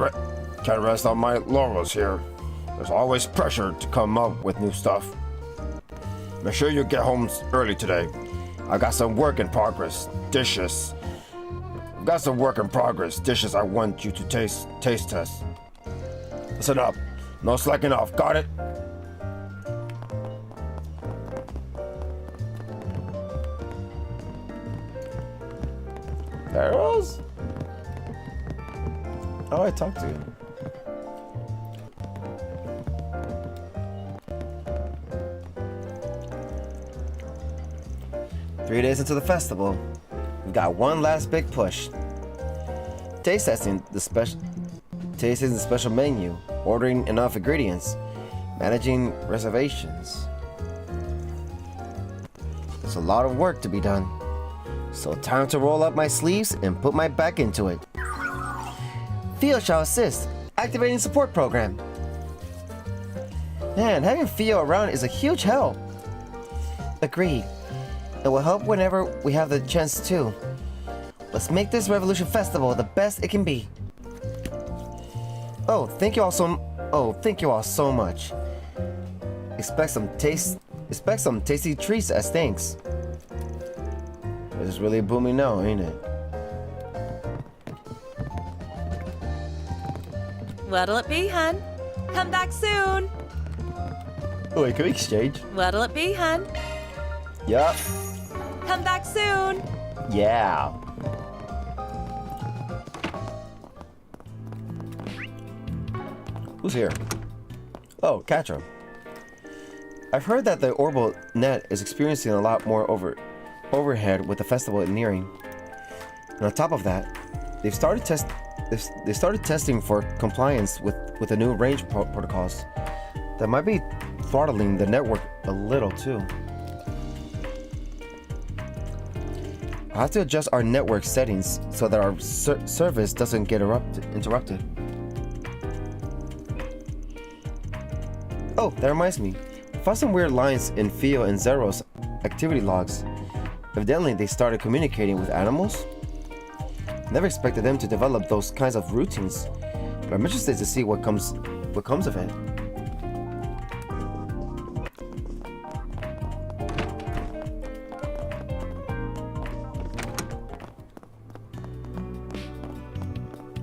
rest on my laurels here. There's always pressure to come up with new stuff. Make sure you get home early today. I got some work in progress dishes. I want you to taste test. Listen up. No slacking off. Got it? Arrows? Oh, I talked to you. Three days into the festival, we've got one last big push. Tasting the special menu, ordering enough ingredients, managing reservations. There's a lot of work to be done, so time to roll up my sleeves and put my back into it. Theo shall assist, activating support program. Man, having Theo around is a huge help. Agreed. It will help whenever we have the chance to. Let's make this Revolution Festival the best it can be. Thank you all so much. Expect some tasty treats as thanks. It's really booming now, ain't it? What'll it be, hun? Come back soon. Wait, can we exchange? What'll it be, hun? Yup. Come back soon. Yeah. Who's here? Oh, Katra. I've heard that the orbital net is experiencing a lot more overhead with the festival nearing. And on top of that, they started testing for compliance with the new range protocols that might be throttling the network a little too. I'll have to adjust our network settings so that our service doesn't get interrupted. Oh, that reminds me. I found some weird lines in Theo and Zero's activity logs. Evidently, they started communicating with animals. Never expected them to develop those kinds of routines, but I'm interested to see what comes of it.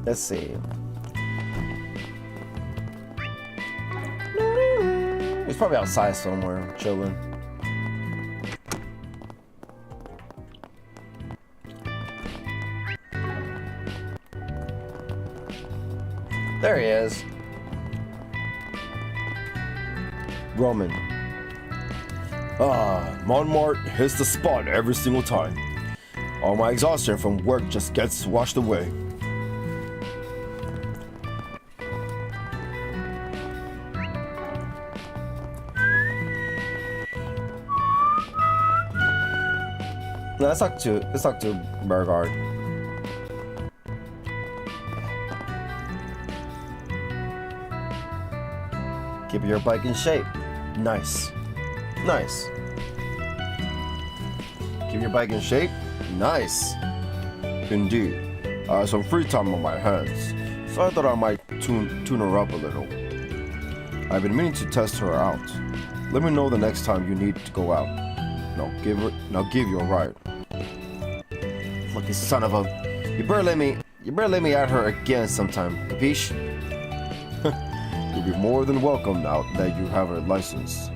Let's see. He's probably outside somewhere, chilling. There he is. Roman. Montmartre hits the spot every single time. All my exhaustion from work just gets washed away. Let's talk to Burgard. Keep your bike in shape. Nice. Keep your bike in shape. Nice. Indeed. I have some free time on my hands, so I thought I might tune her up a little. I've been meaning to test her out. Let me know the next time you need to go out. I'll give you a ride. Fucking son of a... You better let me at her again sometime, capiche? You'll be more than welcome now that you have a license.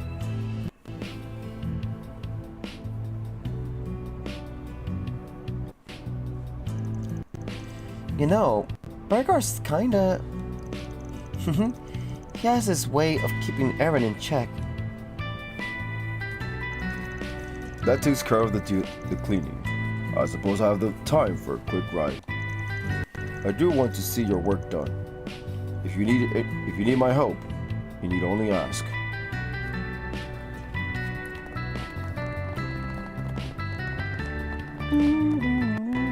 You know, Burgard's kinda... He has this way of keeping Aaron in check. That takes care of the cleaning. I suppose I have the time for a quick ride. I do want to see your work done. If you need my help, You need only ask.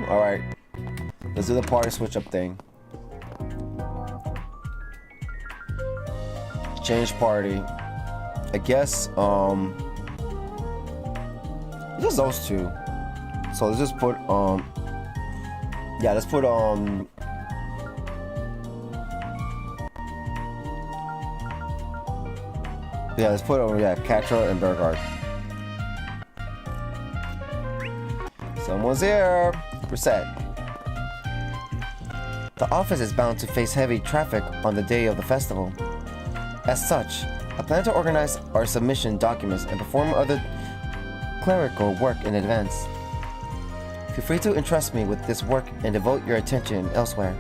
Alright. Let's do the party switch up thing. Change party. I guess, just those two. So let's just put, yeah, let's put, yeah, let's put, yeah, Catra and Bergard. Someone's here. We're set. The office is bound to face heavy traffic on the day of the festival. As such, I plan to organize our submission documents and perform other clerical work in advance. Feel free to entrust me with this work and devote your attention elsewhere.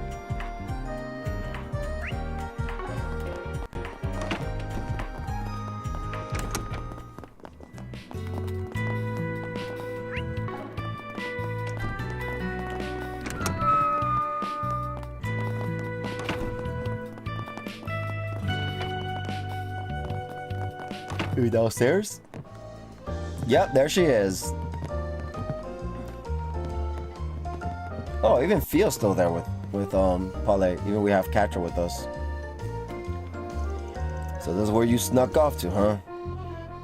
Are you downstairs? Yep, there she is. Oh, even Fio's still there with Palais. Even we have Catra with us. So this is where you snuck off to, huh?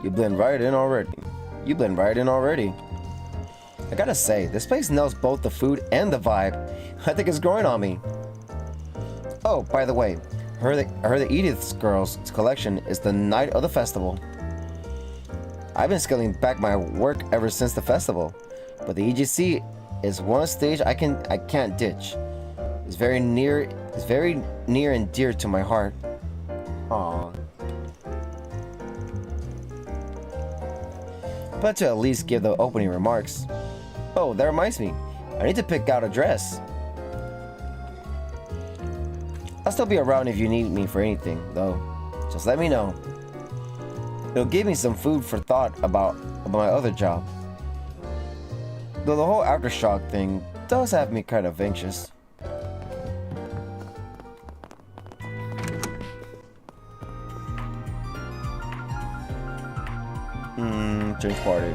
You blend right in already. I gotta say, this place nails both the food and the vibe. I think it's growing on me. Oh, by the way, I heard the Edith's Girls collection is the night of the festival. I've been scaling back my work ever since the festival, but the EGC is one stage I can't ditch. It's very near and dear to my heart. Aww. But to at least give the opening remarks. Oh, that reminds me. I need to pick out a dress. I'll still be around if you need me for anything, though. Just let me know. It'll give me some food for thought about my other job. Though the whole aftershock thing does have me kind of anxious. Change party.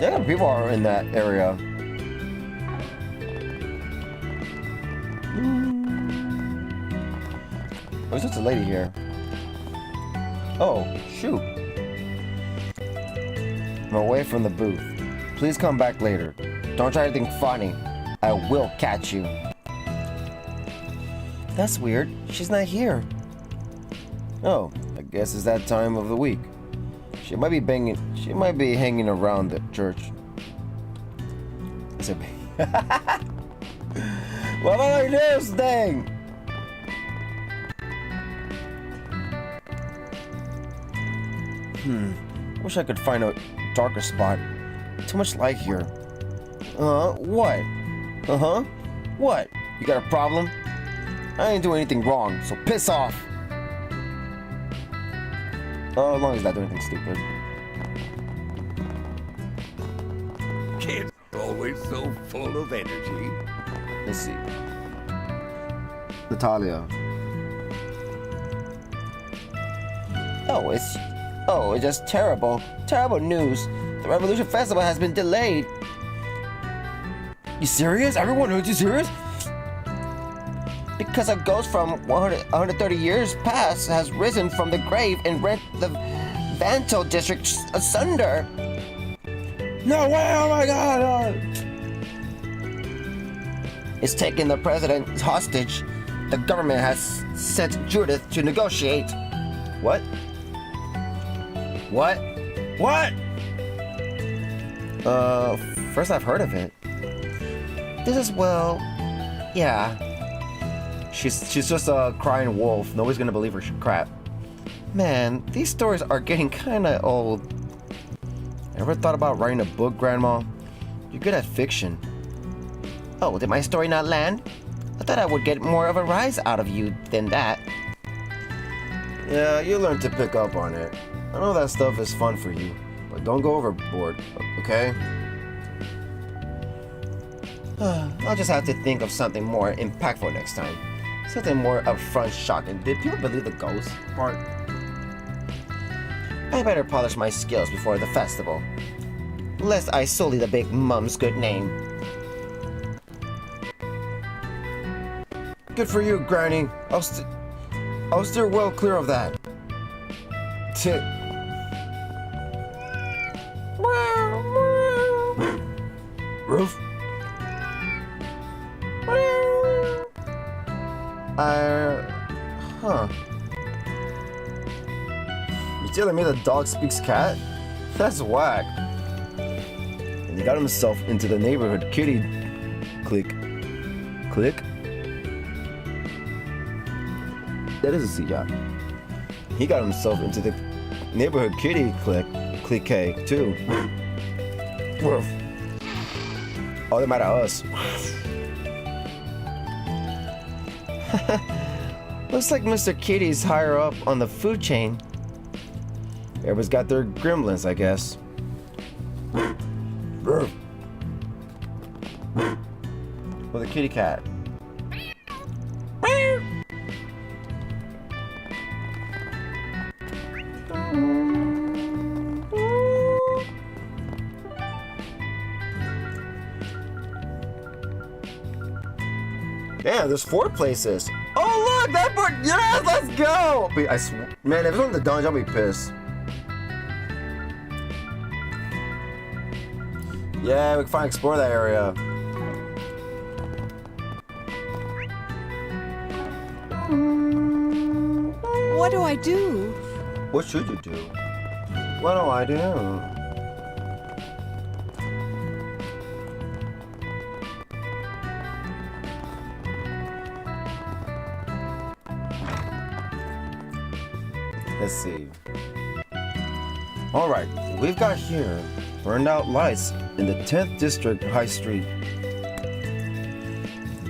Yeah, people are in that area. Oh, there's just a lady here. Oh, shoot. I'm away from the booth. Please come back later. Don't try anything funny. I will catch you. That's weird. She's not here. Oh, I guess it's that time of the week. She might be hanging around the church. Is it? What about this thing? Wish I could find a darker spot. Too much light here. What? What? You got a problem? I ain't doing anything wrong, so piss off. Oh, as long as not doing anything stupid. Kids are always so full of energy. Let's see. Natalia. Oh, it's just terrible. Terrible news. The Revolution Festival has been delayed. You serious? Everyone knows you serious? Because a ghost from 130 years past has risen from the grave and rent the Vantil district asunder. No way! Oh my god! It's taking the president hostage. The government has sent Judith to negotiate. What? What? What? First I've heard of it. This is, well, yeah. She's just a crying wolf. Nobody's gonna believe her crap. Man, these stories are getting kinda old. Ever thought about writing a book, Grandma? You're good at fiction. Oh, did my story not land? I thought I would get more of a rise out of you than that. Yeah, you learn to pick up on it. I know that stuff is fun for you, but don't go overboard, okay? I'll just have to think of something more impactful next time. Something more upfront shocking. Did people believe the ghost part? I better polish my skills before the festival, lest I sully the big mum's good name. Good for you, Granny. I'll steer well clear of that. Roof? Huh. You telling me the dog speaks cat? That's whack. And he got himself into the neighborhood kitty clique. Clique? That is a C job. He got himself into the neighborhood kitty clique too. Woof. Oh, they're mad at us. Looks like Mr. Kitty's higher up on the food chain. Everybody's got their gremlins, I guess. Or the kitty cat. Damn, there's 4 places. Oh look, that part. Yes, let's go. Man, if it's on the dungeon, I'll be pissed. Yeah, we can finally explore that area. What do I do? What should you do? What do I do? Let's see. Alright, we've got here burned out lights in the 10th District High Street.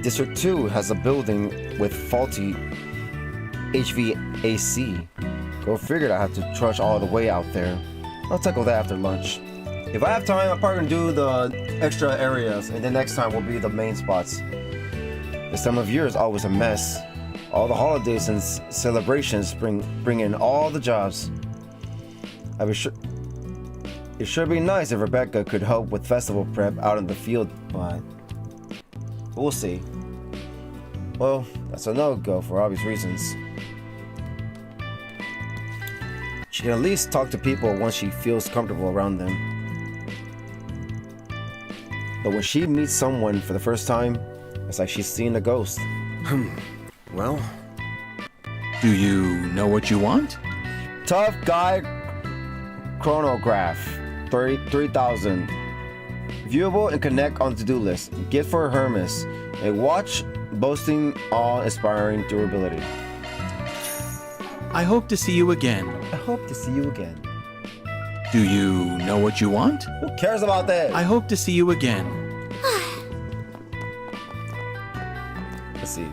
District 2 has a building with faulty HVAC. Go figure I have to trudge all the way out there. I'll tackle that after lunch. If I have time, I'm probably gonna do the extra areas, and then next time will be the main spots. This time of year is always a mess. All the holidays and celebrations bring in all the jobs. It should be nice if Rebecca could help with festival prep out in the field, but we'll see. Well, that's a no-go for obvious reasons. She can at least talk to people once she feels comfortable around them. But when she meets someone for the first time, it's like she's seeing a ghost. Well, do you know what you want? Tough guy chronograph, 33,000. Viewable and connect on to-do list. Gift for Hermes. A watch boasting awe-inspiring durability. I hope to see you again. I hope to see you again. Do you know what you want? Who cares about that? I hope to see you again. Let's see.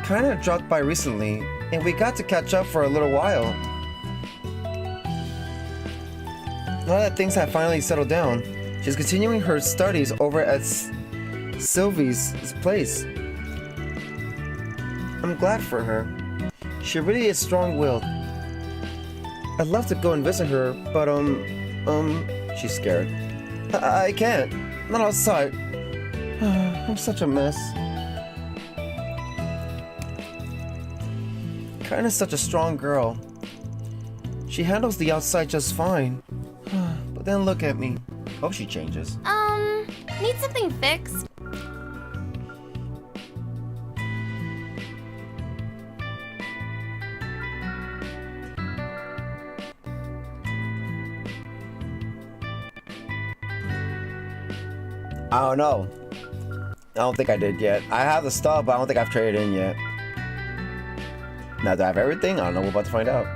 Kinda dropped by recently, and we got to catch up for a little while. Now that things have finally settled down, she's continuing her studies over at Sylvie's place. I'm glad for her. She really is strong-willed. I'd love to go and visit her, but she's scared. I can't. Not outside. I'm such a mess. Kinda such a strong girl. She handles the outside just fine. But then look at me. Hope she changes. Need something fixed? I don't know. I don't think I did yet. I have the stuff, but I don't think I've traded in yet. Now that I have everything, I don't know. We're about to find out.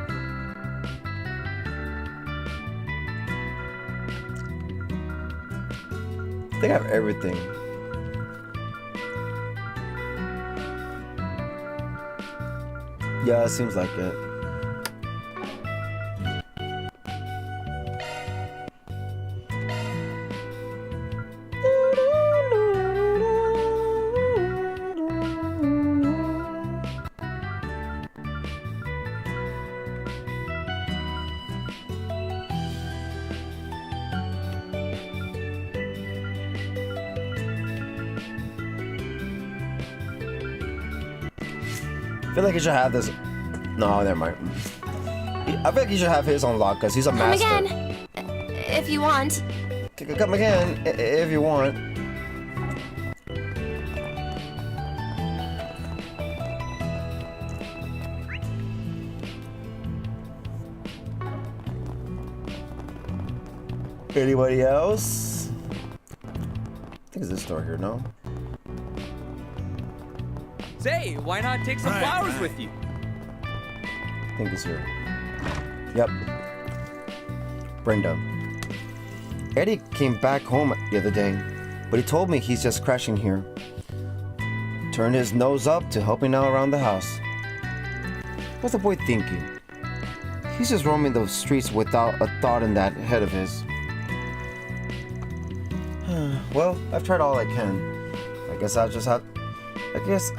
think I have everything. Yeah, it seems like it. I feel like he should have this. No, never mind. I feel like he should have his unlocked because he's a master. Come again, if you want. Come again, if you want. Anybody else? I think it's this store here, no? Say, why not take some flowers with you? I think it's here. Yep. Brenda. Eddie came back home the other day, but he told me he's just crashing here. Turned his nose up to helping out around the house. What's the boy thinking? He's just roaming the streets without a thought in that head of his. Well, I've tried all I can. I guess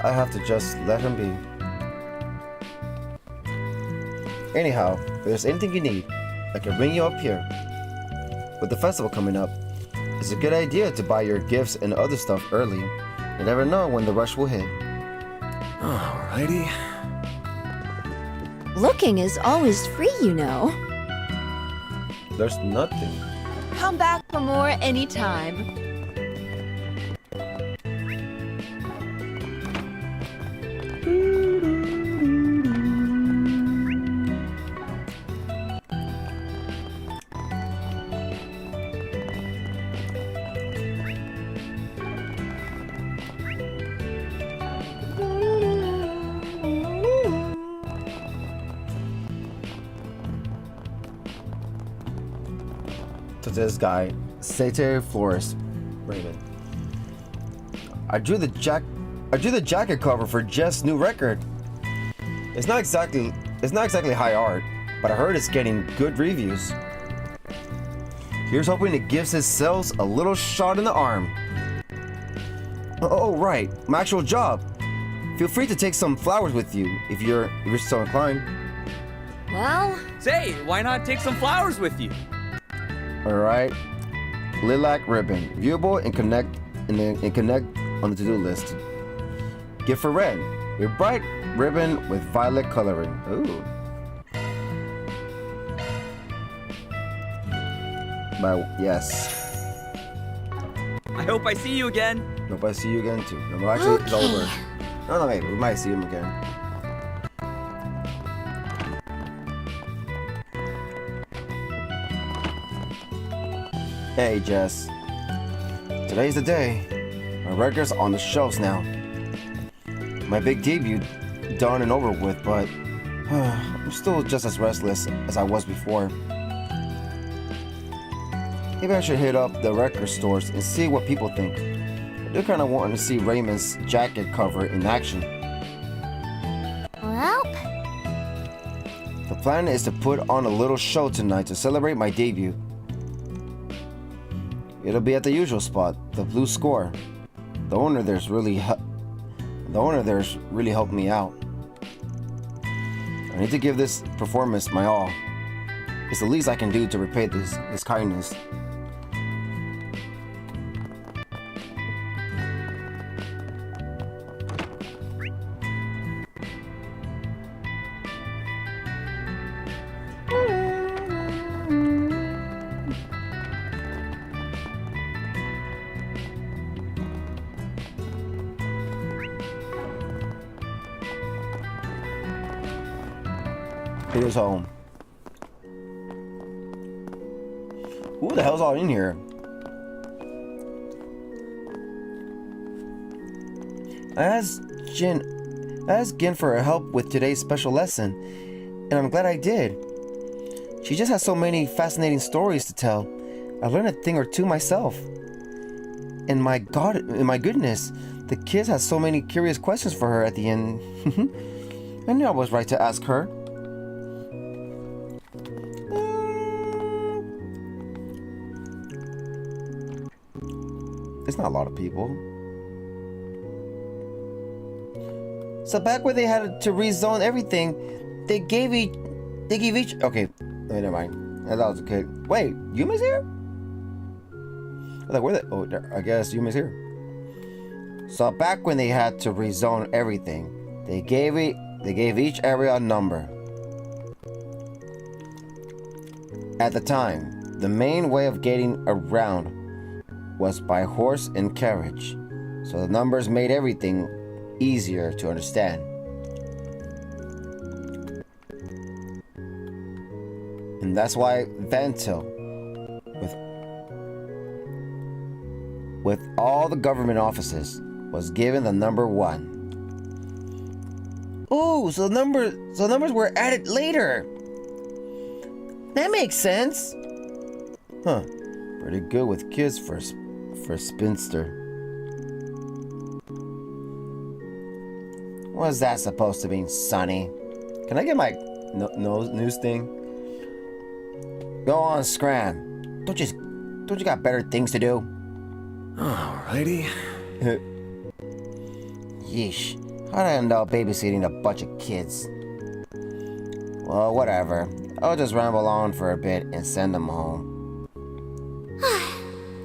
I have to just let him be. Anyhow, if there's anything you need, I can bring you up here. With the festival coming up, it's a good idea to buy your gifts and other stuff early. You never know when the rush will hit. Alrighty. Looking is always free, you know. There's nothing. Come back for more anytime. To this guy, Taty Florist, Raymond. I drew the jacket cover for Jeff's new record. It's not exactly high art, but I heard it's getting good reviews. Here's hoping it gives his sales a little shot in the arm. Oh right, my actual job. Feel free to take some flowers with you if you're so inclined. Well, say, why not take some flowers with you? Alright. Lilac ribbon. Viewable and connect on the to-do list. Gift for Red. A bright ribbon with violet coloring. Ooh. Yes. I hope I see you again. Hope I see you again too. No, actually, it's over. No, maybe. We might see him again. Hey, Jess. Today's the day. My record's on the shelves now. My big debut done and over with, but I'm still just as restless as I was before. Maybe I should hit up the record stores and see what people think. They're kind of wanting to see Raymond's jacket cover in action. Well, the plan is to put on a little show tonight to celebrate my debut. It'll be at the usual spot, the Blue Score. The owner there's really helped me out. I need to give this performance my all. It's the least I can do to repay his kindness. Here's home. Who the hell's all in here? I asked Gin for her help with today's special lesson, and I'm glad I did. She just has so many fascinating stories to tell. I learned a thing or two myself. And my goodness, the kids had so many curious questions for her at the end. I knew I was right to ask her. It's not a lot of people. So back where they had to rezone everything, they gave each. Okay, never mind. I thought it was a kid. Wait, Yumi's here? Like where the? Oh, I guess Yumi's here. So back when they had to rezone everything, they gave each area a number. At the time, the main way of getting around was by horse and carriage, so the numbers made everything easier to understand. And that's why Vantil, with all the government offices, was given the number 1. Oh, so numbers were added later. That makes sense. Huh. Pretty good with kids for a spinster. What's that supposed to mean, Sonny? Can I get my news thing? Go on, Scram. Don't you got better things to do? Alrighty. Yeesh. How'd I end up babysitting a bunch of kids? Well, whatever. I'll just ramble on for a bit and send them home.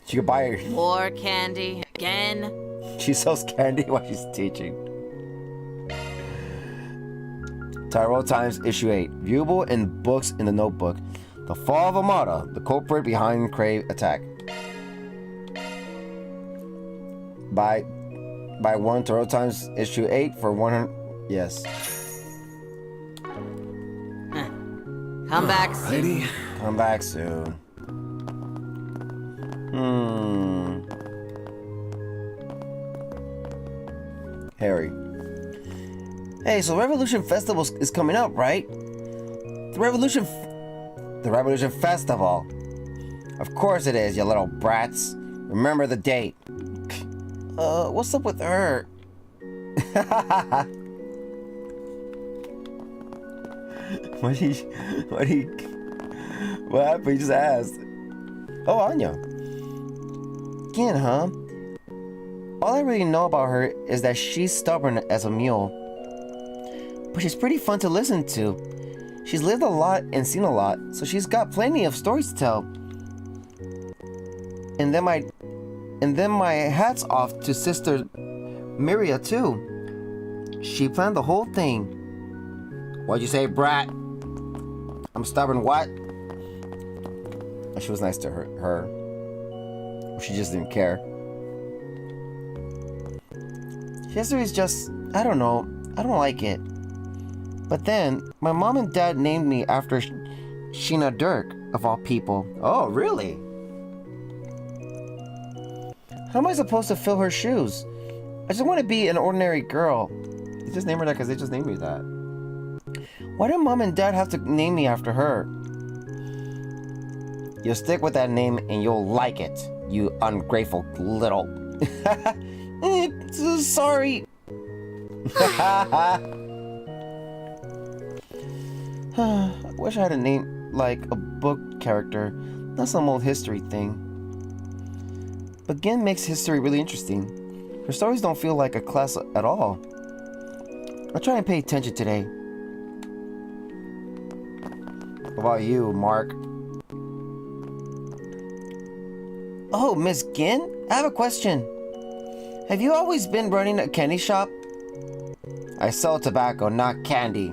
She could buy her. More candy again. She sells candy while she's teaching. Tyrell Times, Issue 8. Viewable in books in the notebook. The Fall of Amada, the culprit behind Crave attack. By 1, Tyrell Times, Issue 8 for 100. Yes. Come back soon. Come back soon. Harry. Hey, so Revolution Festival is coming up, right? The Revolution Festival. Of course it is, you little brats. Remember the date. What's up with her? What happened? He just asked. Oh, Anya. Again, huh? All I really know about her is that she's stubborn as a mule. But she's pretty fun to listen to. She's lived a lot and seen a lot, so she's got plenty of stories to tell. And then my hat's off to Sister Miria too. She planned the whole thing. What'd you say, brat? I'm stubborn what? She was nice to her. She just didn't care. History's just, I don't know. I don't like it. But then, my mom and dad named me after Sheena Dirk, of all people. Oh, really? How am I supposed to fill her shoes? I just want to be an ordinary girl. They just named her that because they just named me that. Why do mom and dad have to name me after her? You'll stick with that name and you'll like it, you ungrateful little... Sorry. I wish I had a name like a book character, not some old history thing. But Gen makes history really interesting. Her stories don't feel like a class at all. I'll try and pay attention today. What about you, Mark? Oh, Miss Gen? I have a question. Have you always been running a candy shop? I sell tobacco, not candy.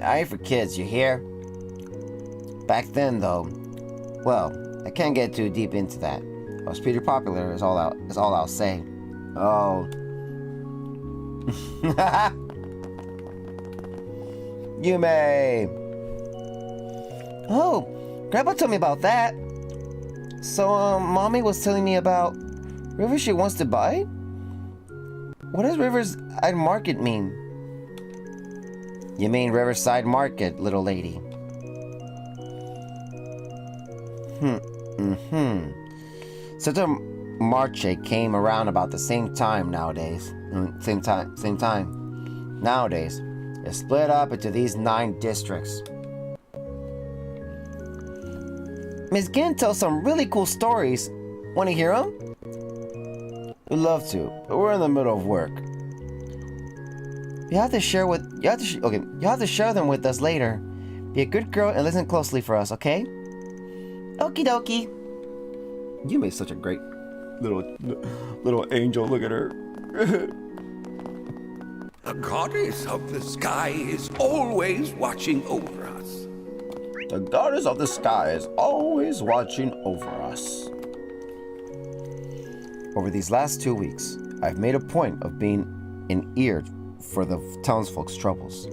I ain't for kids, you hear? Back then, though, well, I can't get too deep into that. I was pretty popular, is all I'll say. Oh. Yume! Oh, Grandpa told me about that. So, Mommy was telling me about River she wants to buy? What does Riverside Market mean? You mean Riverside Market, little lady. Such a marche came around about the same time nowadays. Same time. Nowadays, it's split up into these 9 districts. Miss Gin tells some really cool stories. Want to hear them? We'd love to, but we're in the middle of work. You have to share them with us later. Be a good girl and listen closely for us, okay? Okie dokie. You made such a great little angel. Look at her. The goddess of the sky is always watching over us. The goddess of the sky is always watching over us. Over these last 2 weeks, I've made a point of being an ear for the townsfolk's troubles.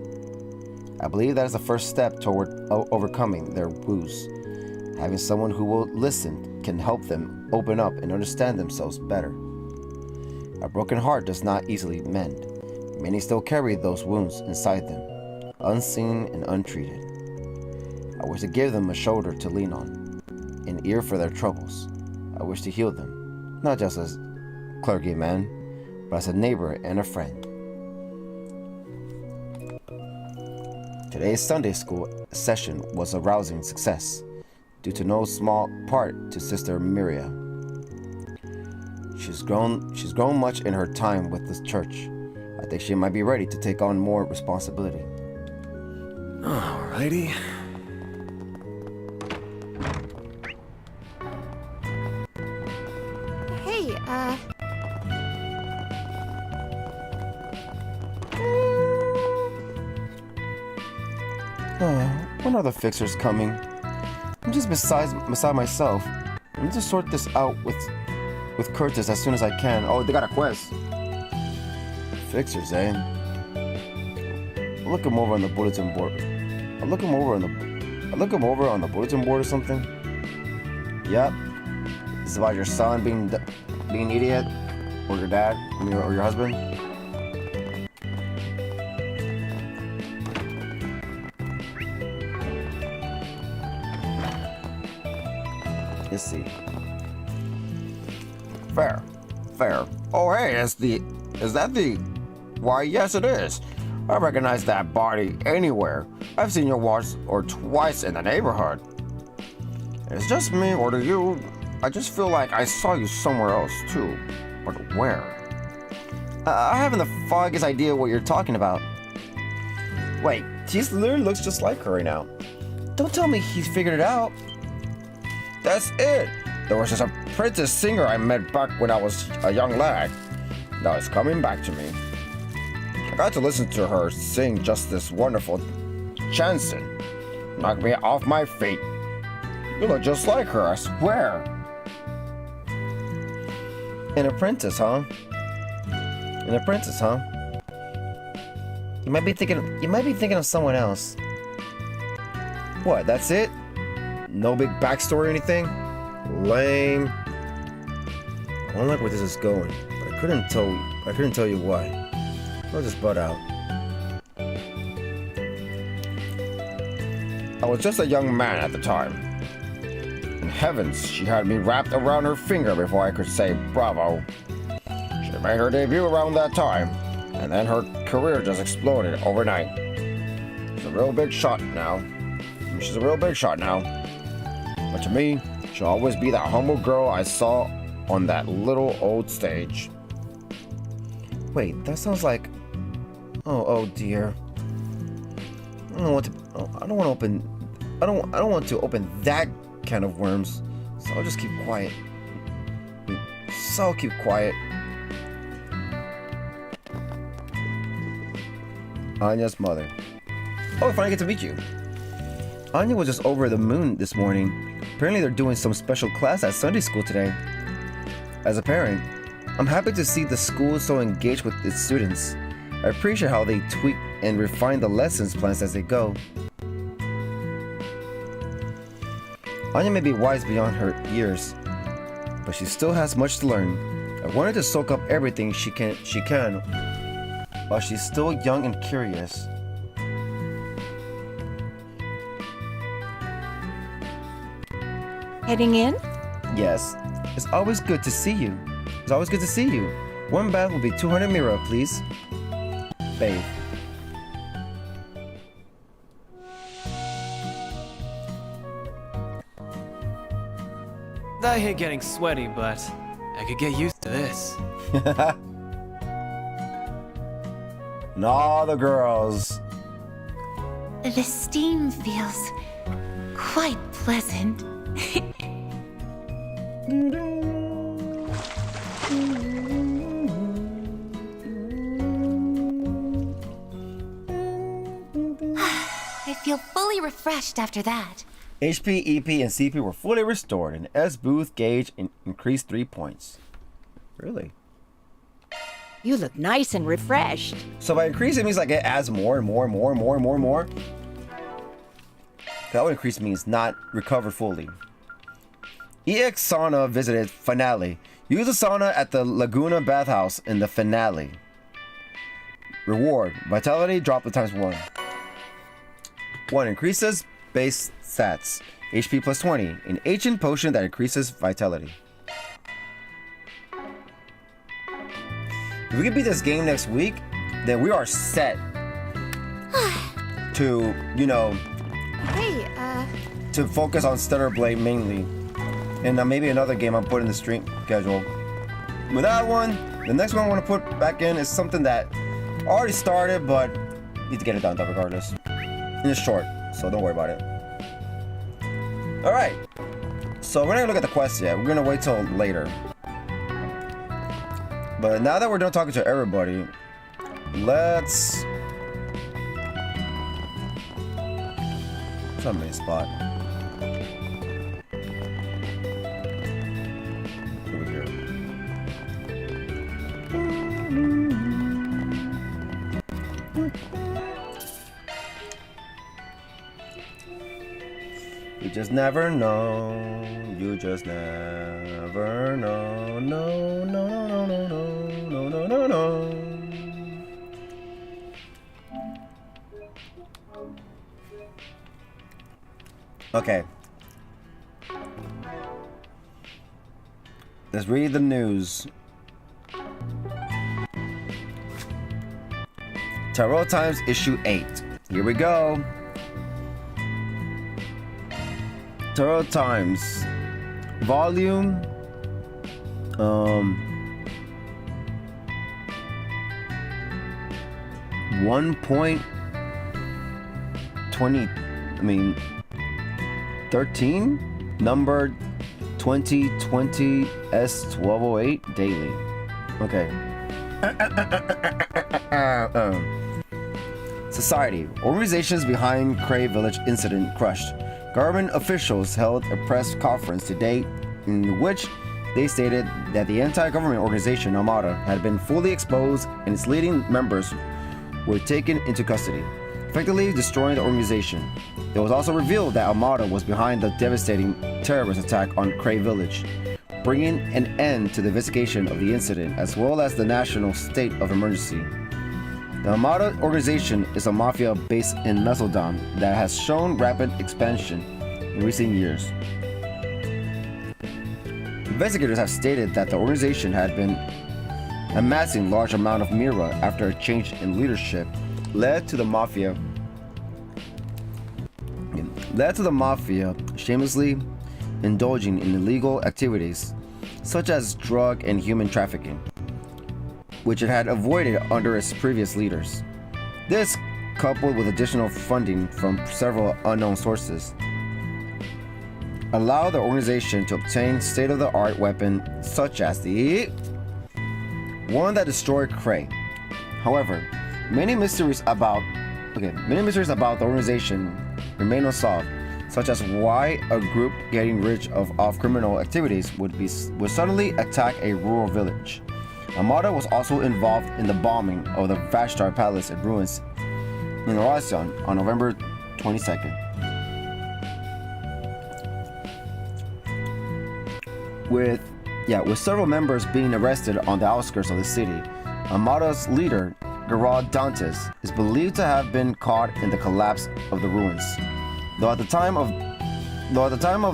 I believe that is the first step toward overcoming their woes. Having someone who will listen can help them open up and understand themselves better. A broken heart does not easily mend. Many still carry those wounds inside them, unseen and untreated. I wish to give them a shoulder to lean on, an ear for their troubles. I wish to heal them, not just as clergyman, but as a neighbor and a friend. Today's Sunday school session was a rousing success, due to no small part to Sister Miria. She's grown much in her time with the church. I think she might be ready to take on more responsibility. Alrighty. Hey, When are the fixers coming? I'm just beside myself. I need to sort this out with Curtis as soon as I can. Oh, they got a quest. Fixers, eh? I'll look him over on the bulletin board. I'll look him over on the bulletin board or something. Yep. It's about your son being an idiot, or your dad, or your husband. Let's see. Fair. Oh, hey, is that the? Why, yes, it is. I recognize that body anywhere. I've seen you once or twice in the neighborhood. It's just me, or do you? I just feel like I saw you somewhere else too, but where? I haven't the foggiest idea what you're talking about. Wait, she literally looks just like her right now. Don't tell me he's figured it out. That's it. There was just a princess singer I met back when I was a young lad. Now it's coming back to me. I got to listen to her sing just this wonderful chanson. Knocked me off my feet. You look just like her, I swear. An apprentice, huh? You might be thinking of someone else. What, that's it? No big backstory or anything? Lame. I don't like where this is going, but I couldn't tell you why. I'll just butt out. I was just a young man at the time. In heavens, she had me wrapped around her finger before I could say bravo. She made her debut around that time, and then her career just exploded overnight. She's a real big shot now. But to me, she'll always be that humble girl I saw on that little old stage. Wait, that sounds like... Oh dear. I don't want to open that can of worms, so I'll just keep quiet. Anya's mother. Oh, I finally get to meet you. Anya was just over the moon this morning. Apparently they're doing some special class at Sunday school today. As a parent, I'm happy to see the school so engaged with its students. I appreciate how they tweak and refine the lessons plans as they go. Anya may be wise beyond her years, but she still has much to learn. I want her to soak up everything she can while she's still young and curious. Heading in? Yes. It's always good to see you. It's always good to see you. One bath will be 200 mira, please. Bathe. I hate getting sweaty, but I could get used to this. And all the girls. The steam feels quite pleasant. I feel fully refreshed after that. HP, EP, and CP were fully restored, and S Booth gauge increased 3 points. Really? You look nice and refreshed. So by increase, it means like it adds more and more and more and more and more and more. That would increase means not recover fully. EX Sauna visited finale. Use the sauna at the Laguna bathhouse in the finale. Reward. Vitality drop the ×1. 1 increases base stats. HP plus 20. An ancient potion that increases vitality. If we can beat this game next week, then we are set to, you know, Hey, to focus on Stellar Blade mainly. And maybe another game I'll put in the stream schedule. With that one, the next one I want to put back in is something that already started, but need to get it done regardless. And it's short, so don't worry about it. Alright, so we're not gonna look at the quest yet. We're gonna wait till later. But now that we're done talking to everybody, let's... Some main spot. Over here. You just never know. You just never know. No, no, no, no, no, no, no, no, no. Okay. Let's read the news. Tarot Times issue 8. Here we go. Tarot Times volume 13, number 2020 S1208 daily. Okay. Society. Organizations behind Cray Village incident crushed. Government officials held a press conference today in which they stated that the anti-government organization Armada had been fully exposed and its leading members were taken into custody, effectively destroying the organization. It was also revealed that Armada was behind the devastating terrorist attack on Cray Village, bringing an end to the investigation of the incident as well as the national state of emergency. The Armada organization is a mafia based in Macedon that has shown rapid expansion in recent years. Investigators have stated that the organization had been amassing large amount of mira after a change in leadership led to the mafia shamelessly indulging in illegal activities such as drug and human trafficking, which it had avoided under its previous leaders. This, coupled with additional funding from several unknown sources, allowed the organization to obtain state-of-the-art weapons such as the one that destroyed Cray. However, many mysteries about the organization remain unsolved, such as why a group getting rich off criminal activities would suddenly attack a rural village. Armada was also involved in the bombing of the Vashtar Palace in ruins in Oracion on November 22nd. With several members being arrested on the outskirts of the city, Armada's leader, Gerard Dantes, is believed to have been caught in the collapse of the ruins. Though at the time of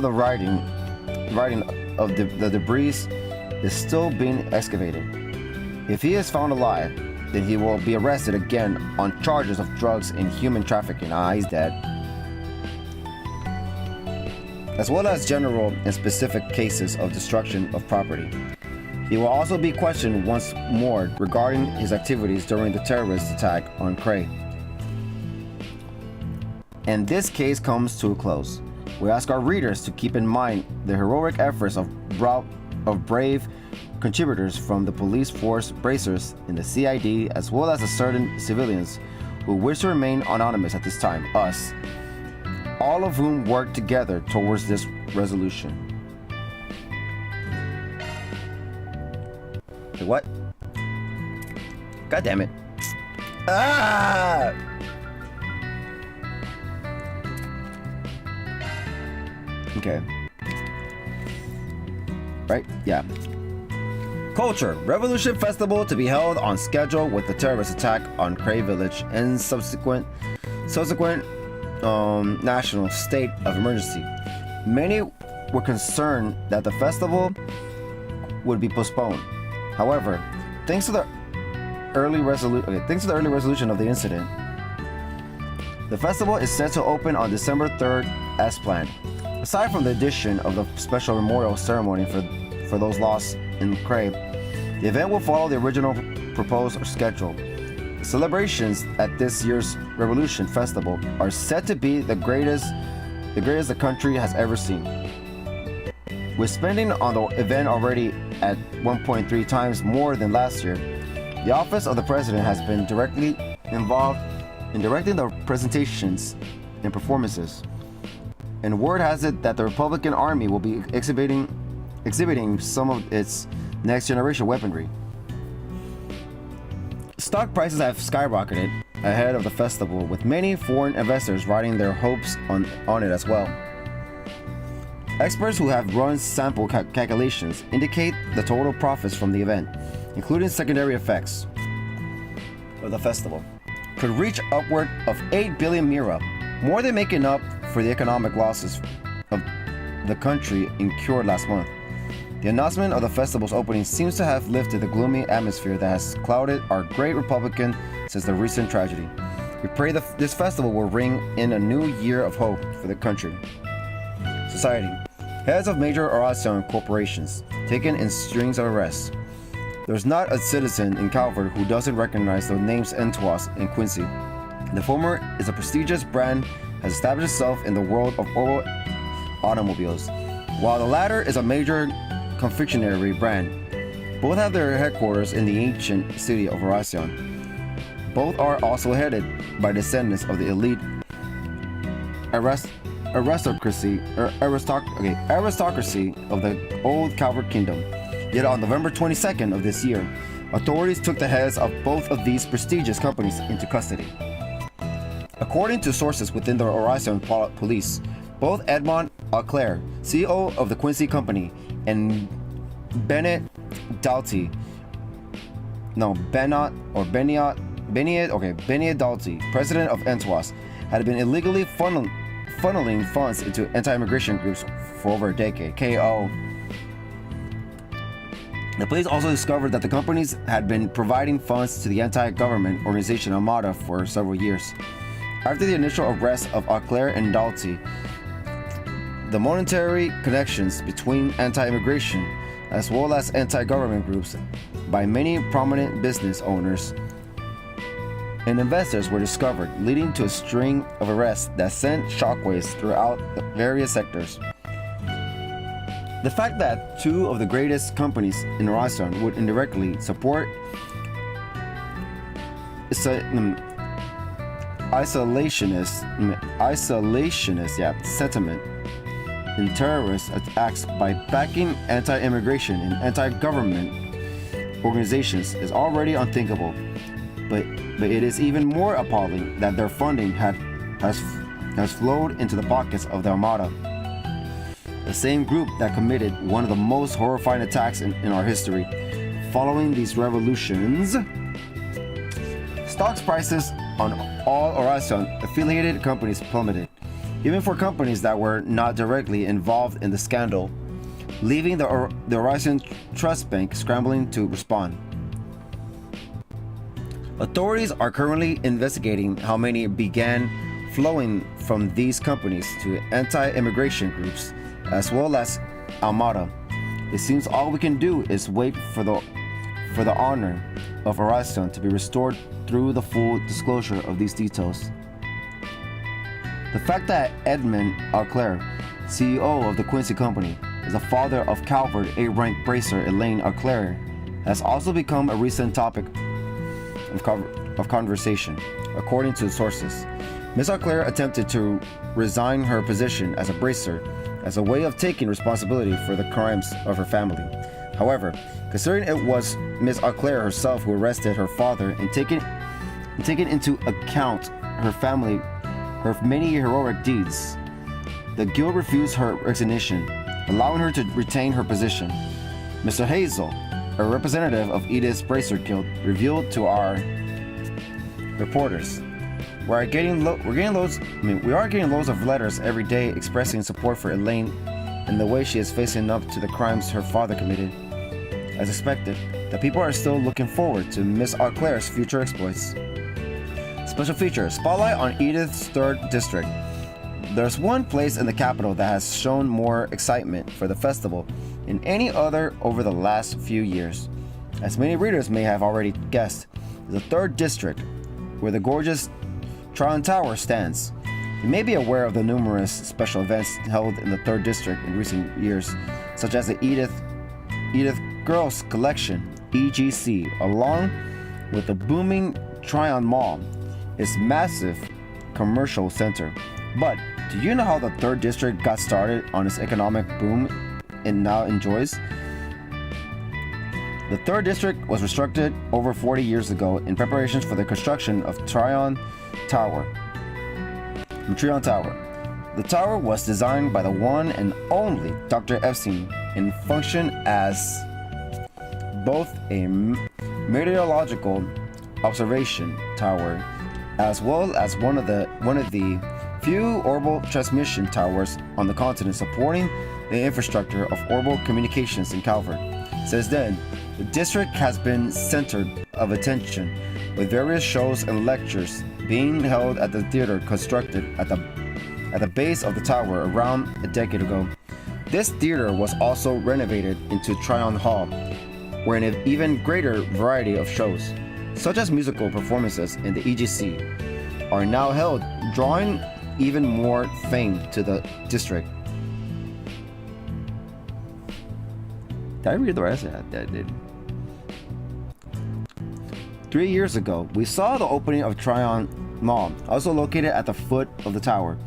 the writing of the debris is still being excavated. If he is found alive, then he will be arrested again on charges of drugs and human trafficking. He's dead. As well as general and specific cases of destruction of property. He will also be questioned once more regarding his activities during the terrorist attack on Cray. And this case comes to a close. We ask our readers to keep in mind the heroic efforts of brave contributors from the police force bracers in the CID, as well as certain civilians who wish to remain anonymous at this time, us, all of whom work together towards this resolution. Wait, what? God damn it. Ah! Okay. Right? Yeah. Culture. Revolution Festival to be held on schedule with the terrorist attack on Cray Village and subsequent national state of emergency. Many were concerned that the festival would be postponed. However, thanks to the early resolution of the incident, the festival is set to open on December 3rd as planned. Aside from the addition of the special memorial ceremony for those lost in Cray, the event will follow the original proposed schedule. The celebrations at this year's Revolution Festival are set to be the greatest the country has ever seen. With spending on the event already at 1.3 times more than last year, the office of the president has been directly involved in directing the presentations and performances. And word has it that the Republican Army will be exhibiting some of its next generation weaponry. Stock prices have skyrocketed ahead of the festival, with many foreign investors riding their hopes on it as well. Experts who have run sample calculations indicate the total profits from the event, including secondary effects of the festival, could reach upward of 8 billion mira, more than making up for the economic losses of the country incurred last month. The announcement of the festival's opening seems to have lifted the gloomy atmosphere that has clouded our great Republican since the recent tragedy. We pray that this festival will ring in a new year of hope for the country. Society. Heads of major Horizon corporations taken in strings of arrests. There's not a citizen in Calvard who doesn't recognize the names Entwas and Quincy. The former is a prestigious brand, has established itself in the world of oil automobiles, while the latter is a major confectionery brand. Both have their headquarters in the ancient city of Horizon. Both are also headed by descendants of the elite aristocracy of the old Calvard kingdom. Yet on November 22nd of this year, authorities took the heads of both of these prestigious companies into custody. According to sources within the Horizon police, both Edmond Auclair, CEO of the Quincy Company, and Beniot Dalty, president of Entwas, had been illegally funneling funds into anti-immigration groups for over a decade. KO. The police also discovered that the companies had been providing funds to the anti-government organization Armada for several years. After the initial arrest of Auclair and Dalty, the monetary connections between anti-immigration as well as anti-government groups by many prominent business owners and investors were discovered, leading to a string of arrests that sent shockwaves throughout the various sectors. The fact that two of the greatest companies in Horizon would indirectly support isolationist sentiment in terrorist attacks by backing anti-immigration and anti-government organizations is already unthinkable. But it is even more appalling that their funding has flowed into the pockets of the Armada, the same group that committed one of the most horrifying attacks in our history. Following these revolutions, stocks prices on all Horizon affiliated companies plummeted. Even for companies that were not directly involved in the scandal, leaving the Horizon Trust Bank scrambling to respond. Authorities are currently investigating how many began flowing from these companies to anti-immigration groups, as well as Almada. It seems all we can do is wait for the honor of Horizon to be restored through the full disclosure of these details. The fact that Edmund Auclair, CEO of the Quincy Company, is the father of Calvard A-rank bracer Elaine Auclair has also become a recent topic of conversation, according to sources. Ms. Auclair attempted to resign her position as a bracer as a way of taking responsibility for the crimes of her family. However, considering it was Ms. Auclair herself who arrested her father and taking into account her many heroic deeds, the guild refused her resignation, allowing her to retain her position. Mr. Hazel, a representative of Edith's Bracer Guild, revealed to our reporters, we are getting loads of letters every day expressing support for Elaine and the way she is facing up to the crimes her father committed. As expected, the people are still looking forward to Miss Auclair's future exploits. Special feature: spotlight on Edith's 3rd district. There's one place in the capital that has shown more excitement for the festival than any other over the last few years. As many readers may have already guessed, the 3rd district, where the gorgeous Tryon Tower stands. You may be aware of the numerous special events held in the 3rd district in recent years, such as the Edith Girls Collection, EGC, along with the booming Tryon Mall, its massive commercial center. But do you know how the 3rd district got started on its economic boom it now enjoys? The 3rd district was restructured over 40 years ago in preparations for the construction of Tryon Tower. The tower was designed by the one and only Dr. Epstein and functioned as both a meteorological observation tower as well as one of the few orbital transmission towers on the continent supporting the infrastructure of orbital communications in Calvard. Since then, the district has been centered of attention, with various shows and lectures being held at the theater constructed at the base of the tower around a decade ago. This theater was also renovated into Tryon Hall, where an even greater variety of shows, such as musical performances in the EGC, are now held, drawing even more fame to the district. Did I read the rest of that? I did. 3 years ago, we saw the opening of Tryon Mall, also located at the foot of the tower.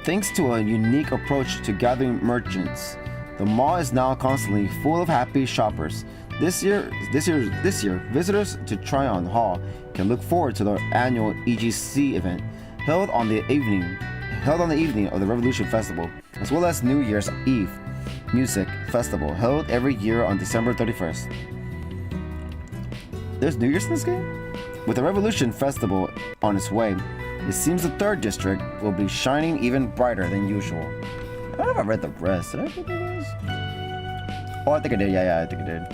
Thanks to a unique approach to gathering merchants, the mall is now constantly full of happy shoppers. This year, visitors to Tryon Hall can look forward to the annual EGC event held on the evening of the Revolution Festival, as well as New Year's Eve Music Festival held every year on December 31st. There's New Year's in this game? With the Revolution Festival on its way, it seems the 3rd district will be shining even brighter than usual. I don't know if I read the rest. Did I read the rest? Oh, I think I did. Yeah, I think I did.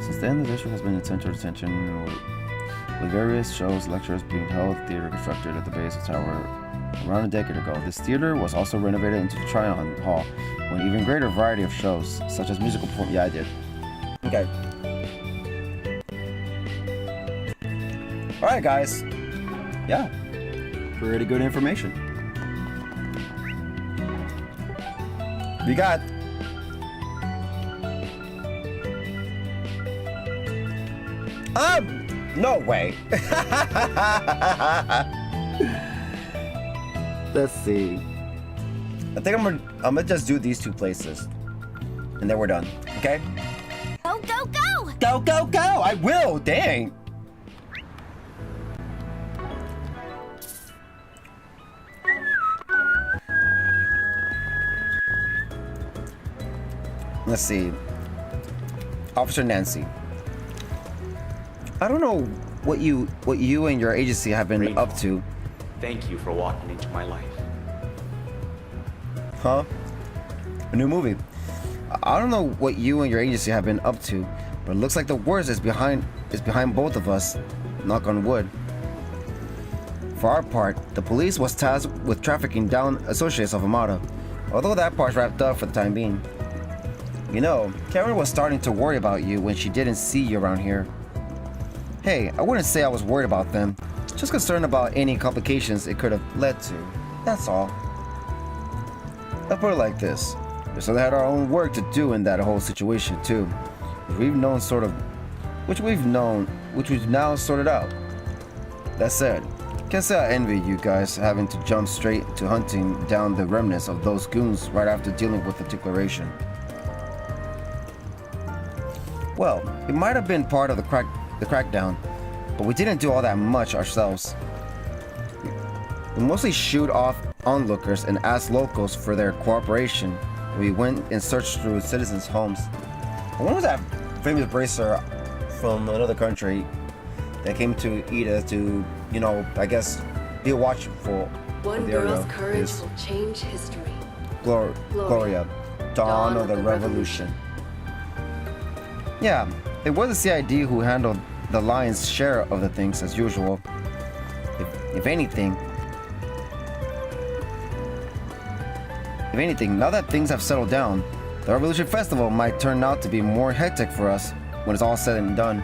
Since then, the district has been in center of attention with various shows, lectures being held, theater constructed at the base of the tower around a decade ago. This theater was also renovated into Tryon Hall with an even greater variety of shows, such as musical performances. Yeah, I did. Okay. Alright, guys. Yeah. Pretty good information. We got no way. Let's see. I think I'm gonna just do these 2 places, and then we're done. Okay? Go, go, go! Go, go, go! I will. Dang. Let's see. Officer Nancy. I don't know what you and your agency have been up to. Thank you for walking into my life. Huh? A new movie. I don't know what you and your agency have been up to, but it looks like the worst is behind both of us. Knock on wood. For our part, the police was tasked with trafficking down associates of Amada, although that part's wrapped up for the time being. You know, Calvard was starting to worry about you when she didn't see you around here. Hey, I wouldn't say I was worried about them, just concerned about any complications it could have led to. That's all. I'll put it like this. We still had our own work to do in that whole situation too, which we've now sorted out. That said, can't say I envy you guys having to jump straight to hunting down the remnants of those goons right after dealing with the declaration. Well, it might have been part of the crackdown, but we didn't do all that much ourselves. We mostly shoot off onlookers and asked locals for their cooperation. We went and searched through citizens' homes. When was that famous bracer from another country that came to Ida to, you know, I guess, be watchful? One girl's courage will change history. Gloria, Dawn of the Revolution. Yeah, it was the CID who handled the lion's share of the things as usual. If anything, now that things have settled down, the Revolution Festival might turn out to be more hectic for us when it's all said and done.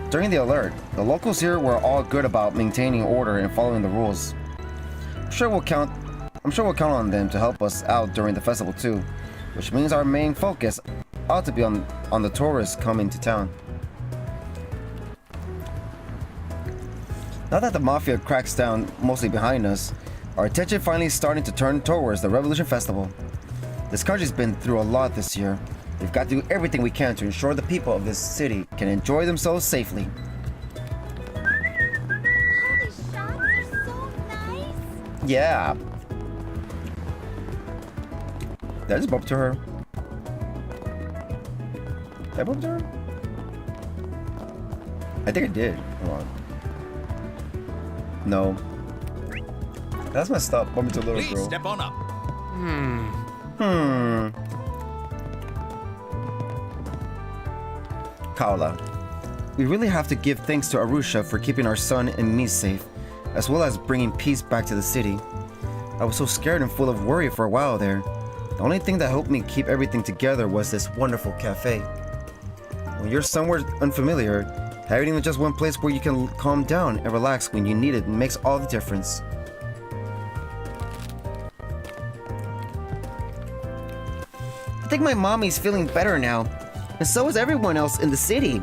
During the alert, the locals here were all good about maintaining order and following the rules. I'm sure we'll count on them to help us out during the festival too, which means our main focus ought to be on the tourists coming to town. Now that the Mafia cracks down mostly behind us, our attention finally is starting to turn towards the Revolution Festival. This country's been through a lot this year. We've got to do everything we can to ensure the people of this city can enjoy themselves safely. These shots are so nice. Yeah. Did I just bump to her? Did I bump to her? I think I did. Hold on. No. That's messed up. Bump into a little girl. Please step on up. Kaola. We really have to give thanks to Arusha for keeping our son and me safe, as well as bringing peace back to the city. I was so scared and full of worry for a while there. The only thing that helped me keep everything together was this wonderful cafe. When you're somewhere unfamiliar, having even just one place where you can calm down and relax when you need it makes all the difference. I think my mommy's feeling better now, and so is everyone else in the city.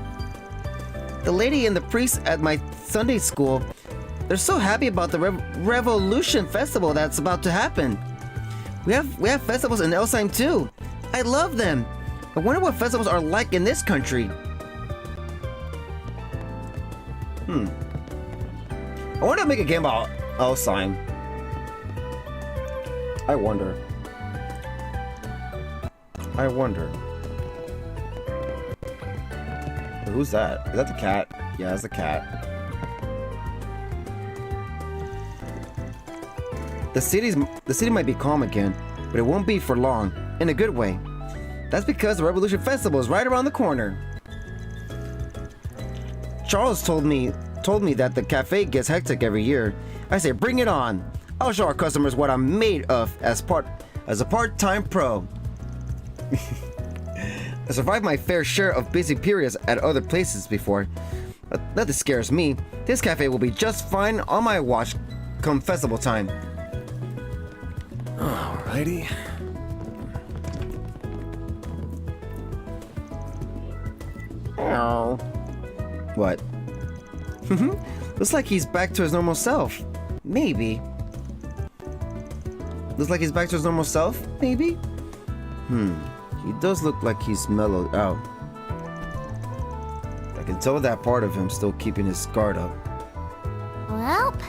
The lady and the priest at my Sunday school, they're so happy about the Revolution Festival that's about to happen. We have festivals in Elsheim too. I love them. I wonder what festivals are like in this country. I want to make a game about Elsheim. I wonder. Who's that? Is that the cat? Yeah, that's the cat. The city might be calm again, but it won't be for long, in a good way. That's because the Revolution Festival is right around the corner. Charles told me that the cafe gets hectic every year. I say, bring it on. I'll show our customers what I'm made of as a part-time pro. I survived my fair share of busy periods at other places before. Nothing scares me. This cafe will be just fine on my watch come festival time. Alrighty. What? Looks like he's back to his normal self. Maybe. Looks like he's back to his normal self? Maybe? He does look like he's mellowed out. I can tell that part of him still keeping his guard up. Welp.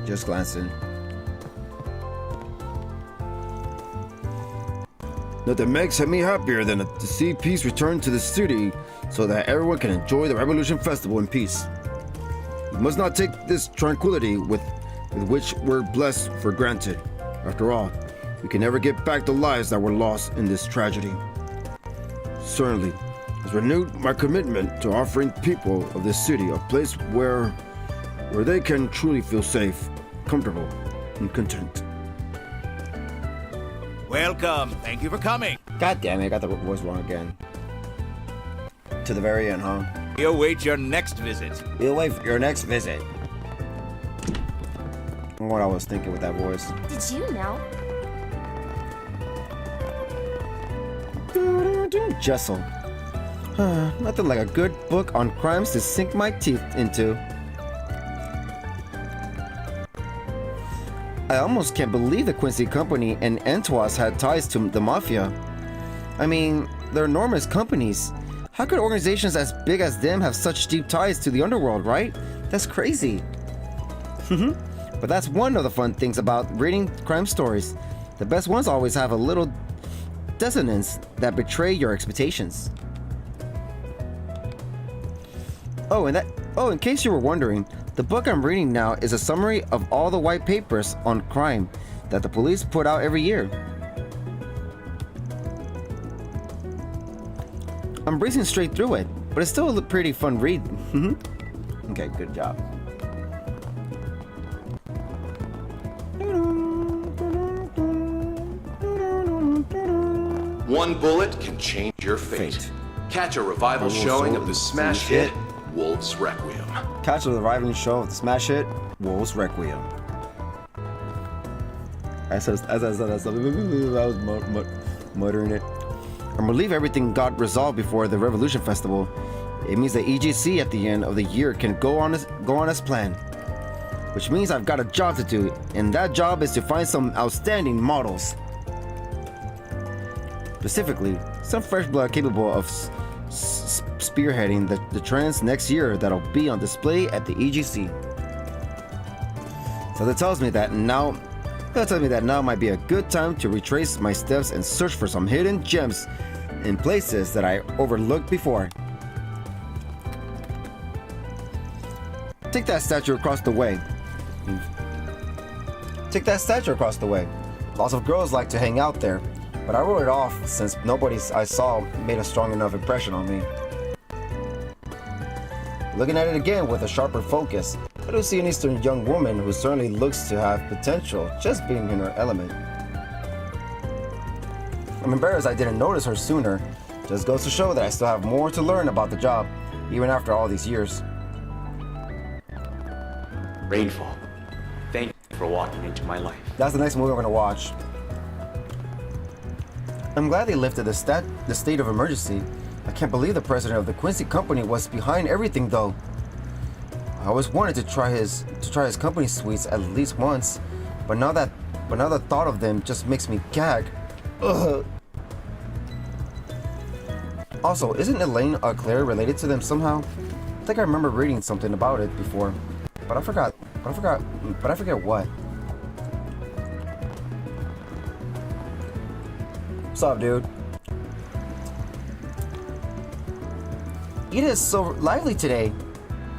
Just glancing. Nothing makes me happier than to see peace return to the city so that everyone can enjoy the Revolution Festival in peace. We must not take this tranquility with with which we're blessed for granted. After all, we can never get back the lives that were lost in this tragedy. Certainly, has renewed my commitment to offering people of this city a place where they can truly feel safe, comfortable, and content. Welcome. Thank you for coming. God damn it, I got the voice wrong again. To the very end, huh? We await your next visit. We await your next visit. What I was thinking with that voice. Did you know? Jessel. Nothing like a good book on crimes to sink my teeth into. I almost can't believe the Quincy Company and Antois had ties to the Mafia. I mean, they're enormous companies. How could organizations as big as them have such deep ties to the underworld, right? That's crazy. But that's one of the fun things about reading crime stories. The best ones always have a little dissonance that betray your expectations. In case you were wondering, the book I'm reading now is a summary of all the white papers on crime that the police put out every year. I'm breezing straight through it, but it's still a pretty fun read. Okay, good job. One bullet can change your fate. Catch a revival showing of the smash hit Wolves Requiem. Catch a reviving show of the smash hit Wolves Requiem. As I was muttering it. I'm relieved everything got resolved before the Revolution Festival. It means the EGC at the end of the year can go on as planned. Which means I've got a job to do, and that job is to find some outstanding models. Specifically, some fresh blood capable of spearheading the trends next year that'll be on display at the EGC. So that tells me that now might be a good time to retrace my steps and search for some hidden gems in places that I overlooked before. Take that statue across the way. Lots of girls like to hang out there, but I wrote it off since nobody I saw made a strong enough impression on me. Looking at it again with a sharper focus, I do see an Eastern young woman who certainly looks to have potential just being in her element. I'm embarrassed I didn't notice her sooner. Just goes to show that I still have more to learn about the job, even after all these years. Rainfall. Thank you for walking into my life. That's the next movie we're gonna watch. I'm glad they lifted the state of emergency. I can't believe the president of the Quincy Company was behind everything, though. I always wanted to try his company suites at least once, but now the thought of them just makes me gag. Ugh. Also, isn't Elaine Claire related to them somehow? I think I remember reading something about it before, but I forgot what. What's up, dude? It is so lively today.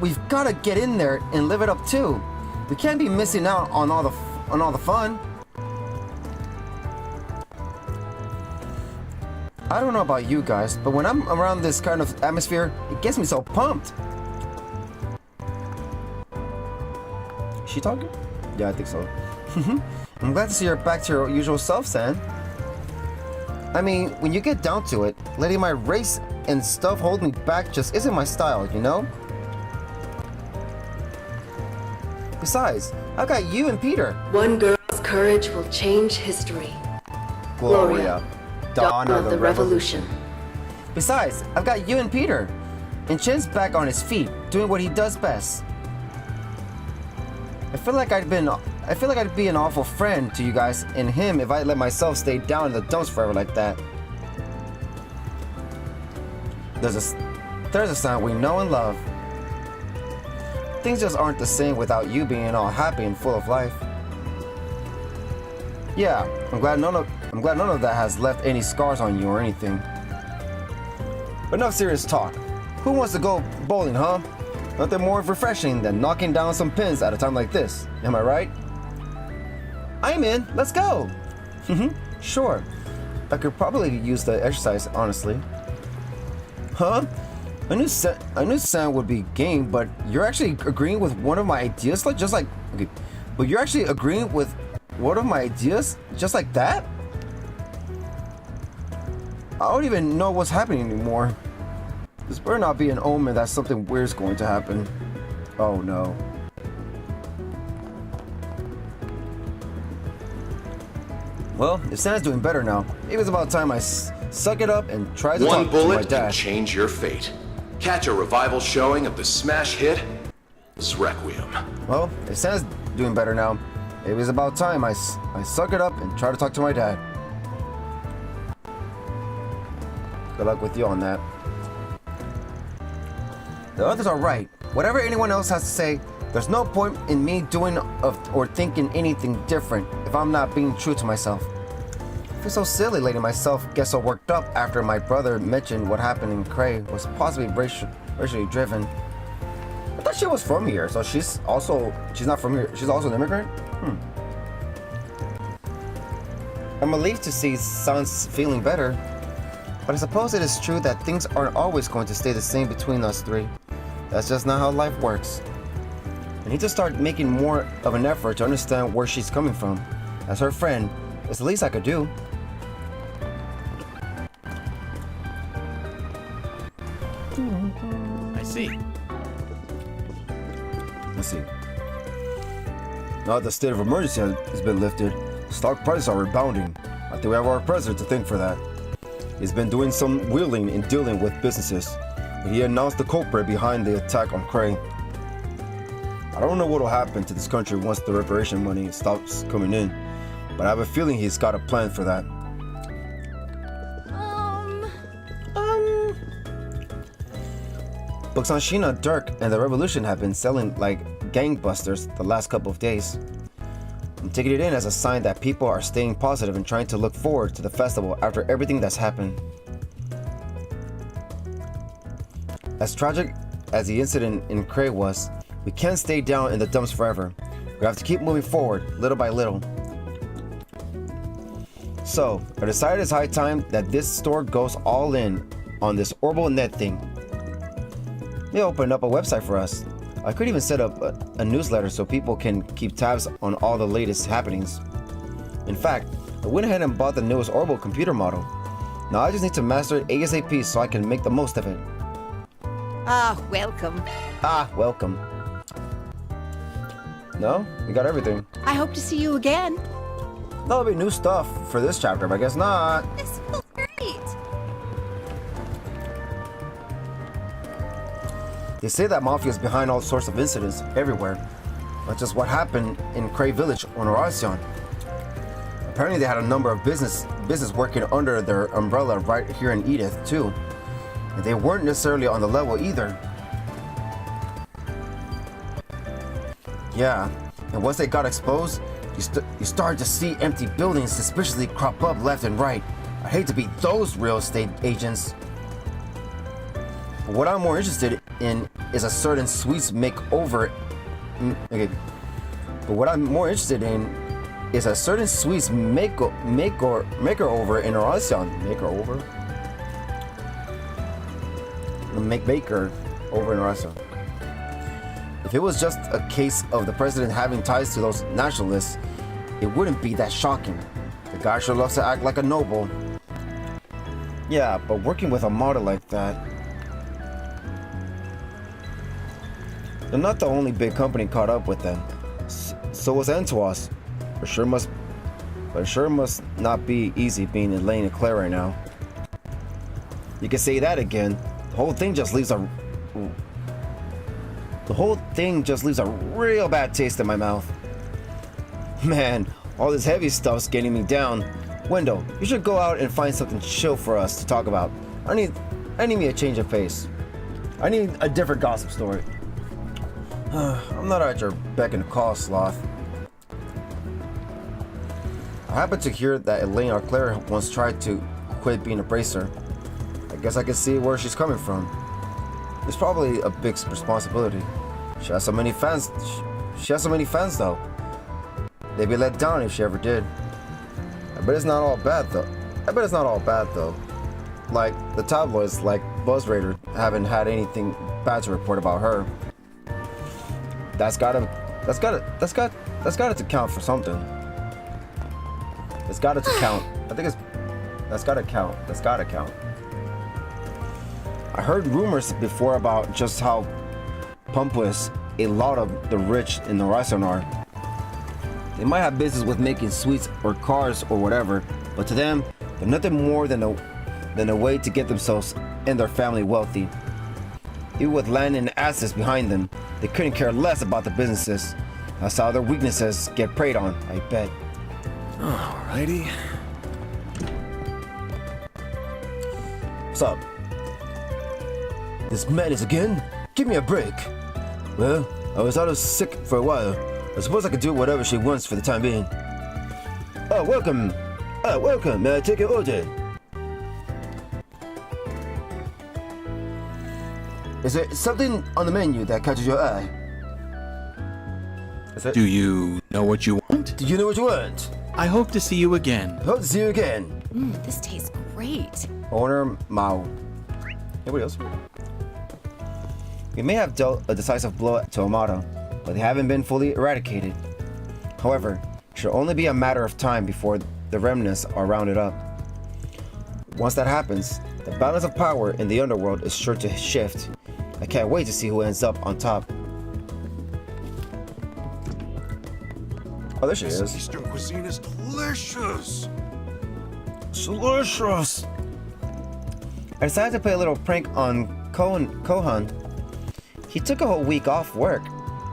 We've got to get in there and live it up too. We can't be missing out on all the fun. I don't know about you guys, but when I'm around this kind of atmosphere, it gets me so pumped. Is she talking? Yeah, I think so. I'm glad to see you're back to your usual self, San. I mean, when you get down to it, letting my race and stuff hold me back just isn't my style, you know? Besides, I've got you and Peter. One girl's courage will change history. Gloria, dawn of the revolution. Besides, I've got you and Peter. And Chin's back on his feet, doing what he does best. I feel like I'd be an awful friend to you guys and him if I let myself stay down in the dumps forever like that. There's a sound we know and love. Things just aren't the same without you being all happy and full of life. Yeah, I'm glad none of that has left any scars on you or anything. But enough serious talk. Who wants to go bowling, huh? Nothing more refreshing than knocking down some pins at a time like this. Am I right? I'm in. Let's go. Sure. I could probably use the exercise, honestly. Huh? I knew Sam would be game, but you're actually agreeing with one of my ideas, okay. But you're actually agreeing with one of my ideas, just like that? I don't even know what's happening anymore. This better not be an omen that something weird's going to happen. Oh no. Well, if Sam's doing better now, it was about time I suck it up and try to One talk to my bullet dad. can change your fate. Catch a revival showing of the smash hit, Requiem. Well, if Sam's doing better now, it was about time I suck it up and try to talk to my dad. Good luck with you on that. The others are right. Whatever anyone else has to say, there's no point in me doing or thinking anything different if I'm not being true to myself. I feel so silly letting myself get so worked up after my brother mentioned what happened in Cray was possibly racially driven. I thought she was from here, so she's not from here. She's also an immigrant? I'm relieved to see Sans feeling better, but I suppose it is true that things aren't always going to stay the same between us three. That's just not how life works. I need to start making more of an effort to understand where she's coming from. As her friend, it's the least I could do. I see. Let's see. Now that the state of emergency has been lifted, stock prices are rebounding. I think we have our president to thank for that. He's been doing some wheeling and dealing with businesses, but he announced the culprit behind the attack on Cray. I don't know what will happen to this country once the reparation money stops coming in, but I have a feeling he's got a plan for that. Books on Sheena, Dirk, and the Revolution have been selling like gangbusters the last couple of days. I'm taking it in as a sign that people are staying positive and trying to look forward to the festival after everything that's happened. As tragic as the incident in Cray was, we can't stay down in the dumps forever. We have to keep moving forward, little by little. So, I decided it's high time that this store goes all in on this Orbital Net thing. They opened up a website for us. I could even set up a newsletter so people can keep tabs on all the latest happenings. In fact, I went ahead and bought the newest Orbital computer model. Now I just need to master it ASAP so I can make the most of it. Ah, welcome. Ah, welcome. No? We got everything. I hope to see you again. There'll be new stuff for this chapter, but I guess not. This feels great. They say that Mafia is behind all sorts of incidents everywhere. Not just what happened in Cray Village or Noracion. Apparently they had a number of business working under their umbrella right here in Edith too. And they weren't necessarily on the level either. Yeah, and once they got exposed, you started to see empty buildings suspiciously crop up left and right. I hate to be those real estate agents. But what I'm more interested in is a certain Sweets makeover. Okay. But what I'm more interested in is a certain Sweets makeover in Horacion. Makeover? The maker over in Horacion. If it was just a case of the president having ties to those nationalists, it wouldn't be that shocking. The guy sure loves to act like a noble. Yeah, but working with a model like that... They're not the only big company caught up with them. So was Antoas. It sure must not be easy being Elaine and Claire right now. You can say that again. The whole thing just leaves a real bad taste in my mouth. Man, all this heavy stuff's getting me down. Wendell, you should go out and find something chill for us to talk about. I need me a change of pace. I need a different gossip story. I'm not at your beck and call, Sloth. I happened to hear that Elaine or Claire once tried to quit being a bracer. I guess I can see where she's coming from. It's probably a big responsibility. She has so many fans though. they'd be let down if she ever did. I bet it's not all bad though. Like, the tabloids, like BuzzRadar, haven't had anything bad to report about her. That's gotta to count for something. It's gotta to count. I think that's gotta count. That's gotta count. I heard rumors before about just how pompous a lot of the rich in the Horizon are. They might have business with making sweets or cars or whatever, but to them, they're nothing more than a way to get themselves and their family wealthy. Even with land and assets behind them, they couldn't care less about the businesses. That's how their weaknesses get preyed on, I bet. Alrighty. What's up? This madness again? Give me a break. Well, I was out of sick for a while. I suppose I could do whatever she wants for the time being. Oh, welcome. Welcome. May I take your order? Is there something on the menu that catches your eye? Do you know what you want? Do you know what you want? I hope to see you again. Hope to see you again. This tastes great. Owner Mao. Anybody else? We may have dealt a decisive blow to Amada, but they haven't been fully eradicated. However, it should only be a matter of time before the remnants are rounded up. Once that happens, the balance of power in the underworld is sure to shift. I can't wait to see who ends up on top. Oh, there she is. Eastern cuisine is delicious. Delicious. I decided to play a little prank on Kohan. He took a whole week off work.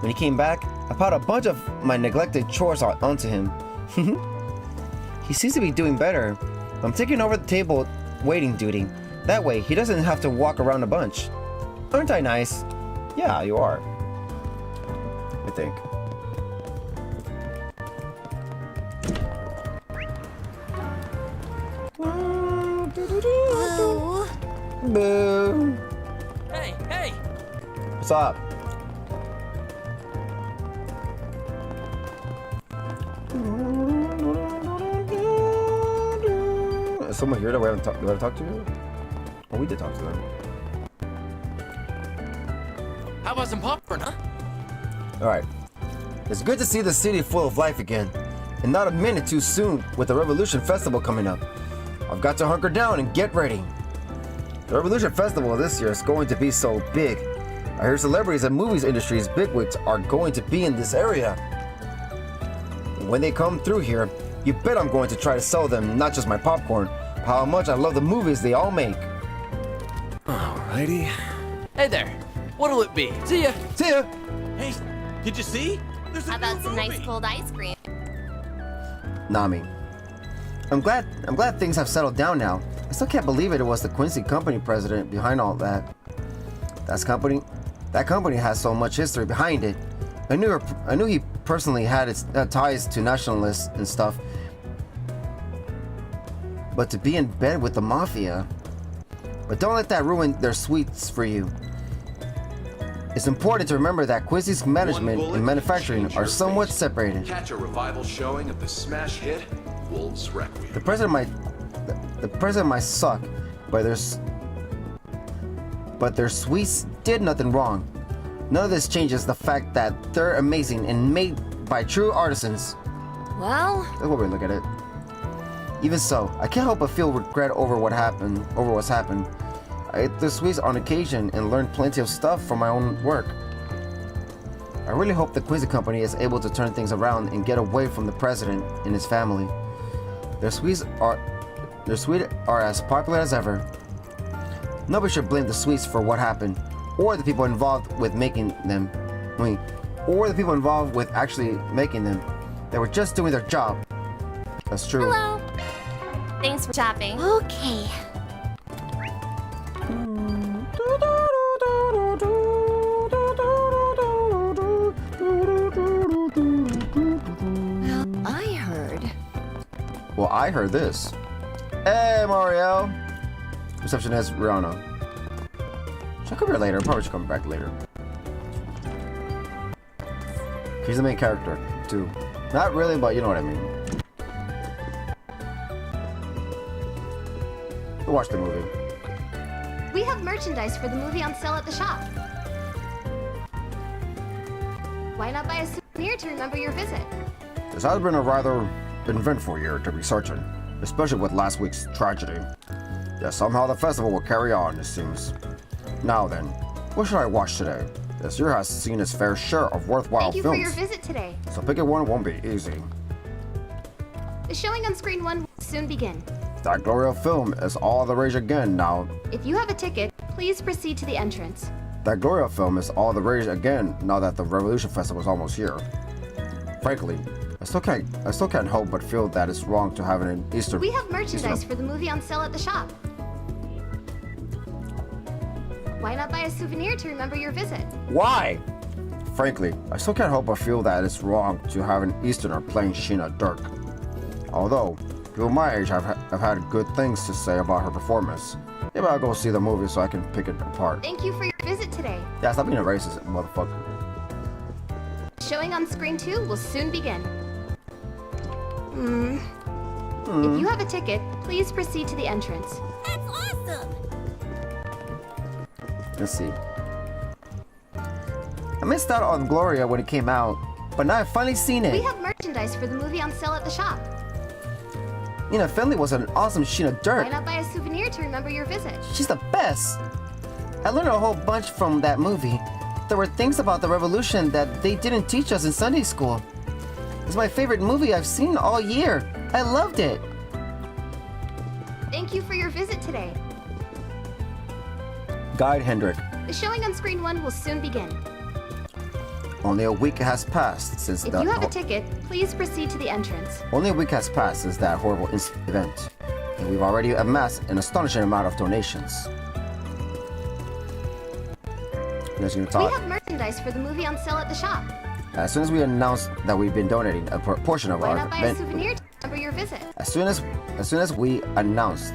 When he came back, I piled a bunch of my neglected chores onto him. He seems to be doing better. I'm taking over the table waiting duty. That way, he doesn't have to walk around a bunch. Aren't I nice? Yeah, you are. I think. Boo. Hey! What's up? Is someone here that we haven't talked to? Oh, we did talk to them. How about some popcorn, huh? Alright. It's good to see the city full of life again. And not a minute too soon with the Revolution Festival coming up. I've got to hunker down and get ready. The Revolution Festival this year is going to be so big. I hear celebrities and movies industry's bigwigs are going to be in this area. And when they come through here, you bet I'm going to try to sell them not just my popcorn, but how much I love the movies they all make. Alrighty. Hey there. What'll it be? See ya! See ya! Hey, did you see? There's How about some nice cold ice cream? Nami. I'm glad things have settled down now. I still can't believe it was the Quincy Company president behind all that. That company has so much history behind it. I knew he personally had ties to nationalists and stuff. But to be in bed with the mafia. But don't let that ruin their sweets for you. It's important to remember that Quincy's management and manufacturing are somewhat separated. Catch a revival showing of the smash hit Wolves Requiem. The president might suck, but their sweets did nothing wrong. None of this changes the fact that they're amazing and made by true artisans. Well, that's what we look at it. Even so, I can't help but feel regret over what's happened. I ate the sweets on occasion and learned plenty of stuff from my own work. I really hope the Quincy Company is able to turn things around and get away from the president and his family. Their sweets are as popular as ever. Nobody should blame the sweets for what happened, or the people involved with making them. Or the people involved with actually making them. They were just doing their job. That's true. Hello. Thanks for shopping. Okay. Well, I heard this. Hey, Mario! Receptionist Rihanna. She'll come here later. Probably should come back later. She's the main character, too. Not really, but you know what I mean. We'll watch the movie. We have merchandise for the movie on sale at the shop. Why not buy a souvenir to remember your visit? This has been a rather eventful year to be certain, especially with last week's tragedy. Yet somehow the festival will carry on, it seems. Now then, what should I watch today? This year has seen its fair share of worthwhile Thank you films. for your visit today. So picking one won't be easy. The showing on screen 1 will soon begin. That Gloria film is all the rage again now. If you have a ticket, please proceed to the entrance. That Gloria film is all the rage again now that the Revolution Festival is almost here. Frankly, I still can't help but feel that it's wrong to have an Easter. We have merchandise for the movie on sale at the shop. Why not buy a souvenir to remember your visit? Why? Frankly, I still can't help but feel that it's wrong to have an Easterner playing Sheena Dirk. Although, people my age have had good things to say about her performance. Maybe I'll go see the movie so I can pick it apart. Thank you for your visit today. Yeah, stop being a racist, motherfucker. Showing on screen 2 will soon begin. If you have a ticket, please proceed to the entrance. That's awesome! Let's see. I missed out on Gloria when it came out, but now I've finally seen it. We have merchandise for the movie on sale at the shop. Nina Finley was an awesome Sheena Dirk. Why not buy a souvenir to remember your visit? She's the best. I learned a whole bunch from that movie. There were things about the revolution that they didn't teach us in Sunday school. It's my favorite movie I've seen all year. I loved it. Thank you for your visit today. Guide Hendrik. The showing on screen 1 will soon begin. Only a week has passed since If you have a ticket, please proceed to the entrance. Only a week has passed since that horrible event, and we've already amassed an astonishing amount of donations. Let's We talk. have merchandise for the movie on sale at the shop. As soon as we announced that we've been donating a portion of Why our not buy a souvenir to remember your visit? As soon as we announced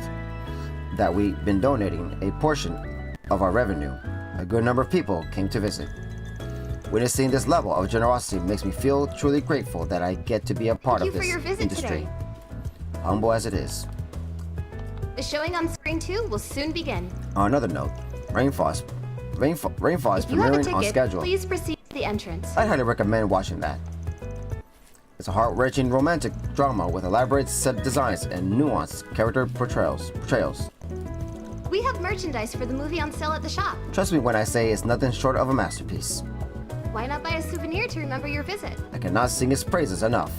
that we've been donating a portion of our revenue, a good number of people came to visit. Witnessing this level of generosity makes me feel truly grateful that I get to be a part Thank of you for this your visit industry. today. Humble as it is. The showing on screen 2 will soon begin. On another note, Rainfall is If you have a premiering on ticket, schedule. please proceed to the entrance. I'd highly recommend watching that. It's a heart-wrenching romantic drama with elaborate set designs and nuanced character portrayals. We have merchandise for the movie on sale at the shop. Trust me when I say it's nothing short of a masterpiece. Why not buy a souvenir to remember your visit? I cannot sing its praises enough.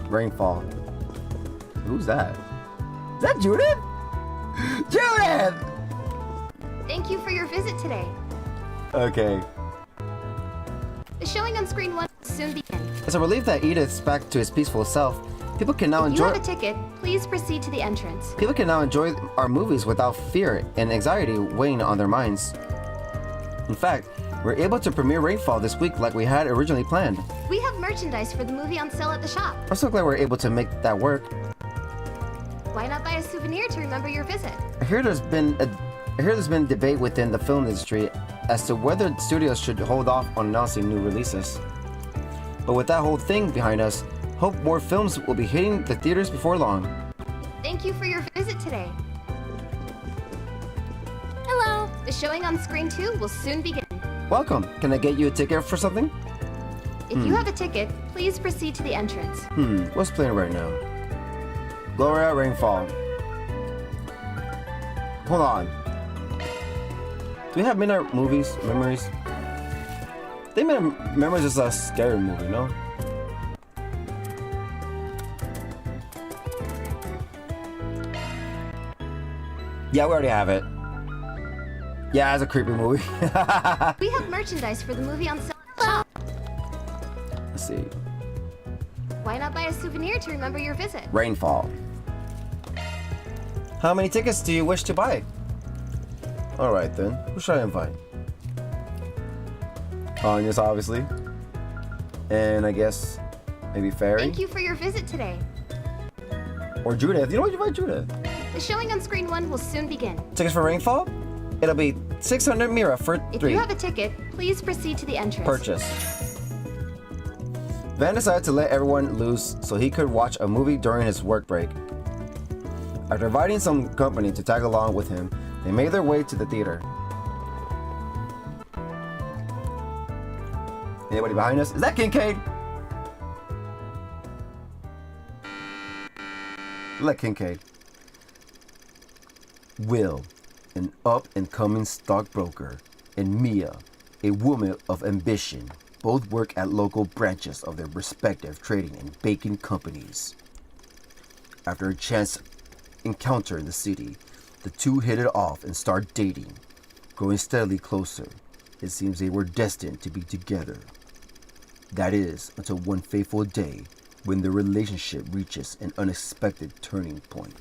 Rainfall. Who's that? Is that Judith? Judith! Thank you for your visit today. Okay. The showing on screen 1 will soon begin. It's a relief that Edith's back to his peaceful self. People can now If you enjoy. have a ticket, please proceed to the entrance. People can now enjoy our movies without fear and anxiety weighing on their minds. In fact, we're able to premiere Rainfall this week like we had originally planned. We have merchandise for the movie on sale at the shop. I'm so glad we're able to make that work. Why not buy a souvenir to remember your visit? I hear there's been debate within the film industry as to whether studios should hold off on announcing new releases. But with that whole thing behind us, hope more films will be hitting the theaters before long. Thank you for your visit today. Hello. The showing on screen 2 will soon begin. Welcome. Can I get you a ticket for something? If you have a ticket, please proceed to the entrance. What's playing right now? Gloria Rainfall. Hold on. Do we have Midnight Movies Memories? I think Midnight Memories is a scary movie, no? Yeah, we already have it. Yeah, it's a creepy movie. We have merchandise for the movie on sale at the shop. Let's see. Why not buy a souvenir to remember your visit? Rainfall. How many tickets do you wish to buy? Alright then, who should I invite? Anya's obviously. And I guess maybe Fairy? Thank you for your visit today. Or Judith. You know what, you invite Judith. The showing on screen 1 will soon begin. Tickets for Rainfall? It'll be 600 Mira for If 3. you have a ticket, Please proceed to the entrance. Purchase. Van decided to let everyone loose so he could watch a movie during his work break. After inviting some company to tag along with him, they made their way to the theater. Anybody behind us? Is that Kincaid? Like Kincaid. Will, an up-and-coming stockbroker, and Mia, a woman of ambition, both work at local branches of their respective trading and baking companies. After a chance encounter in the city, the two hit it off and start dating. Growing steadily closer, it seems they were destined to be together. That is, until one fateful day when their relationship reaches an unexpected turning point.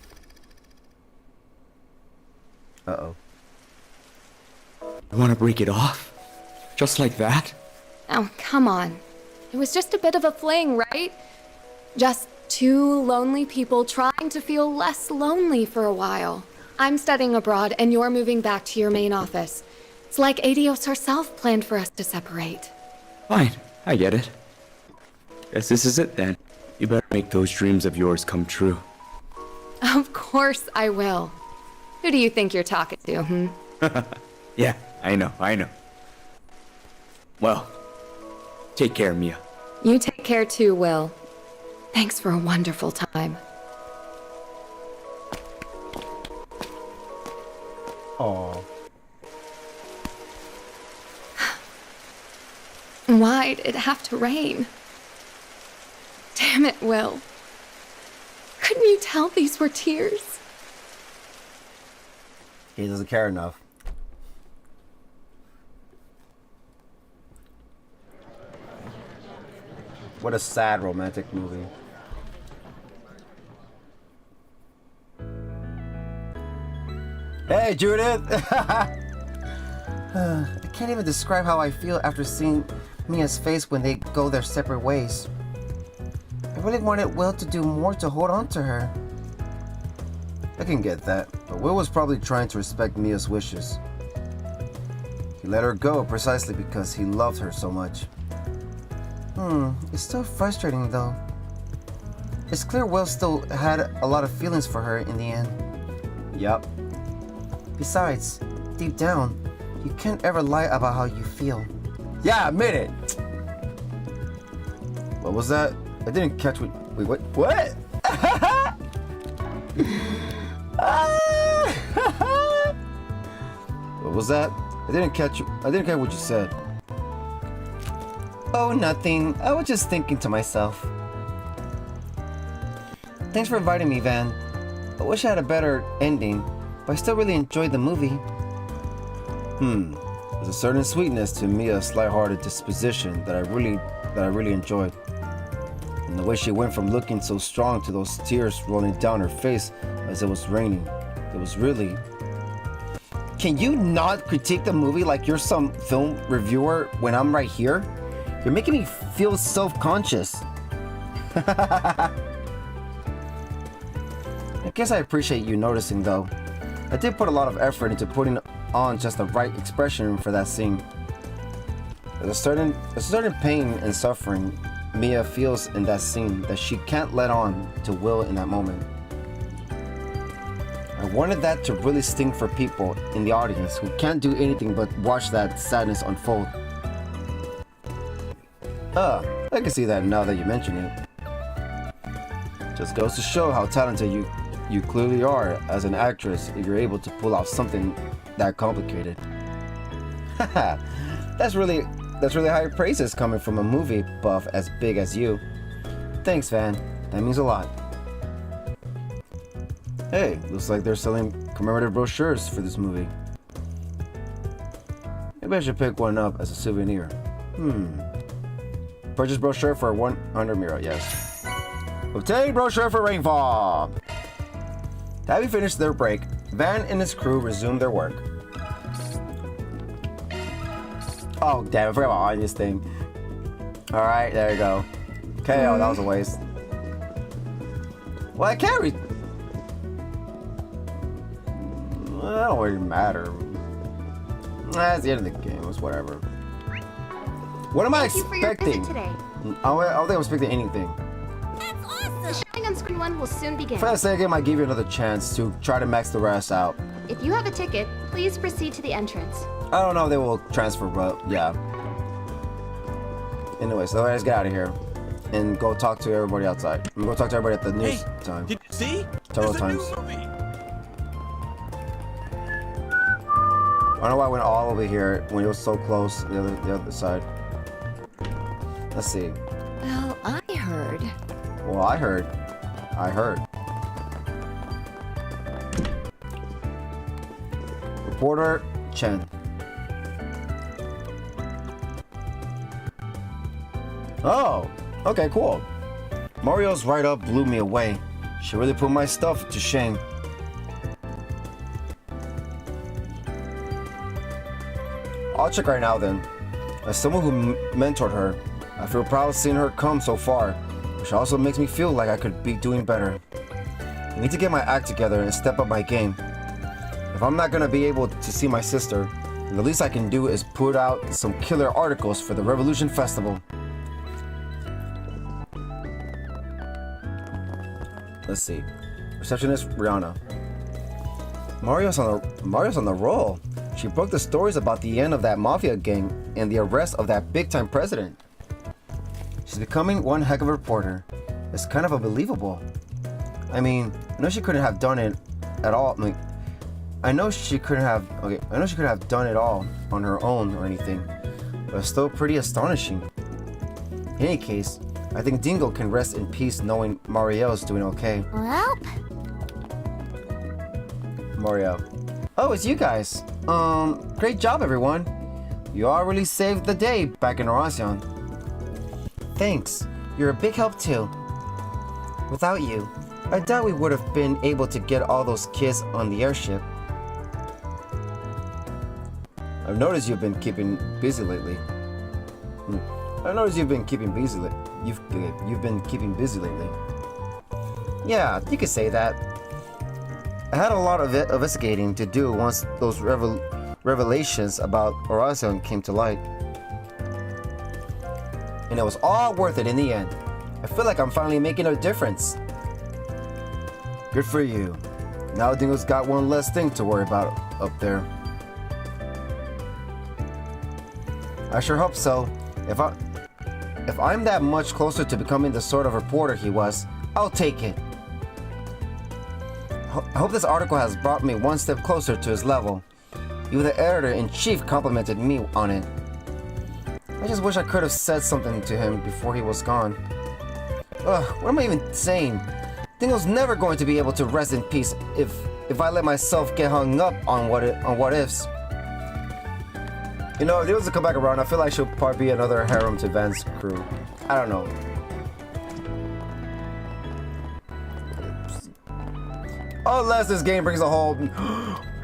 Uh-oh. You want to break it off? Just like that? Oh, come on. It was just a bit of a fling, right? Just two lonely people trying to feel less lonely for a while. I'm studying abroad and you're moving back to your main office. It's like Adios herself planned for us to separate. Fine, I get it. Guess this is it then. You better make those dreams of yours come true. Of course I will. Who do you think you're talking to, Yeah, I know. Well, take care, Mia. You take care too, Will. Thanks for a wonderful time. Aww. Why'd it have to rain? Damn it, Will. Couldn't you tell these were tears? He doesn't care enough. What a sad romantic movie. Hey, Judith! I can't even describe how I feel after seeing Mia's face when they go their separate ways. I really wanted Will to do more to hold on to her. I can get that, but Will was probably trying to respect Mia's wishes. He let her go precisely because he loved her so much. It's still frustrating though. It's clear Will still had a lot of feelings for her in the end. Yup. Besides, deep down, you can't ever lie about how you feel. Yeah, admit it! What was that? I didn't catch what. Wait, what? What? What was that? I didn't catch what you said. Oh, nothing. I was just thinking to myself. Thanks for inviting me, Van. I wish I had a better ending, but I still really enjoyed the movie. There's a certain sweetness to Mia's light-hearted disposition that I really enjoyed. And the way she went from looking so strong to those tears rolling down her face as it was raining. It was really... Can you not critique the movie like you're some film reviewer when I'm right here? You're making me feel self-conscious. I guess I appreciate you noticing though. I did put a lot of effort into putting on just the right expression for that scene. There's a certain pain and suffering Mia feels in that scene that she can't let on to Will in that moment. I wanted that to really sting for people in the audience who can't do anything but watch that sadness unfold. I can see that now that you mention it. Just goes to show how talented you clearly are as an actress if you're able to pull off something that complicated. That's really high praises coming from a movie buff as big as you. Thanks, Van. That means a lot. Hey, looks like they're selling commemorative brochures for this movie. Maybe I should pick one up as a souvenir. Purchase brochure for 100 Mira, yes. Obtain brochure for rainfall! Having finished their break, Van and his crew resumed their work. Oh, damn, I forgot about Anya's thing. Alright, there you go. KO, that was a waste. Well, I can't read. That don't really matter. That's the end of the game, it's whatever. What am I Thank you for your visit expecting? today. I don't think I'm expecting anything. The showing on screen 1 will soon begin. For a second, I might give you another chance to try to max the rest out. If you have a ticket, please proceed to the entrance. I don't know if they will transfer, but yeah. Anyway, so let's get out of here and go talk to everybody outside. I'm gonna go talk to everybody at the news time. Did you see? Several There's a new times. movie. I don't know why I went all over here when it was so close the other side. Let's see. Well, I heard. Well, I heard. Reporter Chen. Oh, okay, cool. Mario's write-up blew me away. She really put my stuff to shame. I'll check right now then. As someone who mentored her, I feel proud seeing her come so far, which also makes me feel like I could be doing better. I need to get my act together and step up my game. If I'm not gonna be able to see my sister, then the least I can do is put out some killer articles for the Revolution Festival. Let's see. Receptionist Rihanna. Mario's on the roll. She broke the stories about the end of that mafia gang and the arrest of that big-time president. She's becoming one heck of a reporter. It's kind of unbelievable. I mean, I know she couldn't have done it at all. I know she couldn't have done it all on her own or anything, but it's still pretty astonishing. In any case, I think Dingo can rest in peace knowing Mario's doing okay. Well, Mario. Oh, it's you guys. Great job, everyone. You all really saved the day back in Horacion. Thanks. You're a big help too. Without you, I doubt we would have been able to get all those kids on the airship. I've noticed you've been keeping busy lately. You've been keeping busy lately. Yeah, you could say that. I had a lot of investigating to do once those revelations about Horacion came to light. And it was all worth it in the end. I feel like I'm finally making a difference. Good for you. Now Dingo's got one less thing to worry about up there. I sure hope so. If I'm that much closer to becoming the sort of reporter he was, I'll take it. I hope this article has brought me one step closer to his level. Even the editor-in-chief complimented me on it. I just wish I could have said something to him before he was gone. Ugh, what am I even saying? Dingo's never going to be able to rest in peace if I let myself get hung up on what ifs. You know, if he was to come back around, I feel like she'll probably be another harem to Van's crew. I don't know. Unless this game brings a whole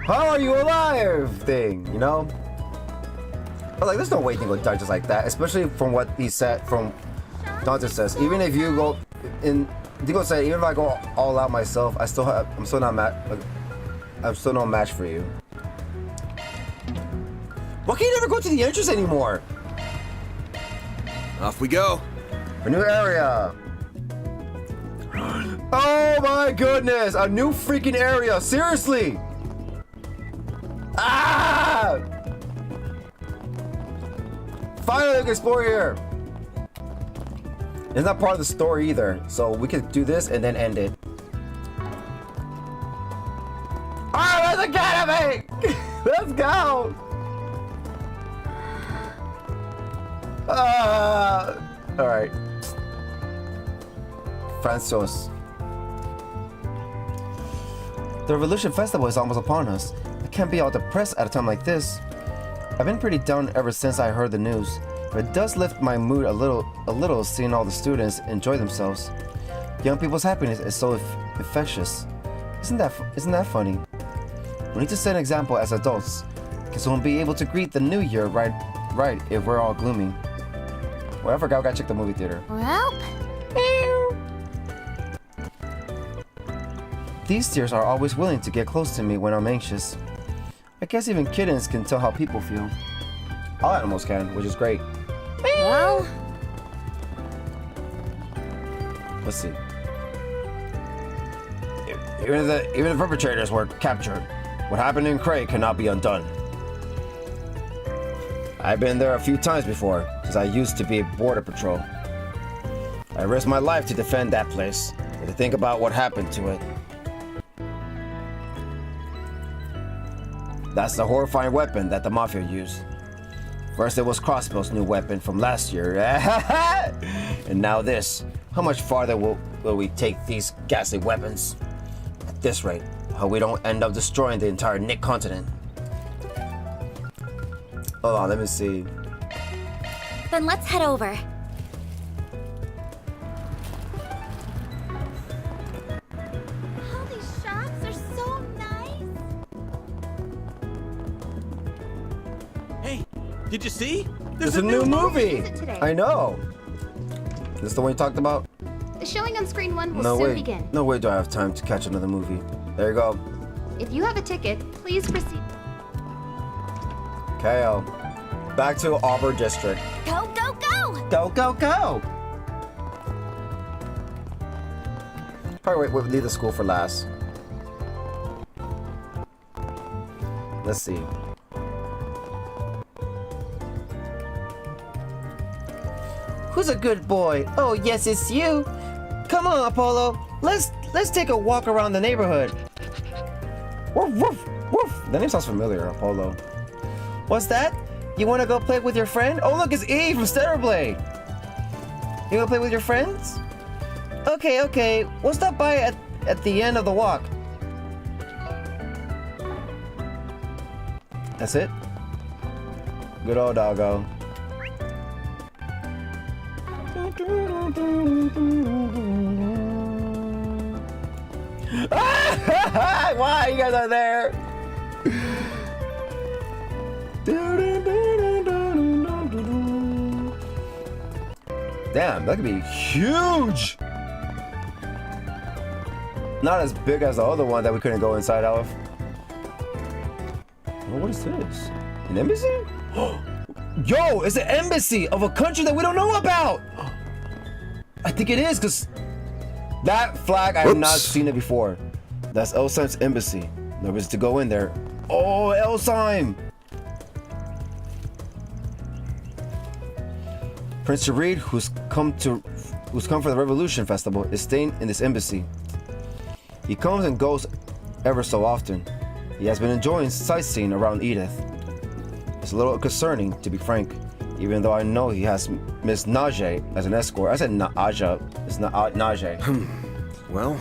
"How are you alive?" thing, you know? But like, there's no way Dingo would die just like that, especially from what he said, from Dante says. Even if you go in, Dingo said, even if I go all out myself, I'm still no match for you. Why can't you never go to the entrance anymore? Off we go. A new area. Oh my goodness! A new freaking area! Seriously! Ah! Finally, we can explore here. It's not part of the story either, so we could do this and then end it. Alright, let's academy! Let's go! Alright. Francois. The Revolution Festival is almost upon us. I can't be all depressed at a time like this. I've been pretty down ever since I heard the news, but it does lift my mood a little seeing all the students enjoy themselves. Young people's happiness is so infectious. Isn't that funny? We need to set an example as adults, because we won't be able to greet the new year right if we're all gloomy. Well, I forgot, I gotta check the movie theater. Well. These tears are always willing to get close to me when I'm anxious. I guess even kittens can tell how people feel. All animals can, which is great. Well, let's see. Even the perpetrators were captured. What happened in Cray cannot be undone. I've been there a few times before, since I used to be a border patrol. I risked my life to defend that place, but to think about what happened to it. That's the horrifying weapon that the Mafia used. First it was Crossbow's new weapon from last year, and now this. How much farther will we take these ghastly weapons? At this rate, I hope we don't end up destroying the entire Nick continent. Hold on, let me see. Then let's head over. All these shops are so nice. Hey, did you see? There's a new movie! I know! This is the one you talked about? the showing on screen 1 will No soon way. begin. No way do I have time to catch another movie. There you go. If you have a ticket, please proceed. KO. Back to Auburn District. Go, go, go! Go, go, go! Alright, wait, we'll leave the school for last. Let's see. Who's a good boy? Oh, yes, it's you. Come on, Apollo. Let's take a walk around the neighborhood. Woof, woof, woof. That name sounds familiar, Apollo. What's that? You want to go play with your friend? Oh, look, it's Eve from Stellar Blade. You want to play with your friends? Okay, okay. We'll stop by at the end of the walk. That's it? Good old doggo. Why you guys are there? Damn, that could be huge. Not as big as the other one that we couldn't go inside of. Oh, what is this? An embassy? Yo, it's an embassy of a country that we don't know about. I think it is, because that flag, I have not seen it before. That's Elsime's embassy. Nobody's to go in there. Oh, Elsime! Prince Reed, who's come for the Revolution Festival, is staying in this embassy. He comes and goes ever so often. He has been enjoying sightseeing around Edith. It's a little concerning, to be frank, even though I know he has Miss Najee as an escort. I said Aja, it's not Najee. Well,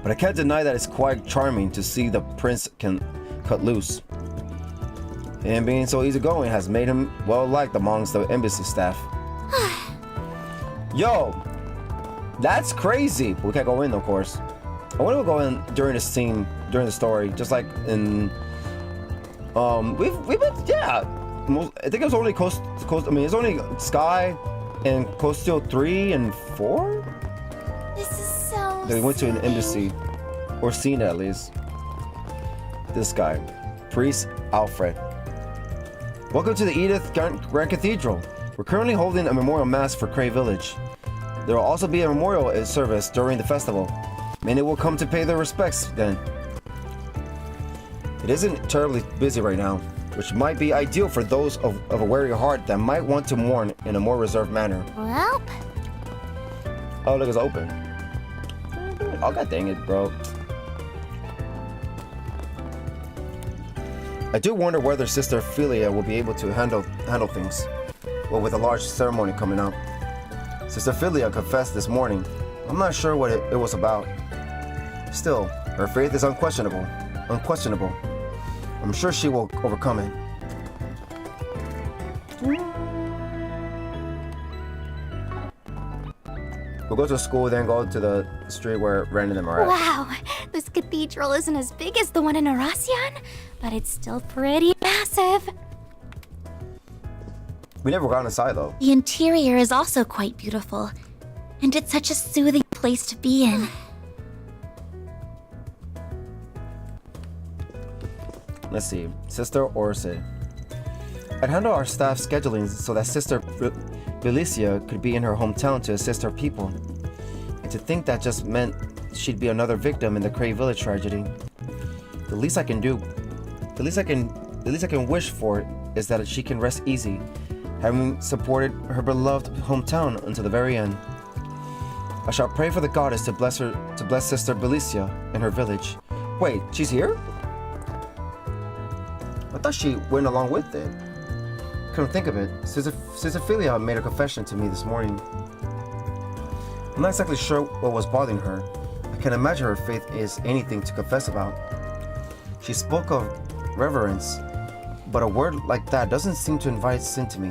but I can't deny that it's quite charming to see the prince can cut loose. And being so easygoing has made him well liked amongst the embassy staff. Yo, that's crazy. We can't go in, of course. I want to go in during the scene, during the story, just like in. We've been, yeah. I think it was only Coast. I mean, it's only Sky and Coast Steel 3 and 4. This is so. They went to an embassy, or seen it at least. This guy, Priest Alfred. Welcome to the Edith Grand Cathedral. We're currently holding a memorial mass for Cray Village. There will also be a memorial service during the festival. Many will come to pay their respects then. It isn't terribly busy right now, which might be ideal for those of a wary heart that might want to mourn in a more reserved manner. Well. Oh, look, it's open. Oh, god dang it, bro. I do wonder whether Sister Philia will be able to handle things. Well, with a large ceremony coming up. Sister Philia confessed this morning. I'm not sure what it was about. Still, her faith is unquestionable. Unquestionable. I'm sure she will overcome it. We'll go to school, then go to the street where Ren and them are at. Wow, this cathedral isn't as big as the one in Horacion, but it's still pretty massive. We never got inside though. The interior is also quite beautiful, and it's such a soothing place to be in. Let's see. Sister Orse. I'd handle our staff scheduling so that Sister Belicia could be in her hometown to assist her people. And to think that just meant she'd be another victim in the Cray Village tragedy. The least I can wish for is that she can rest easy, having supported her beloved hometown until the very end. I shall pray for the goddess to bless Sister Belicia and her village. Wait, she's here? I thought she went along with it. Couldn't think of it. Ophelia made a confession to me this morning. I'm not exactly sure what was bothering her. I can imagine her faith is anything to confess about. She spoke of reverence, but a word like that doesn't seem to invite sin to me.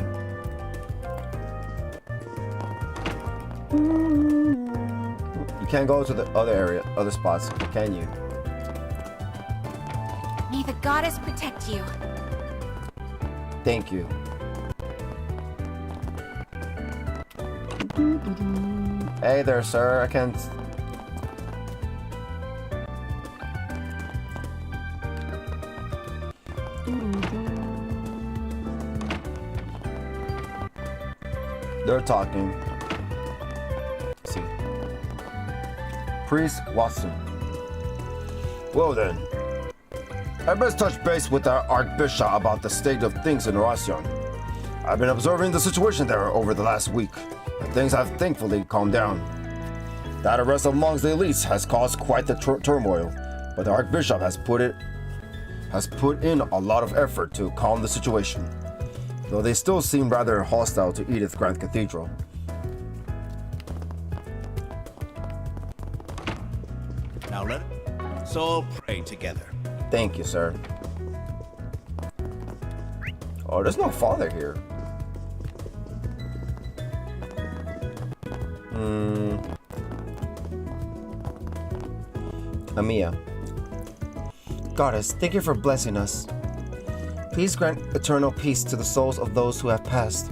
You can't go to the other spots, can you? May the goddess protect you. Thank you. Hey there, sir. I can't... They're talking. Let's see. Priest Watson. Well then, I best touch base with our Archbishop about the state of things in Horacion. I've been observing the situation there over the last week, and things have thankfully calmed down. That arrest amongst the elites has caused quite the turmoil, but the Archbishop has put in a lot of effort to calm the situation, though they still seem rather hostile to Edith Grand Cathedral. Now let us all pray together. Thank you, sir. Oh, there's no father here. Amiya. Goddess, thank you for blessing us. Please grant eternal peace to the souls of those who have passed.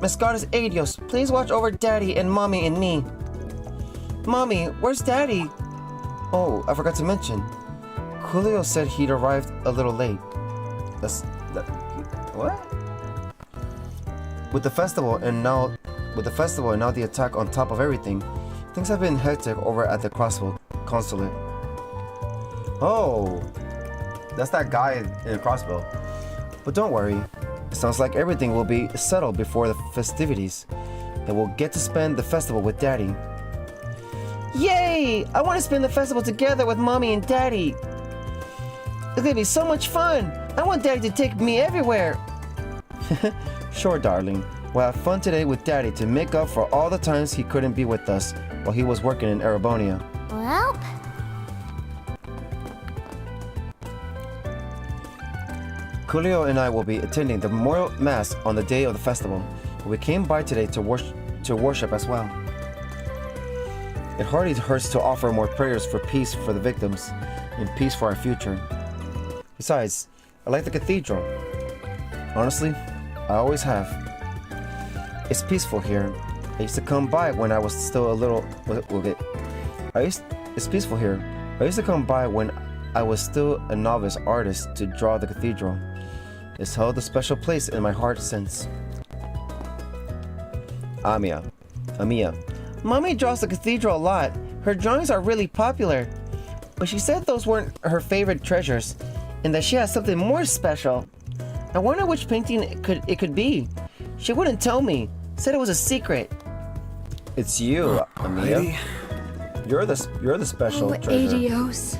Miss Goddess Adios, please watch over Daddy and Mommy and me. Mommy, where's Daddy? Oh, I forgot to mention. Julio said he'd arrived a little late. What? With the festival and now the attack on top of everything, things have been hectic over at the Crossville consulate. Oh, that's that guy in Crossville. But don't worry, it sounds like everything will be settled before the festivities, and we'll get to spend the festival with Daddy. Yay! I want to spend the festival together with Mommy and Daddy. It's gonna be so much fun. I want Daddy to take me everywhere. Sure, darling. We'll have fun today with Daddy to make up for all the times he couldn't be with us while he was working in Erebonia. Well... Julio and I will be attending the memorial mass on the day of the festival. We came by today to worship as well. It hardly hurts to offer more prayers for peace for the victims and peace for our future. Besides, I like the cathedral. Honestly, I always have. It's peaceful here. I used to come by when I was still a little... It's peaceful here. I used to come by when I was still a novice artist to draw the cathedral. It's held a special place in my heart since. Amiya. Mommy draws the cathedral a lot. Her drawings are really popular. But she said those weren't her favorite treasures, and that she has something more special. I wonder which painting it could be. She wouldn't tell me. Said it was a secret. It's you, Amiya. You're the special treasure. Adios.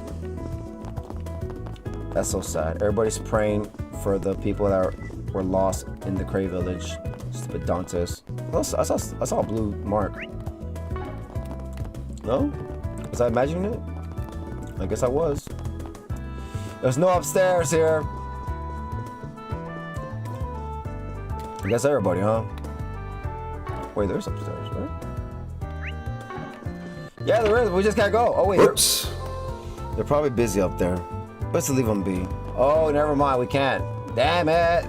That's so sad. Everybody's praying for the people that were lost in the Cray Village. Stupid Dantes. I saw a blue mark. No? Was I imagining it? I guess I was. There's no upstairs here. I guess everybody, huh? Wait, there's upstairs, right? Yeah, there is. We just can't go. Oh, wait. Oops. They're probably busy up there. Let's leave them be. Oh, never mind. We can't. Damn it.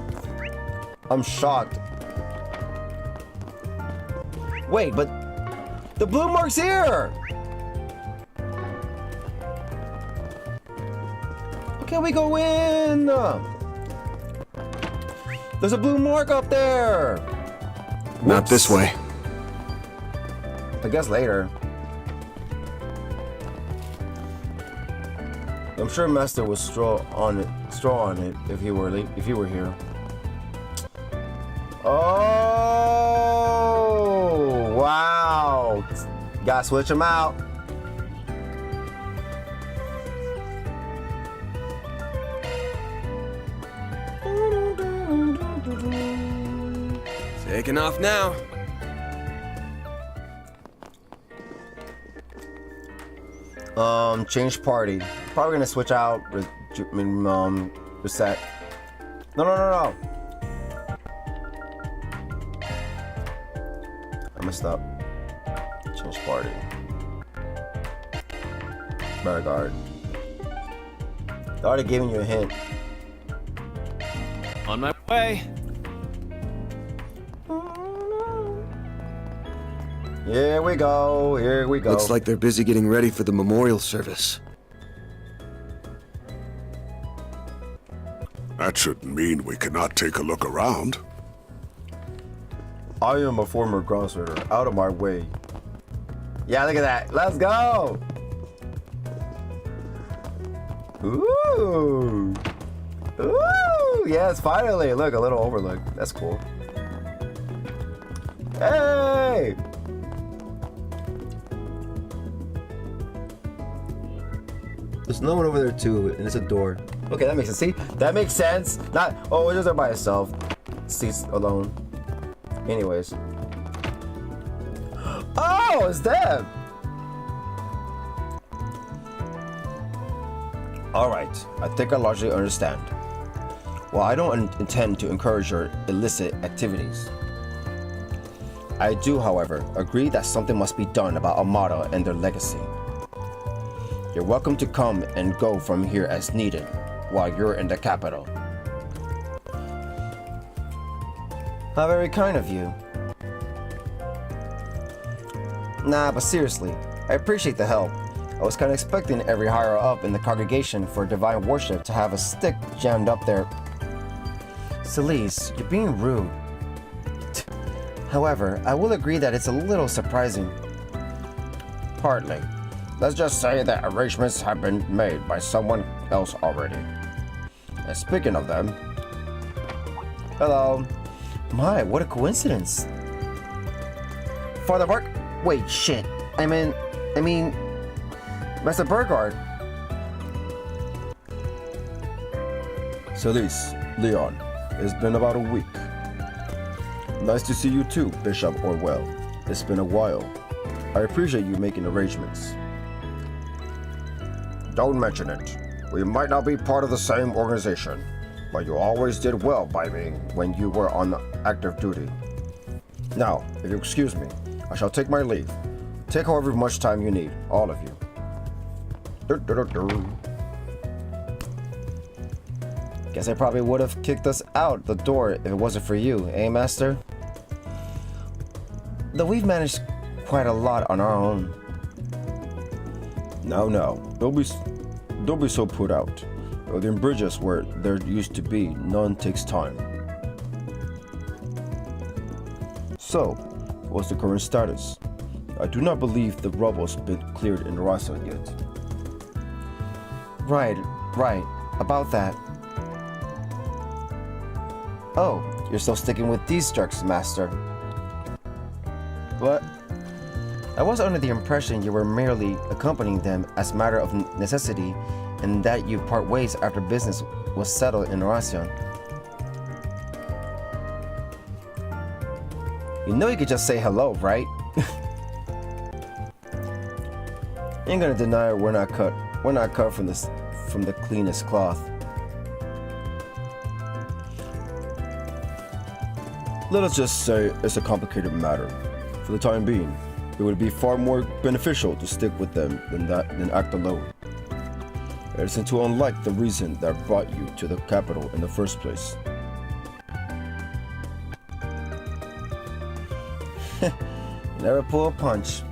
I'm shocked. Wait, but the blue mark's here. Can we go in? There's a blue mark up there. Not this way. I guess later. I'm sure Master would straw on it if he were here. Oh wow! Gotta switch him out. Taking off now. Change party. Probably gonna switch out. Reset. No. I messed up. Change party. Beauregard. They're already giving you a hint. On my way. Here we go. Looks like they're busy getting ready for the memorial service. That shouldn't mean we cannot take a look around. I am a former groundswelder. Out of my way. Yeah, look at that. Let's go. Ooh. Yes, finally. Look, a little overlook. That's cool. Hey. There's no one over there too, and it's a door. Okay, that makes sense. See, that makes sense. Not, oh, it's just there by itself. Seats alone. Anyways. Oh, it's them. All right, I think I largely understand. Well, I don't intend to encourage your illicit activities. I do, however, agree that something must be done about Armada and their legacy. You're welcome to come and go from here as needed while you're in the capital. How very kind of you. Nah, but seriously, I appreciate the help. I was kind of expecting every higher up in the congregation for divine worship to have a stick jammed up their... Celeste, you're being rude. However, I will agree that it's a little surprising. Partly. Let's just say that arrangements have been made by someone else already. And speaking of them... Hello. My, what a coincidence. Father Burke? Wait, shit. I mean... Master Burgard. Celeste, Leon, it's been about a week. Nice to see you too, Bishop Orwell. It's been a while. I appreciate you making arrangements. Don't mention it. We might not be part of the same organization, but you always did well by me when you were on active duty. Now, if you excuse me, I shall take my leave. Take however much time you need, all of you. Guess I probably would have kicked us out the door if it wasn't for you, eh, Master? Though we've managed quite a lot on our own. Now, don't be so put out. Building bridges where there used to be none takes time. So, what's the current status? I do not believe the rubble's been cleared in Rasa yet. Right. About that. Oh, you're still sticking with these jerks, Master. What? I was under the impression you were merely accompanying them as a matter of necessity and that you part ways after business was settled in Horacion. You know you could just say hello, right? Ain't gonna deny we're not cut from the cleanest cloth. Let us just say it's a complicated matter. For the time being, it would be far more beneficial to stick with them than act alone. It isn't too unlike the reason that brought you to the capital in the first place. Never pull a punch.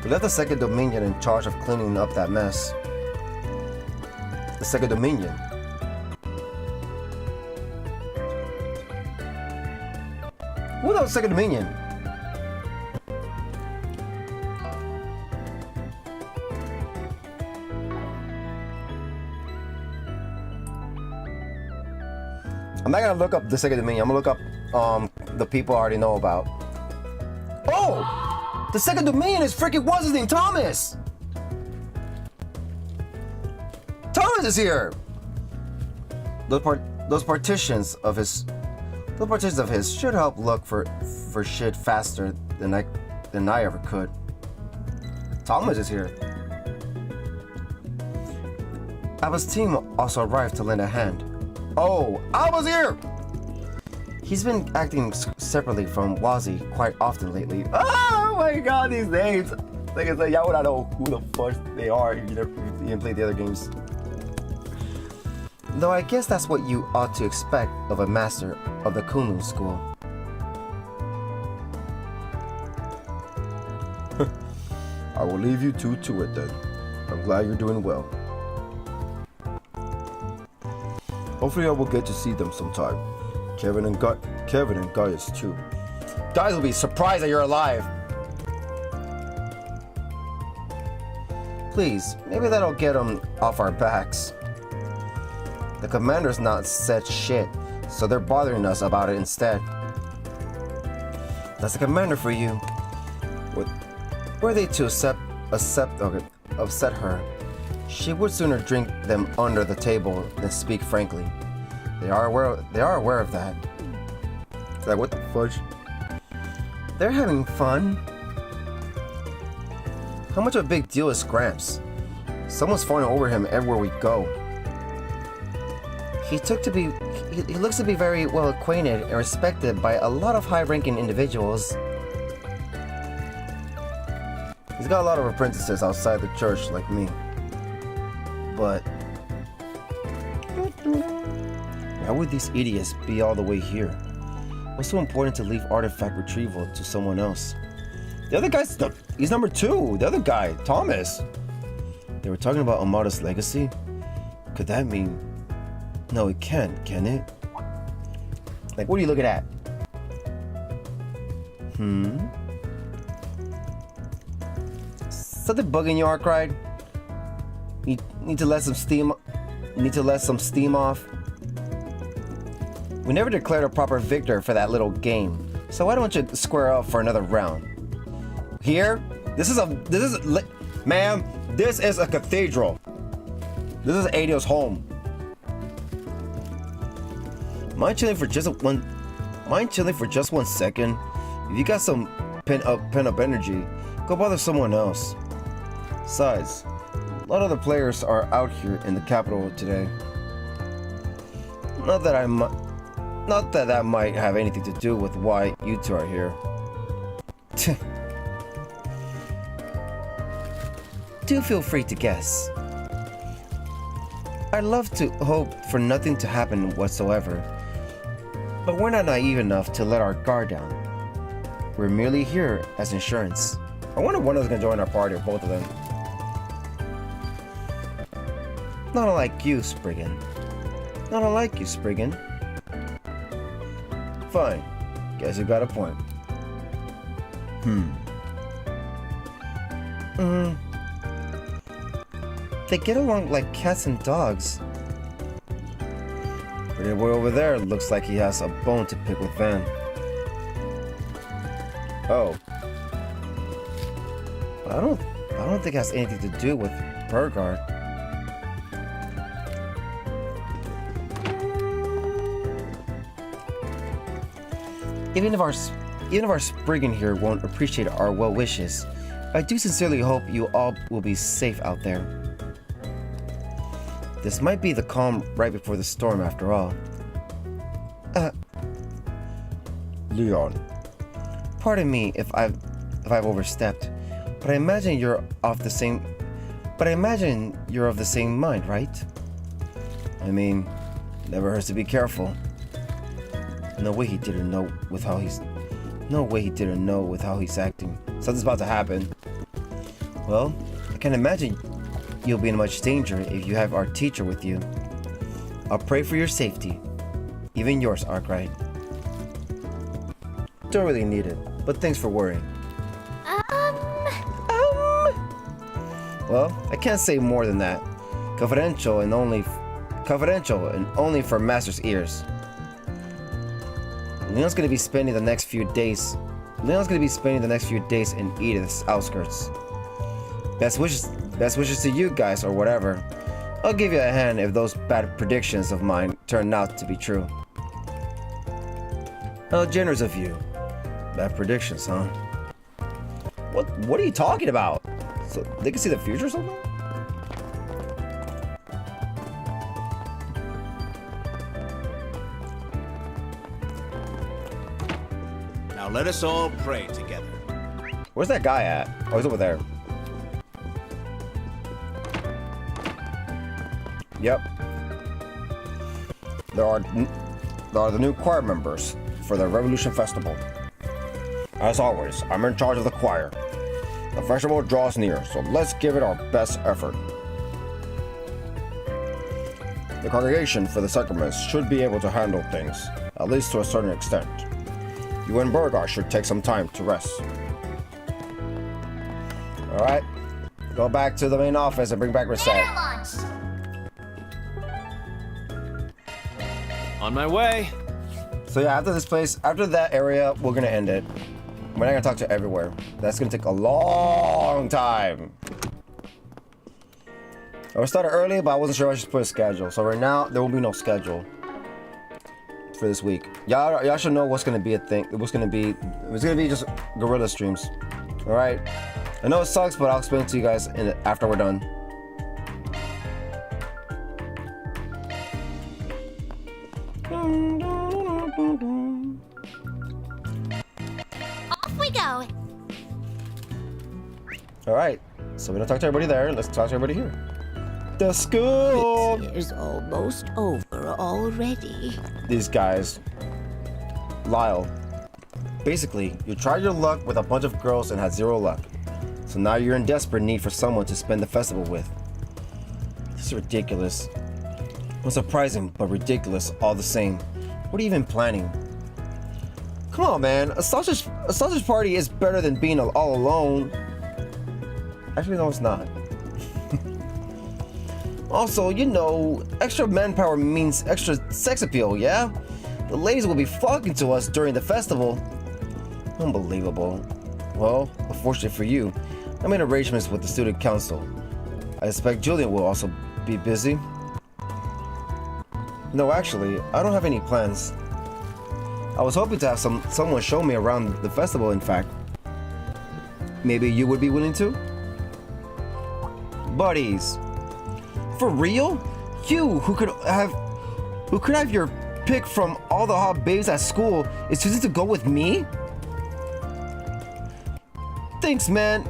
We left the Second Dominion in charge of cleaning up that mess. The Second Dominion. Who that was second Dominion? I'm not gonna look up the second Dominion. I'm gonna look up the people I already know about. Oh! The second Dominion is freaking what's his name? Thomas! Thomas is here! Those partitions of his should help look for shit faster than I ever could. Thomas is here. Abba's team also arrived to lend a hand. Oh, Abba's here! He's been acting separately from Wazi quite often lately. Oh my god, these names! Like I said, y'all would not know who the fuck they are if you didn't play the other games. Though I guess that's what you ought to expect of a master of the Kunlun school. I will leave you two to it then. I'm glad you're doing well. Hopefully I will get to see them sometime. Kevin and Gaius too. Guys will be surprised that you're alive. Please, maybe that'll get them off our backs. The commander's not said shit, so they're bothering us about it instead. That's the commander for you. Were they to upset her, she would sooner drink them under the table than speak frankly. They are aware of that. Like what the fudge? They're having fun. How much of a big deal is Gramps? Someone's fawning over him everywhere we go. He looks to be very well acquainted and respected by a lot of high-ranking individuals. He's got a lot of apprentices outside the church like me. But why would these idiots be all the way here? What's so important to leave artifact retrieval to someone else? The other guy's he's number 2. The other guy, Thomas. They were talking about Amada's legacy? Could that mean... No, it can't, can it? Like, what are you looking at? Something bugging you, Arkwright? You need to let some steam off. We never declared a proper victor for that little game, so why don't you square up for another round? Here, ma'am, this is a cathedral. This is Adio's home. Mind chilling for just one second? If you got some pent up energy, go bother someone else. Besides, a lot of the players are out here in the capital today. Not that that might have anything to do with why you two are here. Do feel free to guess. I'd love to hope for nothing to happen whatsoever, but we're not naive enough to let our guard down. We're merely here as insurance. I wonder if one of us is gonna join our party, or both of them. Not unlike you, Spriggan. Not unlike you, Spriggan. Fine. Guess you got a point. They get along like cats and dogs. Pretty boy over there looks like he has a bone to pick with Van. Oh. But I don't think it has anything to do with Burgard. Even if our Spriggan here won't appreciate our well wishes, I do sincerely hope you all will be safe out there. This might be the calm right before the storm after all. Leon. Pardon me if I've overstepped, but I imagine you're of the same mind, right? I mean, never hurts to be careful. No way he didn't know with how he's acting. Something's about to happen. Well, I can imagine you'll be in much danger if you have our teacher with you. I'll pray for your safety. Even yours, Arkwright. Don't really need it, but thanks for worrying. Well, I can't say more than that. Confidential and only for Master's ears. Leon's gonna be spending the next few days in Edith's outskirts. Best wishes to you guys, or whatever. I'll give you a hand if those bad predictions of mine turn out to be true. How generous of you. Bad predictions, huh? What are you talking about? So they can see the future or something? Now let us all pray together. Where's that guy at? Oh, he's over there. Yep. There are the new choir members for the Revolution Festival. As always, I'm in charge of the choir. The festival draws near, so let's give it our best effort. The congregation for the sacraments should be able to handle things, at least to a certain extent. You and Burgar should take some time to rest. Alright, go back to the main office and bring back Reset. On my way. So yeah, after that area, we're gonna end it. We're not gonna talk to everywhere. That's gonna take a long time. I started early, but I wasn't sure I should put a schedule. So right now, there will be no schedule for this week. Y'all should know what's gonna be a thing. It's gonna be just guerrilla streams. All right. I know it sucks, but I'll explain it to you guys after we're done. Off we go. All right. So we don't talk to everybody there. Let's talk to everybody here. The school is almost over already. These guys. Lyle. Basically, you tried your luck with a bunch of girls and had zero luck. So now you're in desperate need for someone to spend the festival with. This is ridiculous. Unsurprising, but ridiculous all the same. What are you even planning? Come on, man. A sausage party is better than being all alone. Actually, no, it's not. Also, you know, extra manpower means extra sex appeal, yeah? The ladies will be flocking to us during the festival. Unbelievable. Well, unfortunately for you, I made arrangements with the student council. I expect Julian will also be busy. No, actually, I don't have any plans. I was hoping to have someone show me around the festival, in fact. Maybe you would be willing to? Buddies. For real? You, who could have your pick from all the hot babes at school, is choosing to go with me? Thanks, man.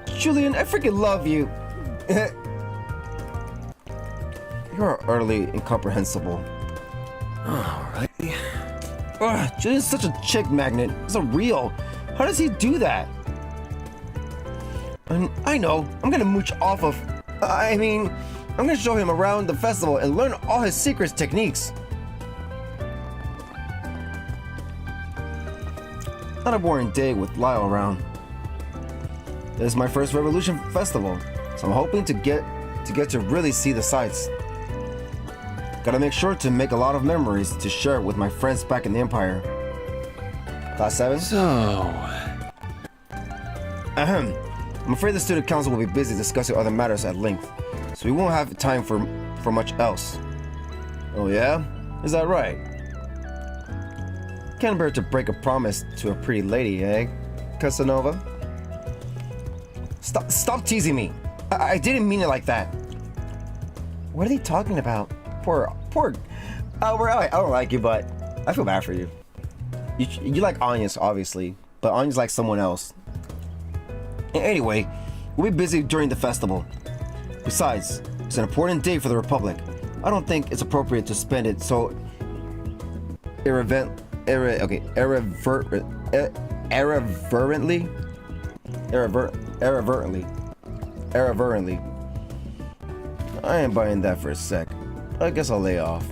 Julian, I freaking love you. You're utterly incomprehensible. Alrighty. Julian's such a chick magnet. It's a real. How does he do that? I know. I'm gonna mooch off of. I'm gonna show him around the festival and learn all his secret techniques. Not a boring day with Lyle around. This is my first Revolution Festival, so I'm hoping to get to really see the sights. Gotta make sure to make a lot of memories to share with my friends back in the Empire. Class 7? Ahem. I'm afraid the student council will be busy discussing other matters at length, so we won't have time for much else. Oh yeah? Is that right? Can't bear to break a promise to a pretty lady, eh, Casanova? Stop teasing me. I didn't mean it like that. What are they talking about? Poor Albert. I don't like you, but I feel bad for you. You like Anya's, obviously, but Anya's like someone else. Anyway, we'll be busy during the festival. Besides, it's an important day for the Republic. I don't think it's appropriate to spend it so irreverently. I ain't buying that for a sec. I guess I'll lay off.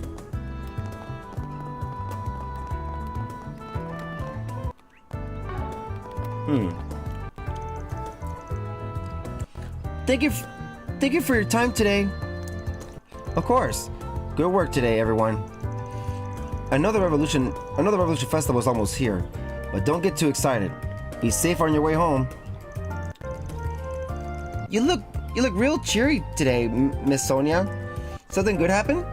Thank you for your time today. Of course. Good work today, everyone. Another Revolution Festival is almost here, but don't get too excited. Be safe on your way home. You look real cheery today, Miss Sonia. Something good happened?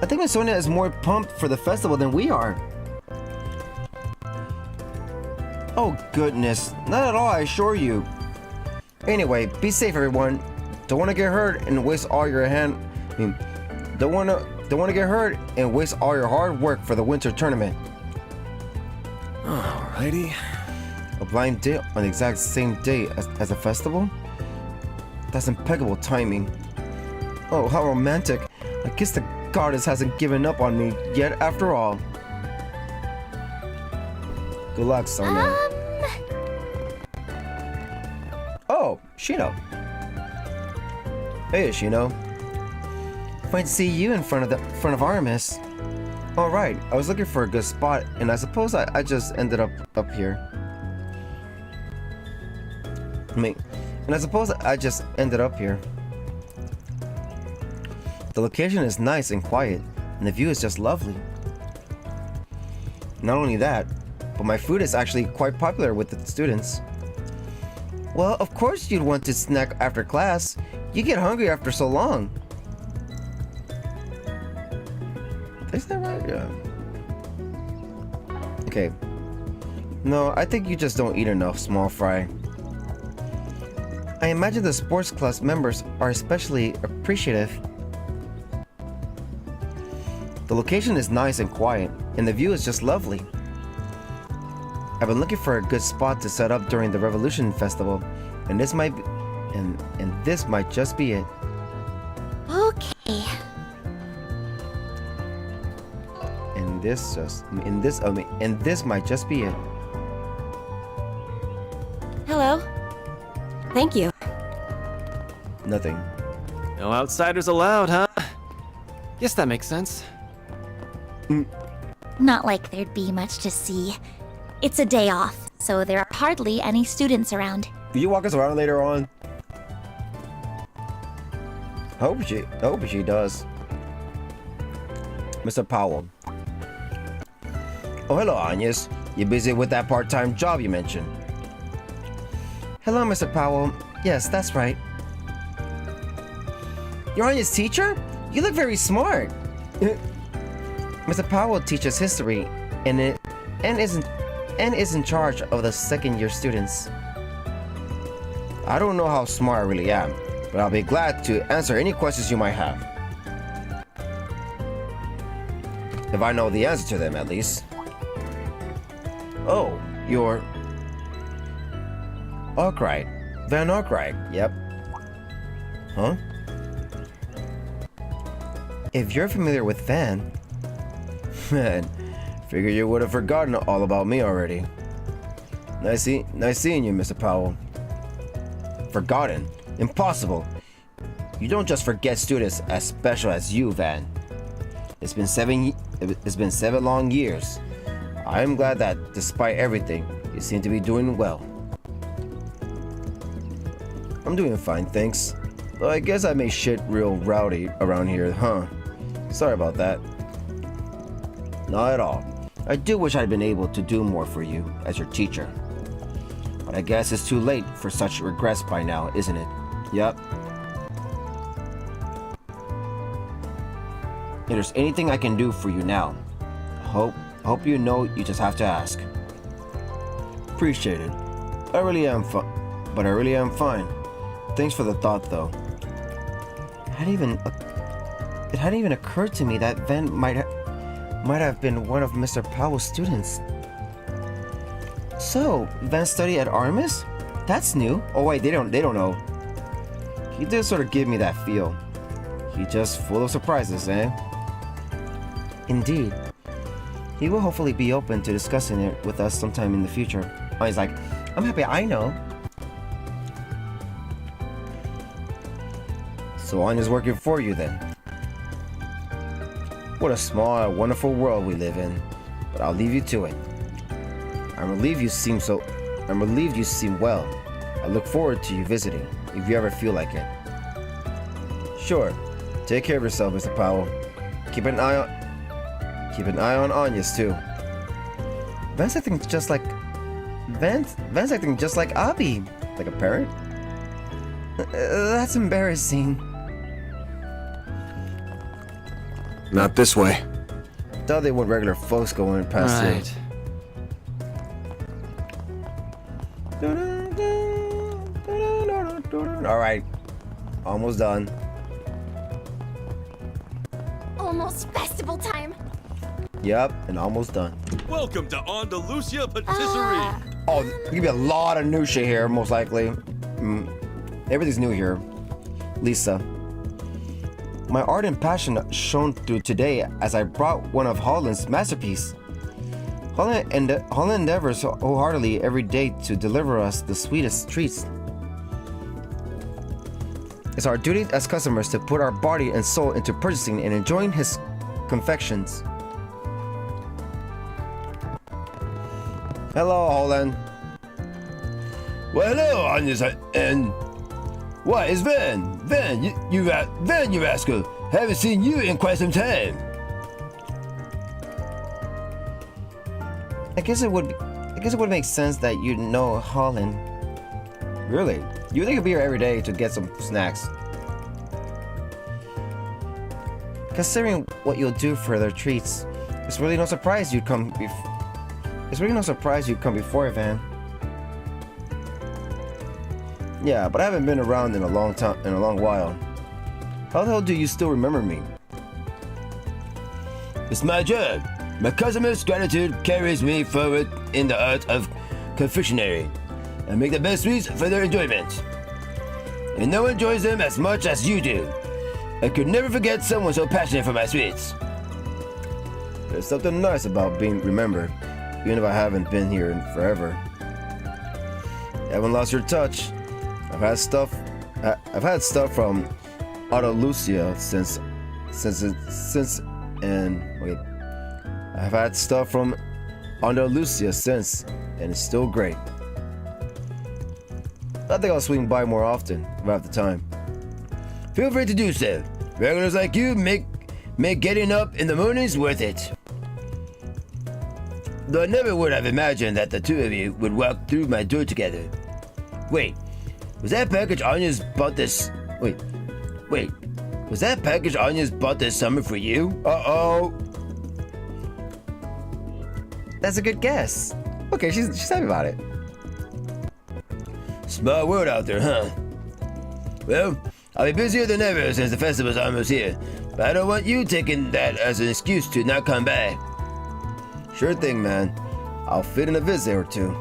I think Miss Sonia is more pumped for the festival than we are. Oh goodness, not at all, I assure you. Anyway, be safe, everyone. Don't want to get hurt and waste all your don't want to get hurt and waste all your hard work for the winter tournament. Alrighty. A blind date on the exact same day as a festival? That's impeccable timing. Oh, how romantic. I guess the goddess hasn't given up on me yet after all. Good luck, Sonia. Oh, Shino. Hey, Shino. Fine to see you in front of Artemis. All right, I was looking for a good spot, and I suppose I just ended up here. The location is nice and quiet, and the view is just lovely. Not only that, but my food is actually quite popular with the students. Well, of course you'd want to snack after class. You get hungry after so long. Is that right? Yeah. Okay. No, I think you just don't eat enough, small fry. I imagine the sports class members are especially appreciative. The location is nice and quiet, and the view is just lovely. I've been looking for a good spot to set up during the Revolution Festival, and this might be, and this might just be it. Okay. And this might just be it. Hello. Thank you. Nothing. No outsiders allowed, huh? Guess that makes sense. Not like there'd be much to see. It's a day off, so there are hardly any students around. Will you walk us around later on? I hope she does. Mr. Powell. Oh, hello, Agnes. You busy with that part-time job you mentioned? Hello, Mr. Powell. Yes, that's right. You're Anya's teacher? You look very smart. Mr. Powell teaches history and is in charge of the second-year students. I don't know how smart I really am, but I'll be glad to answer any questions you might have. If I know the answer to them, at least. Oh, you're... Arkwright. Van Arkwright, yep. Huh? If you're familiar with Van... Man, figure you would have forgotten all about me already. Nice seeing you, Mr. Powell. Forgotten? Impossible. You don't just forget students as special as you, Van. It's been 7 long years. I'm glad that, despite everything, you seem to be doing well. I'm doing fine, thanks. Though I guess I made shit real rowdy around here, huh? Sorry about that. Not at all. I do wish I'd been able to do more for you as your teacher. But I guess it's too late for such regrets by now, isn't it? Yep. If there's anything I can do for you now, hope you know you just have to ask. Appreciate it. I really am fine. Thanks for the thought, though. It hadn't even occurred to me that Van might have been one of Mr. Powell's students. So, Van studied at Artemis? That's new. Oh wait, they don't know. He did sort of give me that feel. He's just full of surprises, eh? Indeed. He will hopefully be open to discussing it with us sometime in the future. Oh, he's like, I'm happy I know. So Anya's working for you then. What a small and wonderful world we live in. But I'll leave you to it. I'm relieved you seem so I'm relieved you seem well. I look forward to you visiting, if you ever feel like it. Sure. Take care of yourself, Mr. Powell. Keep an eye on Anya's too. Van's acting just like Van's acting just like Abby, like a parent. That's embarrassing. Not this way. Thought they want regular folks going past here. Alright. Almost done. Almost festival time. Yep, and almost done. Welcome to Andalusia Patisserie. Oh, there's gonna be a lot of new shit here, most likely. Everything's new here. Lisa. My art and passion shone through today as I brought one of Holland's masterpieces. Holland endeavors wholeheartedly every day to deliver us the sweetest treats. It's our duty as customers to put our body and soul into purchasing and enjoying his confections. Hello, Holland. Well, hello, Anya, and what is Van? Van, you rascal. Haven't seen you in quite some time. I guess it would make sense that you know Holland. Really? You think he'd be here every day to get some snacks? Considering what you'll do for their treats, it's really no surprise you'd come before, Van. Yeah, but I haven't been around in a long while. How the hell do you still remember me? It's my job. My customers' gratitude carries me forward in the art of confectionery. I make the best sweets for their enjoyment. And no one enjoys them as much as you do. I could never forget someone so passionate for my sweets. There's something nice about being remembered, even if I haven't been here in forever. You haven't lost your touch. I've had stuff from Andalusia I've had stuff from Andalusia since, and it's still great. I think I'll swing by more often if I have the time. Feel free to do so. Regulars like you make getting up in the mornings worth it. Though I never would have imagined that the two of you would walk through my door together. Wait, was that package Anya's bought this? Wait, was that package Anya's bought this summer for you? Uh-oh. That's a good guess. Okay, she's happy about it. Small world out there, huh? Well, I'll be busier than ever since the festival's almost here, but I don't want you taking that as an excuse to not come by. Sure thing, man. I'll fit in a visit or two.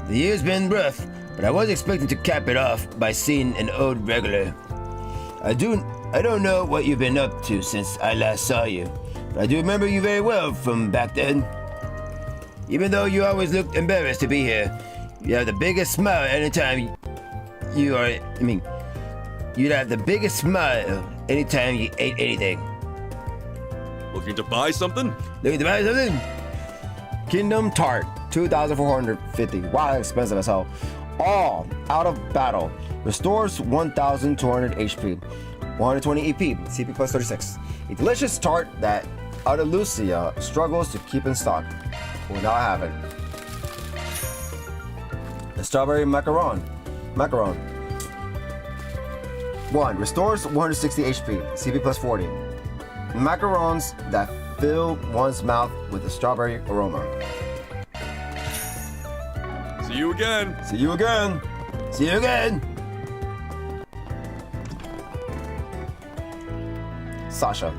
The year's been rough, but I was expecting to cap it off by seeing an old regular. I don't know what you've been up to since I last saw you, but I do remember you very well from back then. Even though you always looked embarrassed to be here, you have the biggest smile anytime you'd have the biggest smile anytime you ate anything. Looking to buy something? Looking to buy something? Kingdom Tart, 2,450. Wow, expensive as hell. All out of battle. Restores 1,200 HP. 120 EP. CP plus 36. A delicious tart that Andalusia struggles to keep in stock. Well, now I have it. The strawberry macaron. 1. Restores 160 HP. CP plus 40. Macarons that fill one's mouth with a strawberry aroma. See you again. See you again. See you again. Sasha.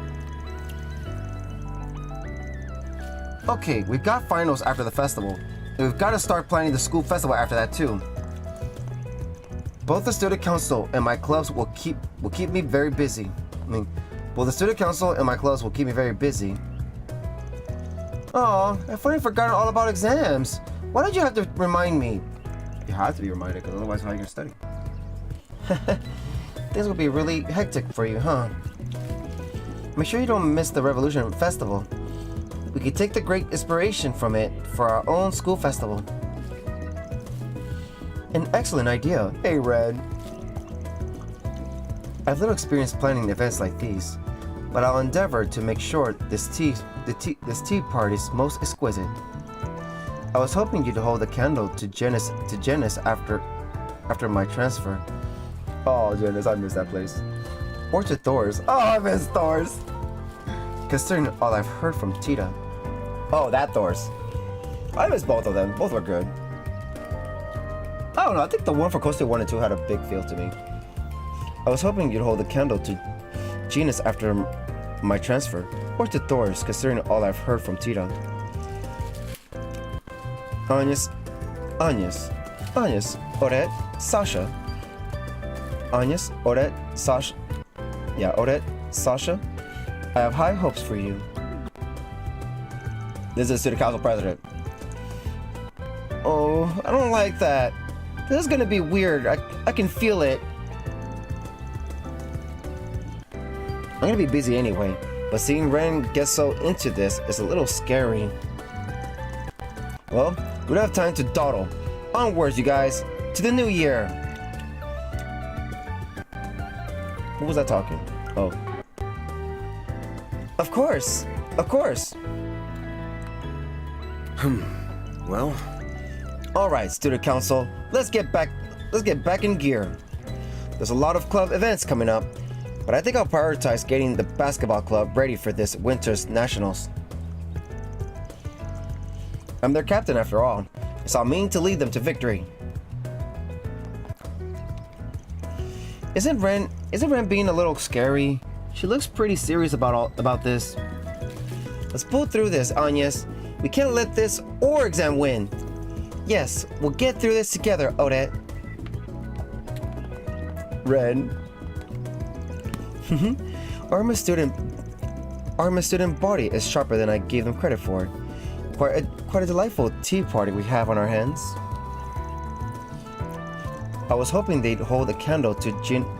Okay, we've got finals after the festival, and we've got to start planning the school festival after that too. Both the student council and my clubs will keep me very busy. The student council and my clubs will keep me very busy. Oh, I've finally forgotten all about exams. Why did you have to remind me? You have to be reminded, because otherwise how are you going to study? Things will be really hectic for you, huh? Make sure you don't miss the Revolution Festival. We could take the great inspiration from it for our own school festival. An excellent idea. Hey, Red. I've little experience planning events like these, but I'll endeavor to make sure this tea party is most exquisite. I was hoping you'd hold a candle to Janice after my transfer. Oh, Janice, I miss that place. Or to Thor's. Oh, I miss Thor's. Considering all I've heard from Tita. Oh, that Thor's. I miss both of them. Both were good. I don't know. I think the one for Coastal 1 and 2 had a big feel to me. I was hoping you'd hold a candle to Genus after my transfer. Or to Thor's, considering all I've heard from Tita. Agnes, Odette, Sasha. Agnes, Odette, Sasha. Yeah, Odette, Sasha. I have high hopes for you. This is to the council president. Oh, I don't like that. This is gonna be weird. I can feel it. I'm gonna be busy anyway, but seeing Ren get so into this is a little scary. Well, we don't have time to dawdle. Onwards, you guys, to the new year. Who was that talking? Oh. Of course. Well. All right, student council, let's get back in gear. There's a lot of club events coming up, but I think I'll prioritize getting the basketball club ready for this winter's nationals. I'm their captain after all, so I'll mean to lead them to victory. Isn't Ren being a little scary? She looks pretty serious about this. Let's pull through this, Agnes. We can't let this or exam win. Yes, we'll get through this together, Odette. Ren. Arma student body is sharper than I gave them credit for. Quite a delightful tea party we have on our hands. I was hoping they'd hold a candle to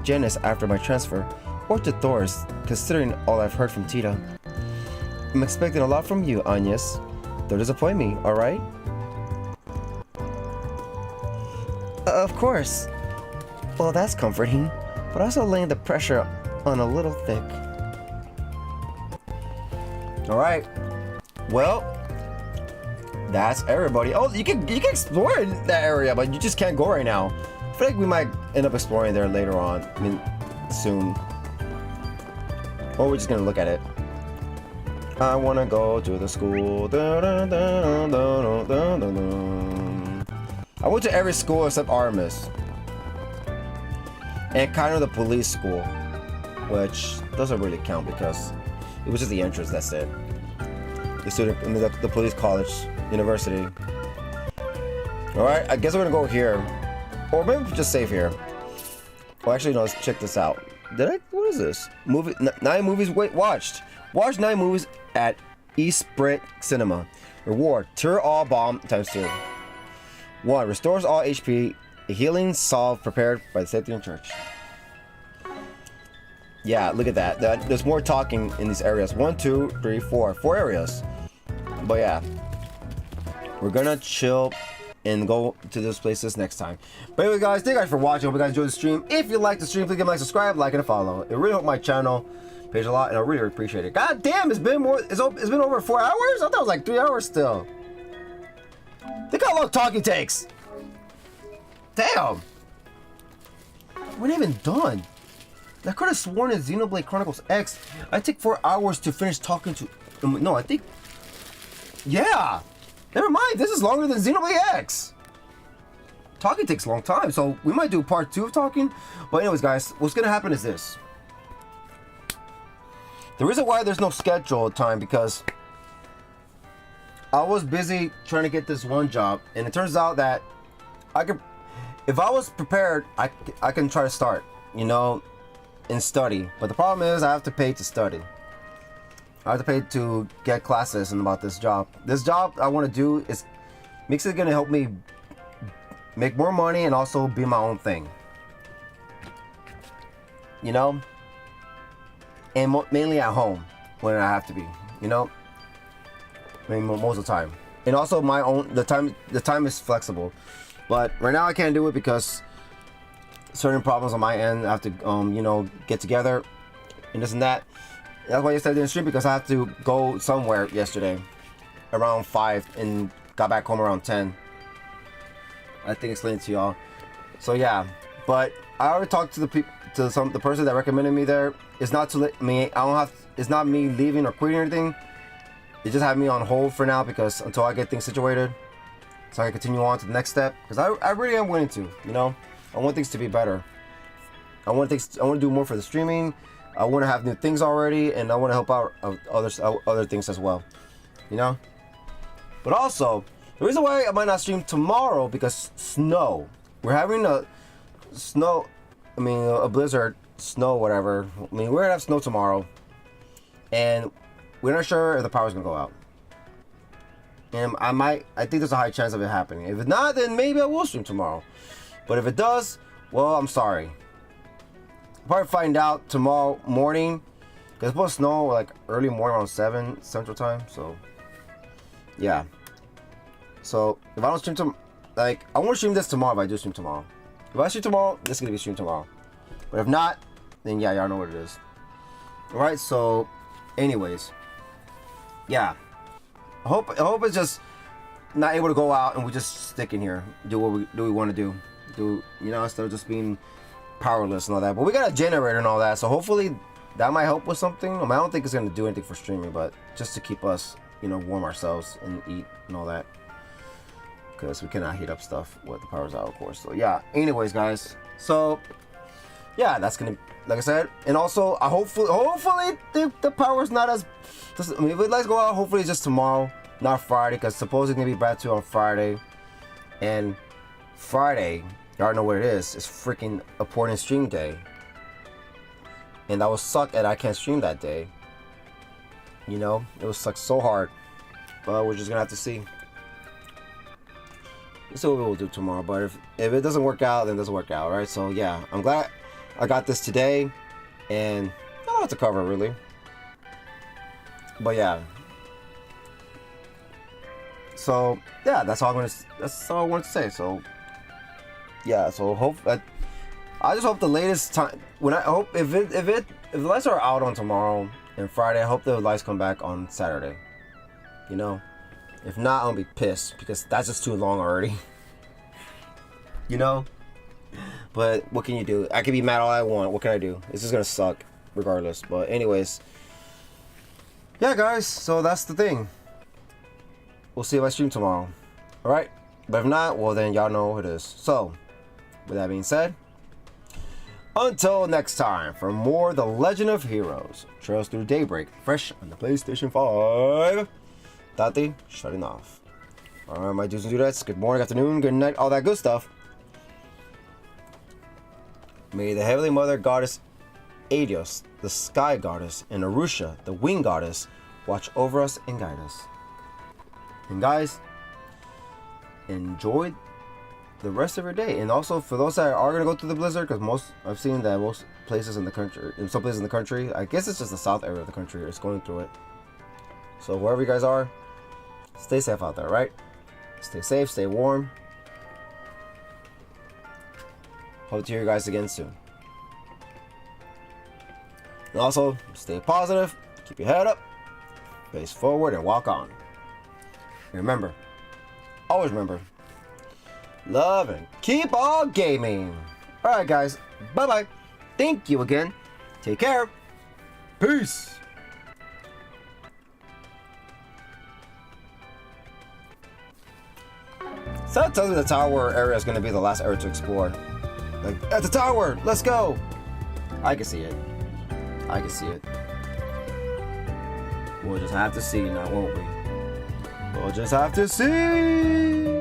Janice after my transfer, or to Thor's, considering all I've heard from Tita. I'm expecting a lot from you, Agnes. Don't disappoint me, alright? Of course. Well, that's comforting, but also laying the pressure on a little thick. Alright. Well, that's everybody. Oh, you can explore that area, but you just can't go right now. I feel like we might end up exploring there later on. I mean, soon. Or we're just gonna look at it. I wanna go to the school. I went to every school except Artemis. And kind of the police school. Which doesn't really count because it was just the entrance, that's it. The police college, university. Alright, I guess we're gonna go here. Or maybe just save here. Well, actually, no, let's check this out. What is this? 9 movies watched. Watch 9 movies at East Sprint Cinema. Reward, Tour All Bomb ×2. 1. Restores all HP. A healing salve prepared by the safety in church. Yeah, look at that. There's more talking in these areas. 1, 2, 3, 4. 4 areas. But yeah. We're gonna chill and go to those places next time. But anyway, guys, thank you guys for watching. Hope you guys enjoyed the stream. If you like the stream, please give a like, subscribe, like, and a follow. It really helped my channel page a lot, and I really appreciate it. God damn, it's been over 4 hours? I thought it was like 3 hours still. Think how long talking takes. Damn. We're not even done. I could have sworn in Xenoblade Chronicles X, I take 4 hours to finish talking to... No, I think... Yeah! Never mind, this is longer than Xenoblade X! Talking takes a long time, so we might do part 2 of talking. But anyways, guys, what's gonna happen is this. The reason why there's no schedule time, because I was busy trying to get this one job, and it turns out that I could... If I was prepared, I can try to start, you know, and study. But the problem is I have to pay to study. I have to pay to get classes and about this job. This job I want to do is makes it gonna help me make more money and also be my own thing. You know? And mainly at home when I have to be, you know? I mean, most of the time. And also the time is flexible. But right now I can't do it because certain problems on my end I have to, you know, get together and this and that. That's why yesterday I didn't stream, because I had to go somewhere yesterday around 5 and got back home around 10. I think I explained it to y'all. So yeah, but I already talked to the person that recommended me there. It's not to let me. I don't have. It's not me leaving or quitting or anything. It just had me on hold for now because until I get things situated, so I can continue on to the next step. Because I really am willing to. You know, I want things to be better. I want to do more for the streaming. I want to have new things already, and I want to help out other things as well. You know. But also, the reason why I might not stream tomorrow because snow. We're having a snow. I mean, a blizzard, snow, whatever. I mean, we're gonna have snow tomorrow, and we're not sure if the power's gonna go out. And I think there's a high chance of it happening. If it's not, then maybe I will stream tomorrow. But if it does, well, I'm sorry. I'll probably find out tomorrow morning, because it's supposed to snow like early morning around 7 Central Time. So, yeah. So if I don't stream I won't stream this tomorrow if I do stream tomorrow. If I stream tomorrow, this is gonna be streamed tomorrow. But if not, then yeah, y'all know what it is. Alright, so anyways. Yeah. I hope it's just not able to go out and we just stick in here. Do what we want to do. You know, instead of just being powerless and all that. But we got a generator and all that, so hopefully that might help with something. I mean, I don't think it's gonna do anything for streaming, but just to keep us, you know, warm ourselves and eat and all that. Because we cannot heat up stuff with the power's out, of course. So yeah, anyways guys, so yeah, that's gonna, like I said, and also hopefully the power's not as, I mean, if it let's go out, hopefully it's just tomorrow, not Friday, because supposedly it's gonna be bad too on Friday. And Friday, y'all know what it is, it's freaking important stream day, and that will suck that I can't stream that day. You know, it will suck so hard, but we're just gonna have to see. See what we'll do tomorrow, but if it doesn't work out, then it doesn't work out, right? So yeah, I'm glad I got this today, and I don't have to cover really, but yeah. So yeah, that's all I wanted to say. So yeah, so I just hope the latest time if the lights are out on tomorrow and Friday, I hope the lights come back on Saturday. You know. If not, I'm gonna be pissed because that's just too long already. You know? But what can you do? I can be mad all I want. What can I do? It's just gonna suck regardless. But anyways. Yeah, guys. So that's the thing. We'll see if I stream tomorrow. Alright? But if not, well then y'all know what it is. So, with that being said, until next time, for more The Legend of Heroes, Trails Through Daybreak, fresh on the PlayStation 5. Taty, shutting off. Alright, my dudes and dudettes, good morning, afternoon, good night, all that good stuff. May the Heavenly Mother Goddess Adios, the Sky Goddess, and Arusha, the Wind Goddess, watch over us and guide us. And guys, enjoy the rest of your day. And also, for those that are going to go through the blizzard, because I've seen that most places in the country, in some places in the country, I guess it's just the south area of the country is going through it. So wherever you guys are, stay safe out there, right? Stay safe, stay warm. Hope to hear you guys again soon. And also, stay positive, keep your head up, face forward, and walk on. And remember, always remember, love and keep on gaming. Alright guys, bye-bye. Thank you again. Take care. Peace. So that tells me the tower area is going to be the last area to explore. Like, at the tower, let's go! I can see it. I can see it. We'll just have to see now, won't we? We'll just have to see!